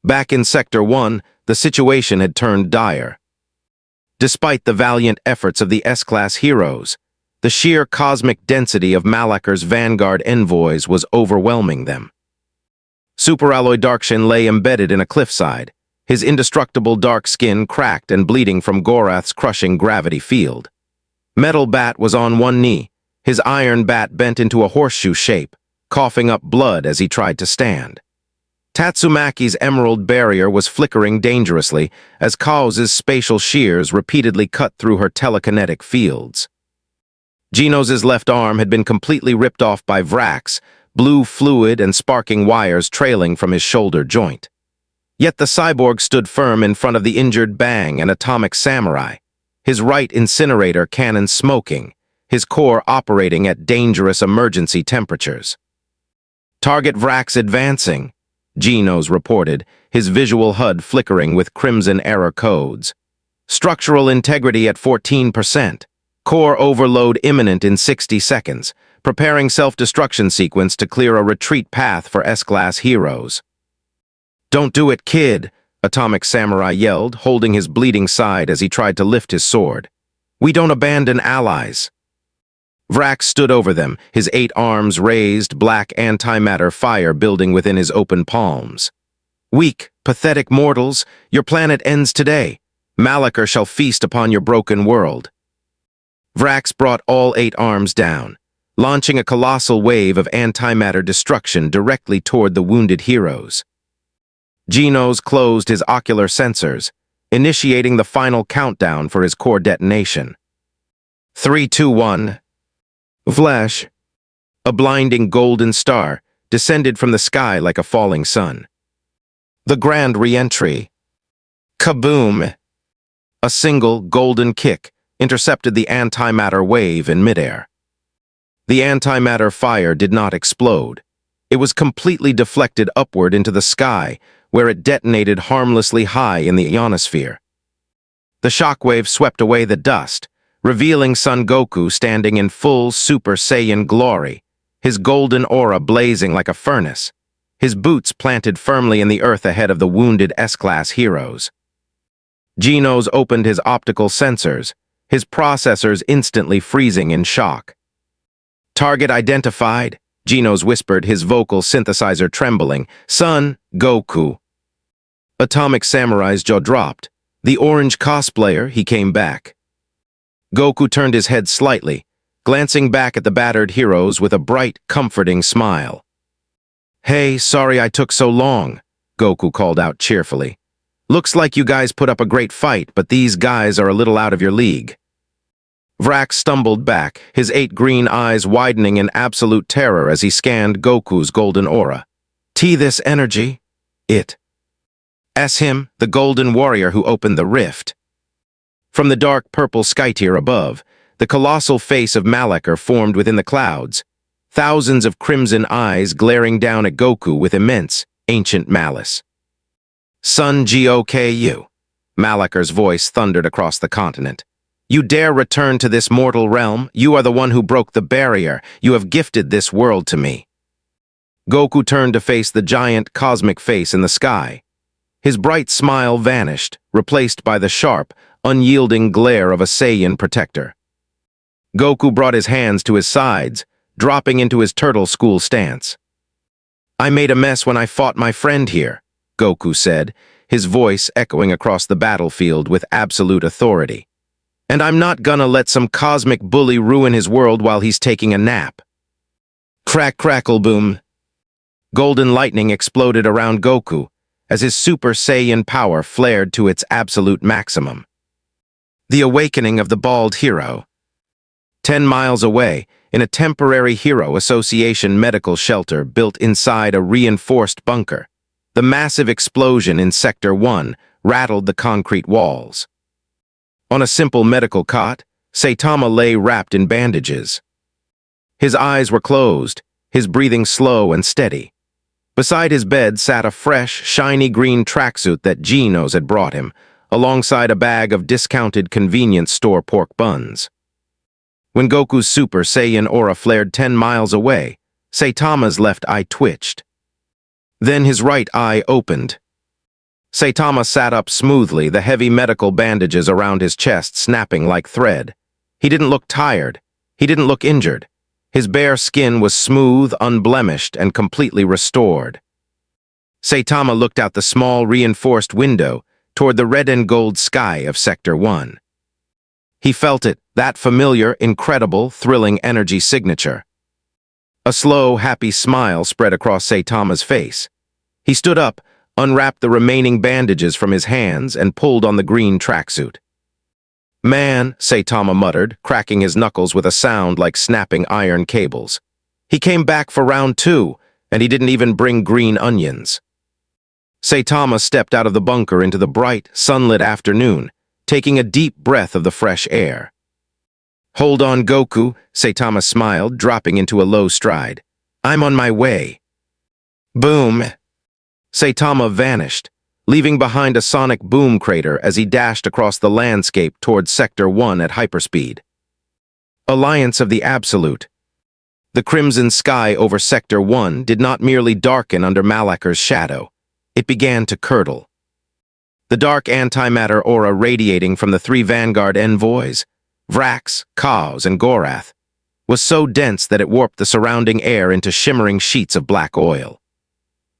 Back in Sector 1, the situation had turned dire. Despite the valiant efforts of the S-Class heroes, the sheer cosmic density of Malakar's vanguard envoys was overwhelming them. Superalloy Darkshin lay embedded in a cliffside, his indestructible dark skin cracked and bleeding from Gorath's crushing gravity field. Metal Bat was on one knee, his iron bat bent into a horseshoe shape, coughing up blood as he tried to stand. Tatsumaki's emerald barrier was flickering dangerously as Kaos's spatial shears repeatedly cut through her telekinetic fields. Genos' left arm had been completely ripped off by Vrax, blue fluid and sparking wires trailing from his shoulder joint. Yet the cyborg stood firm in front of the injured Bang and Atomic Samurai, his right incinerator cannon smoking, his core operating at dangerous emergency temperatures. Target Vrax advancing, Genos reported, his visual HUD flickering with crimson error codes. Structural integrity at 14%. Core overload imminent in 60 seconds. Preparing self-destruction sequence to clear a retreat path for S-Class heroes. "Don't do it, kid," Atomic Samurai yelled, holding his bleeding side as he tried to lift his sword. "We don't abandon allies." Vrax stood over them, his 8 arms raised, black antimatter fire building within his open palms. "Weak, pathetic mortals, your planet ends today. Malakar shall feast upon your broken world." Vrax brought all 8 arms down, launching a colossal wave of antimatter destruction directly toward the wounded heroes. Genos closed his ocular sensors, initiating the final countdown for his core detonation. 3, 2, 1. Flash. A blinding golden star descended from the sky like a falling sun. The grand re-entry. Kaboom! A single golden kick intercepted the antimatter wave in midair. The antimatter fire did not explode. It was completely deflected upward into the sky, where it detonated harmlessly high in the ionosphere. The shockwave swept away the dust, revealing Son Goku standing in full Super Saiyan glory, his golden aura blazing like a furnace, his boots planted firmly in the earth ahead of the wounded S-Class heroes. Genos opened his optical sensors, his processors instantly freezing in shock. "Target identified," Genos whispered, his vocal synthesizer trembling. "Son Goku." Atomic Samurai's jaw dropped. "The orange cosplayer," he came back. Goku turned his head slightly, glancing back at the battered heroes with a bright, comforting smile. "Hey, sorry I took so long," Goku called out cheerfully. "Looks like you guys put up a great fight, but these guys are a little out of your league." Vrax stumbled back, his 8 green eyes widening in absolute terror as he scanned Goku's golden aura. This energy? It. S him, the golden warrior who opened the rift." From the dark purple sky tier above, the colossal face of Malakar formed within the clouds, thousands of crimson eyes glaring down at Goku with immense, ancient malice. "Son Goku," Malakar's voice thundered across the continent. "You dare return to this mortal realm? You are the one who broke the barrier. You have gifted this world to me." Goku turned to face the giant cosmic face in the sky. His bright smile vanished, replaced by the sharp, unyielding glare of a Saiyan protector. Goku brought his hands to his sides, dropping into his turtle school stance. "I made a mess when I fought my friend here," Goku said, his voice echoing across the battlefield with absolute authority. "And I'm not gonna let some cosmic bully ruin his world while he's taking a nap." Crack crackle boom. Golden lightning exploded around Goku as his Super Saiyan power flared to its absolute maximum. The awakening of the bald hero. 10 miles away, in a temporary Hero Association medical shelter built inside a reinforced bunker, the massive explosion in Sector 1 rattled the concrete walls. On a simple medical cot, Saitama lay wrapped in bandages. His eyes were closed, his breathing slow and steady. Beside his bed sat a fresh, shiny green tracksuit that Genos had brought him, alongside a bag of discounted convenience store pork buns. When Goku's Super Saiyan aura flared 10 miles away, Saitama's left eye twitched. Then his right eye opened. Saitama sat up smoothly, the heavy medical bandages around his chest snapping like thread. He didn't look tired. He didn't look injured. His bare skin was smooth, unblemished, and completely restored. Saitama looked out the small, reinforced window toward the red and gold sky of Sector 1. He felt it, that familiar, incredible, thrilling energy signature. A slow, happy smile spread across Saitama's face. He stood up, unwrapped the remaining bandages from his hands, and pulled on the green tracksuit. "Man," Saitama muttered, cracking his knuckles with a sound like snapping iron cables. He came back for round 2, and he didn't even bring green onions. Saitama stepped out of the bunker into the bright, sunlit afternoon, taking a deep breath of the fresh air. "Hold on, Goku," Saitama smiled, dropping into a low stride. "I'm on my way." Boom! Saitama vanished, leaving behind a sonic boom crater as he dashed across the landscape towards Sector 1 at hyperspeed. Alliance of the Absolute. The crimson sky over Sector 1 did not merely darken under Malaker's shadow. It began to curdle. The dark antimatter aura radiating from the 3 Vanguard envoys, Vrax, Kaos, and Gorath, was so dense that it warped the surrounding air into shimmering sheets of black oil.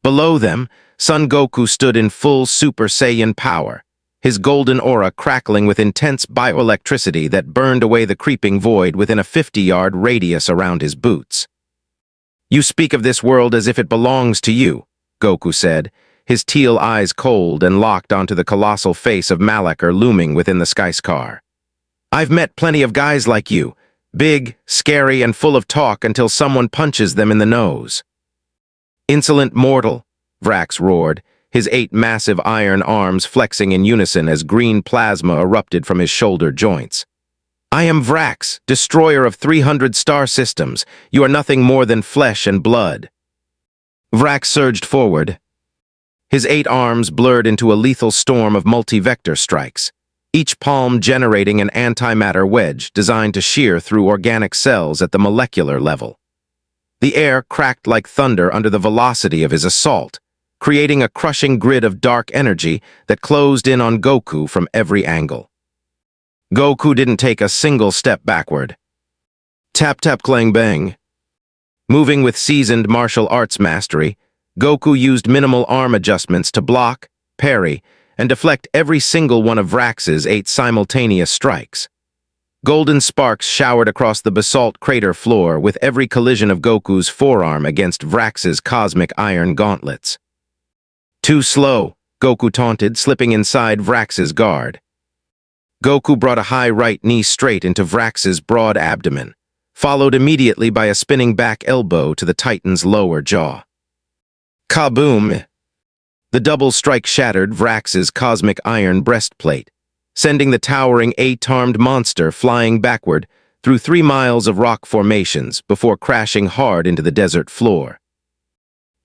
Below them, Son Goku stood in full Super Saiyan power, his golden aura crackling with intense bioelectricity that burned away the creeping void within a 50-yard radius around his boots. "You speak of this world as if it belongs to you," Goku said, his teal eyes cold and locked onto the colossal face of Malaker looming within the Skyscar. "I've met plenty of guys like you, big, scary, and full of talk until someone punches them in the nose." "Insolent mortal," Vrax roared, his 8 massive iron arms flexing in unison as green plasma erupted from his shoulder joints. "I am Vrax, destroyer of 300 star systems. You are nothing more than flesh and blood." Vrax surged forward. His 8 arms blurred into a lethal storm of multi-vector strikes, each palm generating an antimatter wedge designed to shear through organic cells at the molecular level. The air cracked like thunder under the velocity of his assault, creating a crushing grid of dark energy that closed in on Goku from every angle. Goku didn't take a single step backward. Tap tap clang bang. Moving with seasoned martial arts mastery, Goku used minimal arm adjustments to block, parry, and deflect every single one of Vrax's 8 simultaneous strikes. Golden sparks showered across the basalt crater floor with every collision of Goku's forearm against Vrax's cosmic iron gauntlets. "Too slow," Goku taunted, slipping inside Vrax's guard. Goku brought a high right knee straight into Vrax's broad abdomen, followed immediately by a spinning back elbow to the Titan's lower jaw. Kaboom! The double strike shattered Vrax's cosmic iron breastplate, sending the towering 8-armed monster flying backward through 3 miles of rock formations before crashing hard into the desert floor.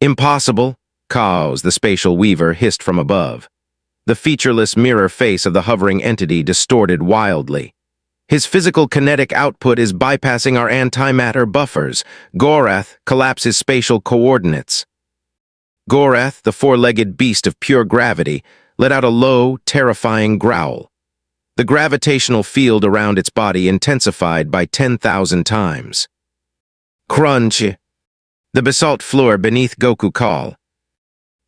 "Impossible," Kaos, the spatial weaver, hissed from above. The featureless mirror face of the hovering entity distorted wildly. "His physical kinetic output is bypassing our antimatter buffers. Gorath, collapse his spatial coordinates." Gorath, the 4-legged beast of pure gravity, let out a low, terrifying growl. The gravitational field around its body intensified by 10,000 times. Crunch! The basalt floor beneath Goku Call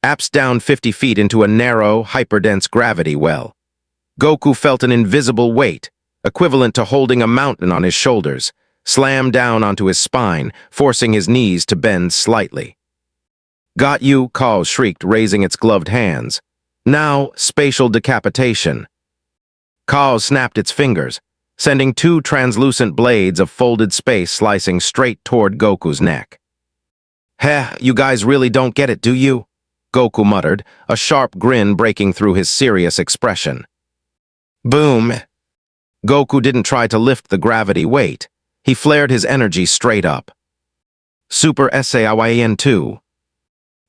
apps down 50 feet into a narrow, hyperdense gravity well. Goku felt an invisible weight, equivalent to holding a mountain on his shoulders, slam down onto his spine, forcing his knees to bend slightly. "Got you," Call shrieked, raising its gloved hands. "Now, spatial decapitation." Kao snapped its fingers, sending 2 translucent blades of folded space slicing straight toward Goku's neck. "Heh, you guys really don't get it, do you?" Goku muttered, a sharp grin breaking through his serious expression. Boom! Goku didn't try to lift the gravity weight. He flared his energy straight up. Super Saiyan 2.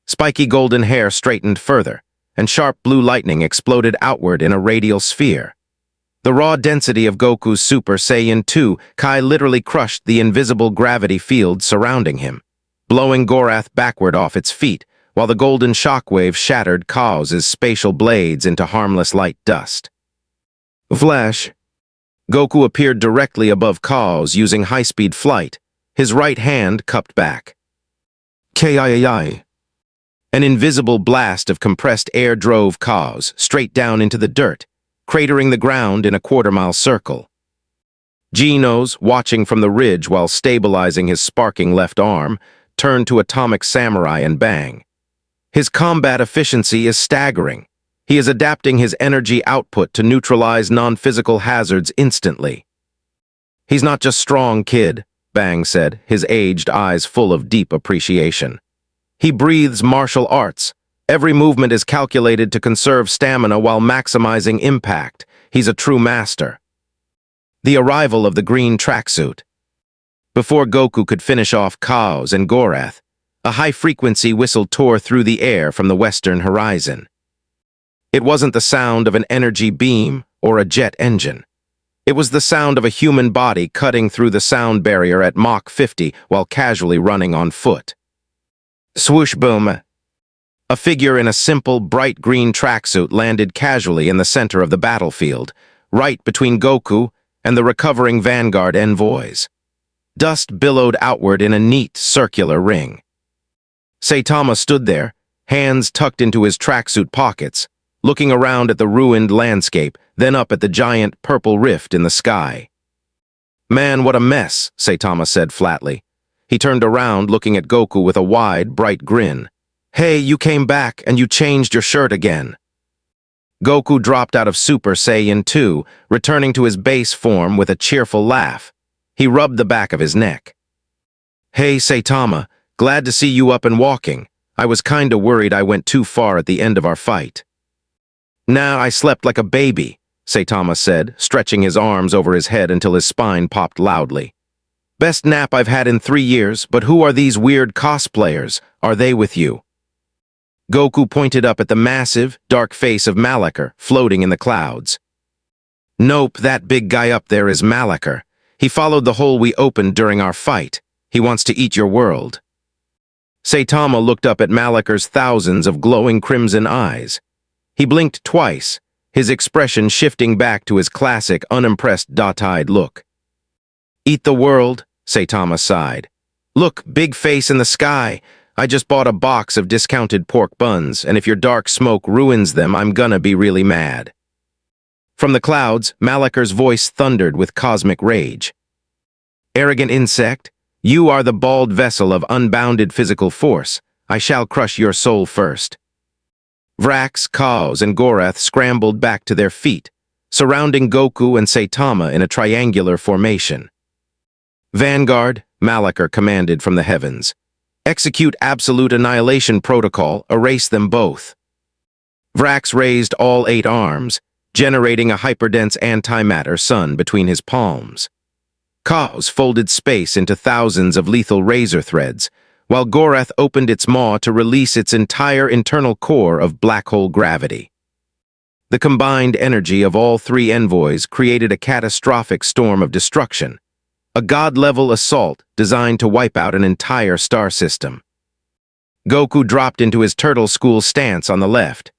Spiky golden hair straightened further, and sharp blue lightning exploded outward in a radial sphere. The raw density of Goku's Super Saiyan 2 Kai literally crushed the invisible gravity field surrounding him, blowing Gorath backward off its feet, while the golden shockwave shattered Kaos's spatial blades into harmless light dust. Flash. Goku appeared directly above Kaos using high-speed flight, his right hand cupped back. Kiii. An invisible blast of compressed air drove Kaos straight down into the dirt, cratering the ground in a quarter-mile circle. Genos, watching from the ridge while stabilizing his sparking left arm, turned to Atomic Samurai and bang. His combat efficiency is staggering. He is adapting his energy output to neutralize non-physical hazards instantly. He's not just strong, kid, Bang said, his aged eyes full of deep appreciation. He breathes martial arts. Every movement is calculated to conserve stamina while maximizing impact. He's a true master. The arrival of the green tracksuit. Before Goku could finish off Kaos and Gorath, a high-frequency whistle tore through the air from the western horizon. It wasn't the sound of an energy beam or a jet engine. It was the sound of a human body cutting through the sound barrier at Mach 50 while casually running on foot. Swoosh boom. A figure in a simple, bright green tracksuit landed casually in the center of the battlefield, right between Goku and the recovering Vanguard envoys. Dust billowed outward in a neat, circular ring. Saitama stood there, hands tucked into his tracksuit pockets, looking around at the ruined landscape, then up at the giant purple rift in the sky. Man, what a mess, Saitama said flatly. He turned around, looking at Goku with a wide, bright grin. Hey, you came back and you changed your shirt again. Goku dropped out of Super Saiyan 2, returning to his base form with a cheerful laugh. He rubbed the back of his neck. Hey, Saitama, glad to see you up and walking. I was kinda worried I went too far at the end of our fight. Nah, I slept like a baby, Saitama said, stretching his arms over his head until his spine popped loudly. Best nap I've had in 3 years, but who are these weird cosplayers? Are they with you? Goku pointed up at the massive, dark face of Malachor floating in the clouds. Nope, that big guy up there is Malachor. He followed the hole we opened during our fight. He wants to eat your world. Saitama looked up at Malachor's thousands of glowing crimson eyes. He blinked twice, his expression shifting back to his classic, unimpressed, dot-eyed look. Eat the world, Saitama sighed. Look, big face in the sky. I just bought a box of discounted pork buns, and if your dark smoke ruins them, I'm gonna be really mad. From the clouds, Malachor's voice thundered with cosmic rage. Arrogant insect, you are the bald vessel of unbounded physical force. I shall crush your soul first. Vrax, Kaos, and Gorath scrambled back to their feet, surrounding Goku and Saitama in a triangular formation. Vanguard, Malachor commanded from the heavens. Execute absolute annihilation protocol, erase them both. Vrax raised all 8 arms, generating a hyperdense antimatter sun between his palms. Kaos folded space into thousands of lethal razor threads, while Gorath opened its maw to release its entire internal core of black hole gravity. The combined energy of all 3 envoys created a catastrophic storm of destruction, a god-level assault designed to wipe out an entire star system. Goku dropped into his turtle school stance on the left.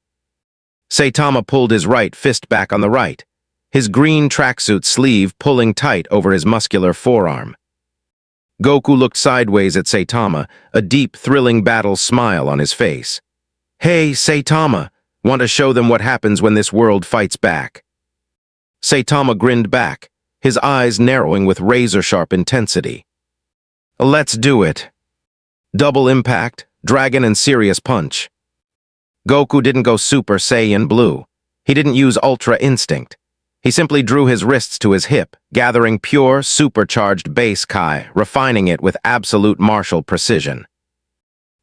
Saitama pulled his right fist back on the right, his green tracksuit sleeve pulling tight over his muscular forearm. Goku looked sideways at Saitama, a deep, thrilling battle smile on his face. Hey, Saitama, want to show them what happens when this world fights back? Saitama grinned back, his eyes narrowing with razor-sharp intensity. Let's do it. Double impact, dragon and serious punch. Goku didn't go Super Saiyan Blue. He didn't use Ultra Instinct. He simply drew his wrists to his hip, gathering pure, supercharged base Kai, refining it with absolute martial precision.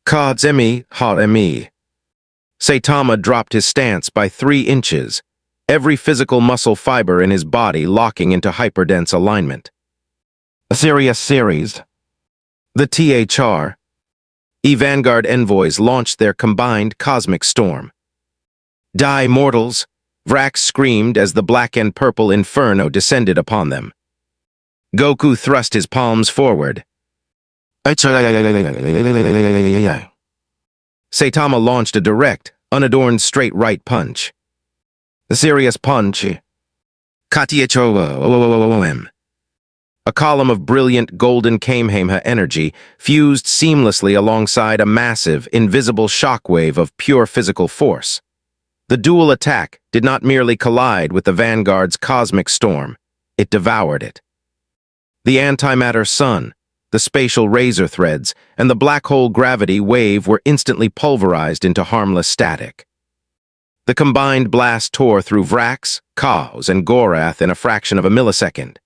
Ka-zemi, ha-emi. Saitama dropped his stance by 3 inches, every physical muscle fiber in his body locking into hyperdense alignment. A serious series. The THR. Vanguard envoys launched their combined cosmic storm. Die, mortals! Vrax screamed as the black and purple inferno descended upon them. Goku thrust his palms forward. Saitama launched a direct, unadorned straight right punch. The serious punch. A column of brilliant golden Kamehameha energy fused seamlessly alongside a massive, invisible shockwave of pure physical force. The dual attack did not merely collide with the Vanguard's cosmic storm, it devoured it. The antimatter sun, the spatial razor threads, and the black hole gravity wave were instantly pulverized into harmless static. The combined blast tore through Vrax, Kaos, and Gorath in a fraction of a millisecond.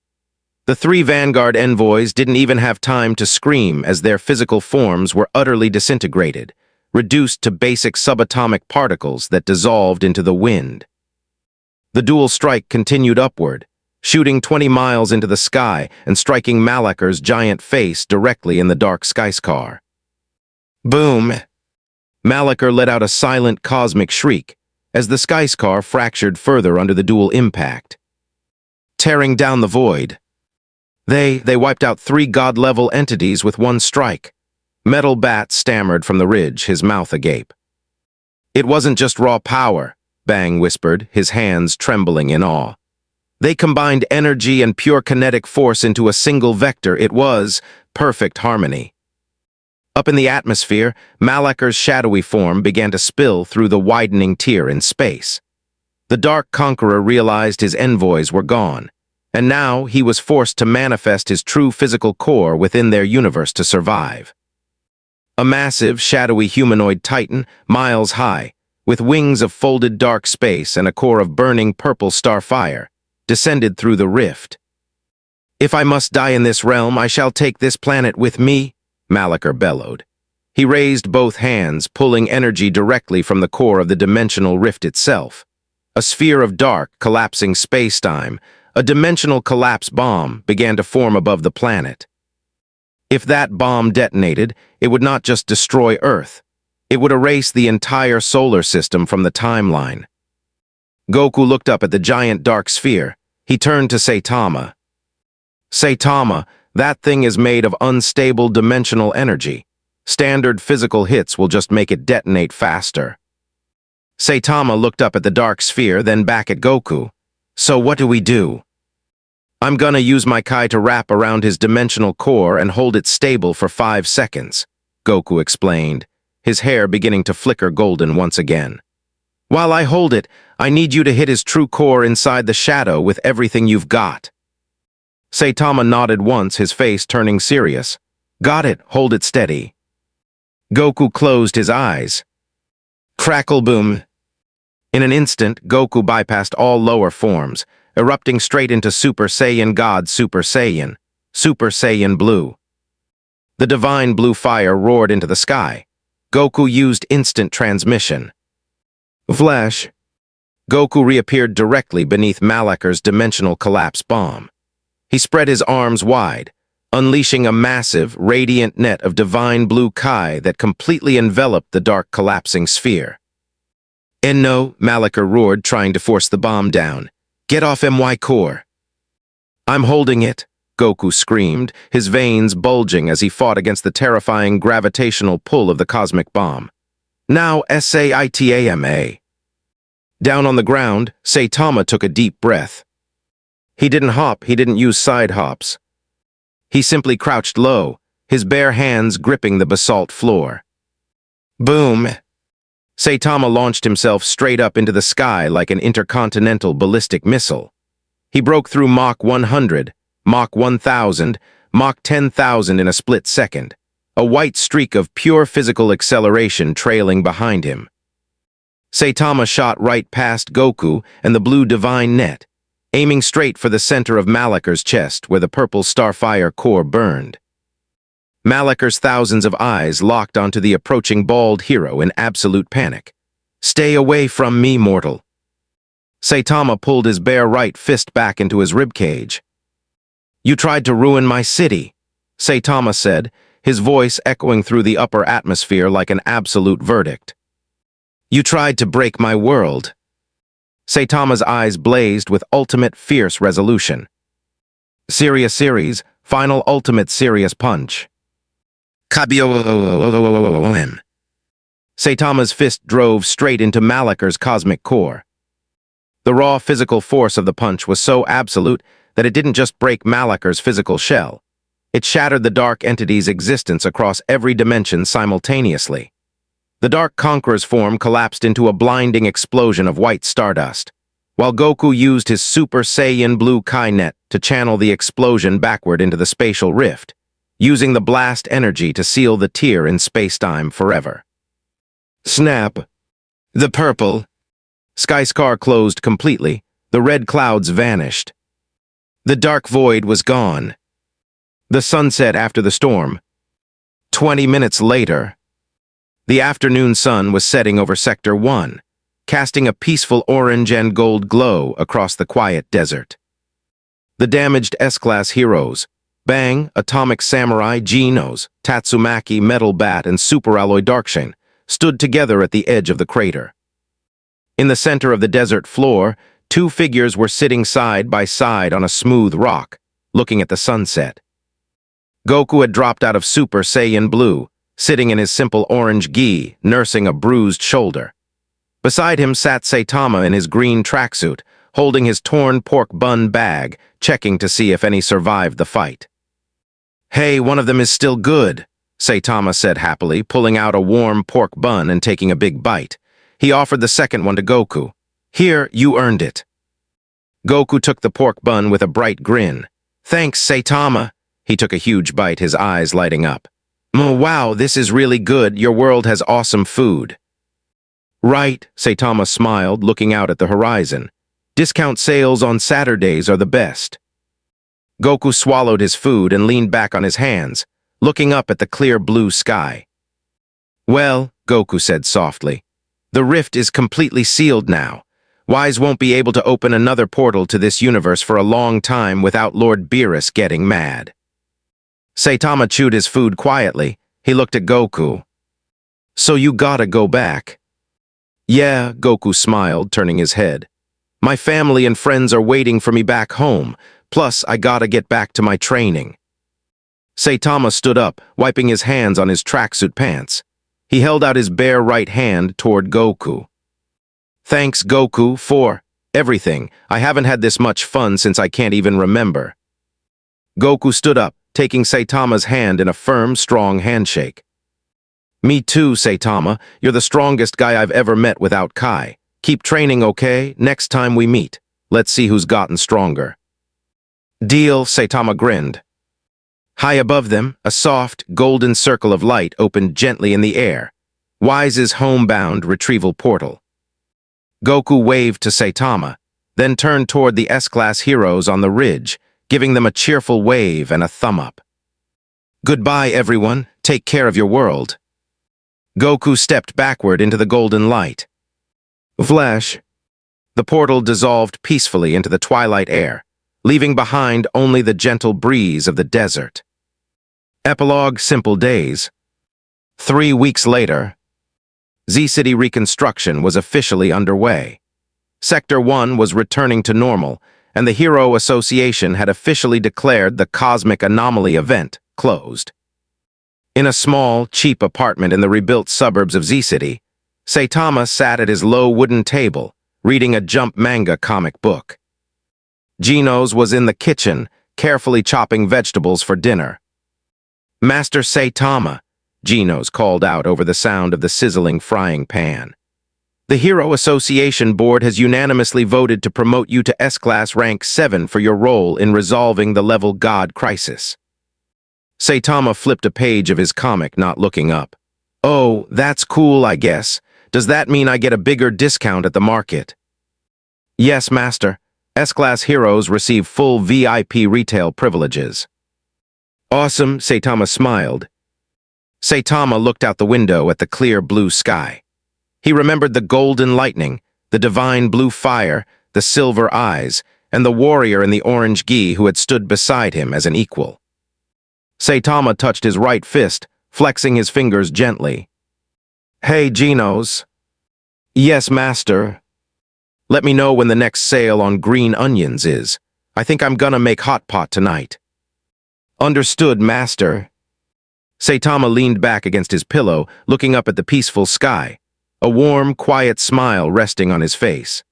The three Vanguard envoys didn't even have time to scream as their physical forms were utterly disintegrated, reduced to basic subatomic particles that dissolved into the wind. The dual strike continued upward, shooting 20 miles into the sky and striking Malaker's giant face directly in the dark skyscar. Boom! Malaker let out a silent cosmic shriek as the skyscar fractured further under the dual impact. Tearing down the void, They wiped out 3 god-level entities with one strike. Metal Bat stammered from the ridge, his mouth agape. It wasn't just raw power, Bang whispered, his hands trembling in awe. They combined energy and pure kinetic force into a single vector. It was perfect harmony. Up in the atmosphere, Malaker's shadowy form began to spill through the widening tier in space. The Dark Conqueror realized his envoys were gone, and now he was forced to manifest his true physical core within their universe to survive. A massive, shadowy humanoid titan, miles high, with wings of folded dark space and a core of burning purple star fire, descended through the rift. "If I must die in this realm, I shall take this planet with me," Malaker bellowed. He raised both hands, pulling energy directly from the core of the dimensional rift itself. A sphere of dark, collapsing space-time, a dimensional collapse bomb began to form above the planet. If that bomb detonated, it would not just destroy Earth. It would erase the entire solar system from the timeline. Goku looked up at the giant dark sphere. He turned to Saitama. "Saitama, that thing is made of unstable dimensional energy. Standard physical hits will just make it detonate faster." Saitama looked up at the dark sphere, then back at Goku. "So what do we do?" "I'm gonna use my Kai to wrap around his dimensional core and hold it stable for 5 seconds, Goku explained, his hair beginning to flicker golden once again. "While I hold it, I need you to hit his true core inside the shadow with everything you've got." Saitama nodded once, his face turning serious. "Got it, hold it steady." Goku closed his eyes. Crackle boom. In an instant, Goku bypassed all lower forms, erupting straight into Super Saiyan God Super Saiyan Blue. The divine blue fire roared into the sky. Goku used instant transmission. Flash. Goku reappeared directly beneath Malaker's dimensional collapse bomb. He spread his arms wide, unleashing a massive, radiant net of divine blue Kai that completely enveloped the dark collapsing sphere. "Enno," Malaker roared, trying to force the bomb down. "Get off my core." "I'm holding it," Goku screamed, his veins bulging as he fought against the terrifying gravitational pull of the cosmic bomb. "Now Saitama." Down on the ground, Saitama took a deep breath. He didn't hop, he didn't use side hops. He simply crouched low, his bare hands gripping the basalt floor. Boom! Saitama launched himself straight up into the sky like an intercontinental ballistic missile. He broke through Mach 100, Mach 1000, Mach 10,000 in a split second, a white streak of pure physical acceleration trailing behind him. Saitama shot right past Goku and the blue divine net, aiming straight for the center of Malaker's chest where the purple starfire core burned. Malaker's thousands of eyes locked onto the approaching bald hero in absolute panic. "Stay away from me, mortal." Saitama pulled his bare right fist back into his ribcage. "You tried to ruin my city," Saitama said, his voice echoing through the upper atmosphere like an absolute verdict. "You tried to break my world." Saitama's eyes blazed with ultimate fierce resolution. Serious Series, final ultimate serious punch. Kabio. Saitama's fist drove straight into Malikar's cosmic core. The raw physical force of the punch was so absolute that it didn't just break Malikar's physical shell. It shattered the Dark Entity's existence across every dimension simultaneously. The Dark Conqueror's form collapsed into a blinding explosion of white stardust, while Goku used his Super Saiyan Blue Kai Net to channel the explosion backward into the spatial rift, using the blast energy to seal the tear in spacetime forever. Snap. The purple. Sky's car closed completely. The red clouds vanished. The dark void was gone. The sun set after the storm. 20 minutes later, the afternoon sun was setting over Sector 1, casting a peaceful orange and gold glow across the quiet desert. The damaged S-Class heroes, Bang, Atomic Samurai, Genos, Tatsumaki, Metal Bat, and Super Alloy Darkshin, stood together at the edge of the crater. In the center of the desert floor, two figures were sitting side by side on a smooth rock, looking at the sunset. Goku had dropped out of Super Saiyan Blue, sitting in his simple orange gi, nursing a bruised shoulder. Beside him sat Saitama in his green tracksuit, holding his torn pork bun bag, checking to see if any survived the fight. "Hey, one of them is still good," Saitama said happily, pulling out a warm pork bun and taking a big bite. He offered the second one to Goku. "Here, you earned it." Goku took the pork bun with a bright grin. "Thanks, Saitama." He took a huge bite, his eyes lighting up. "Wow, this is really good. Your world has awesome food." "Right," Saitama smiled, looking out at the horizon. "Discount sales on Saturdays are the best." Goku swallowed his food and leaned back on his hands, looking up at the clear blue sky. "Well," Goku said softly, "the rift is completely sealed now. Wise won't be able to open another portal to this universe for a long time without Lord Beerus getting mad." Saitama chewed his food quietly. He looked at Goku. "So you gotta go back?" "Yeah," Goku smiled, turning his head. "My family and friends are waiting for me back home, plus I gotta get back to my training." Saitama stood up, wiping his hands on his tracksuit pants. He held out his bare right hand toward Goku. "Thanks, Goku, for everything. I haven't had this much fun since I can't even remember." Goku stood up, taking Saitama's hand in a firm, strong handshake. "Me too, Saitama. You're the strongest guy I've ever met without Kai. Keep training, okay? Next time we meet, let's see who's gotten stronger." "Deal," Saitama grinned. High above them, a soft, golden circle of light opened gently in the air. Wise's homebound retrieval portal. Goku waved to Saitama, then turned toward the S-Class heroes on the ridge, giving them a cheerful wave and a thumb up. "Goodbye, everyone. Take care of your world." Goku stepped backward into the golden light. Flash. The portal dissolved peacefully into the twilight air, leaving behind only the gentle breeze of the desert. Epilogue: Simple Days. 3 weeks later, Z-City reconstruction was officially underway. Sector 1 was returning to normal, and the Hero Association had officially declared the Cosmic Anomaly event closed. In a small, cheap apartment in the rebuilt suburbs of Z-City, Saitama sat at his low wooden table, reading a Jump manga comic book. Genos was in the kitchen, carefully chopping vegetables for dinner. "Master Saitama," Genos called out over the sound of the sizzling frying pan. "The Hero Association Board has unanimously voted to promote you to S-Class Rank 7 for your role in resolving the Level God crisis." Saitama flipped a page of his comic, not looking up. "Oh, that's cool, I guess. Does that mean I get a bigger discount at the market?" "Yes, Master. S-Class heroes receive full VIP retail privileges." "Awesome," Saitama smiled. Saitama looked out the window at the clear blue sky. He remembered the golden lightning, the divine blue fire, the silver eyes, and the warrior in the orange gi who had stood beside him as an equal. Saitama touched his right fist, flexing his fingers gently. "Hey, Genos." "Yes, Master." Let me know when the next sale on green onions is. I think I'm gonna make hot pot tonight. Understood, master. Saitama leaned back against his pillow, looking up at the peaceful sky, a warm, quiet smile resting on his face.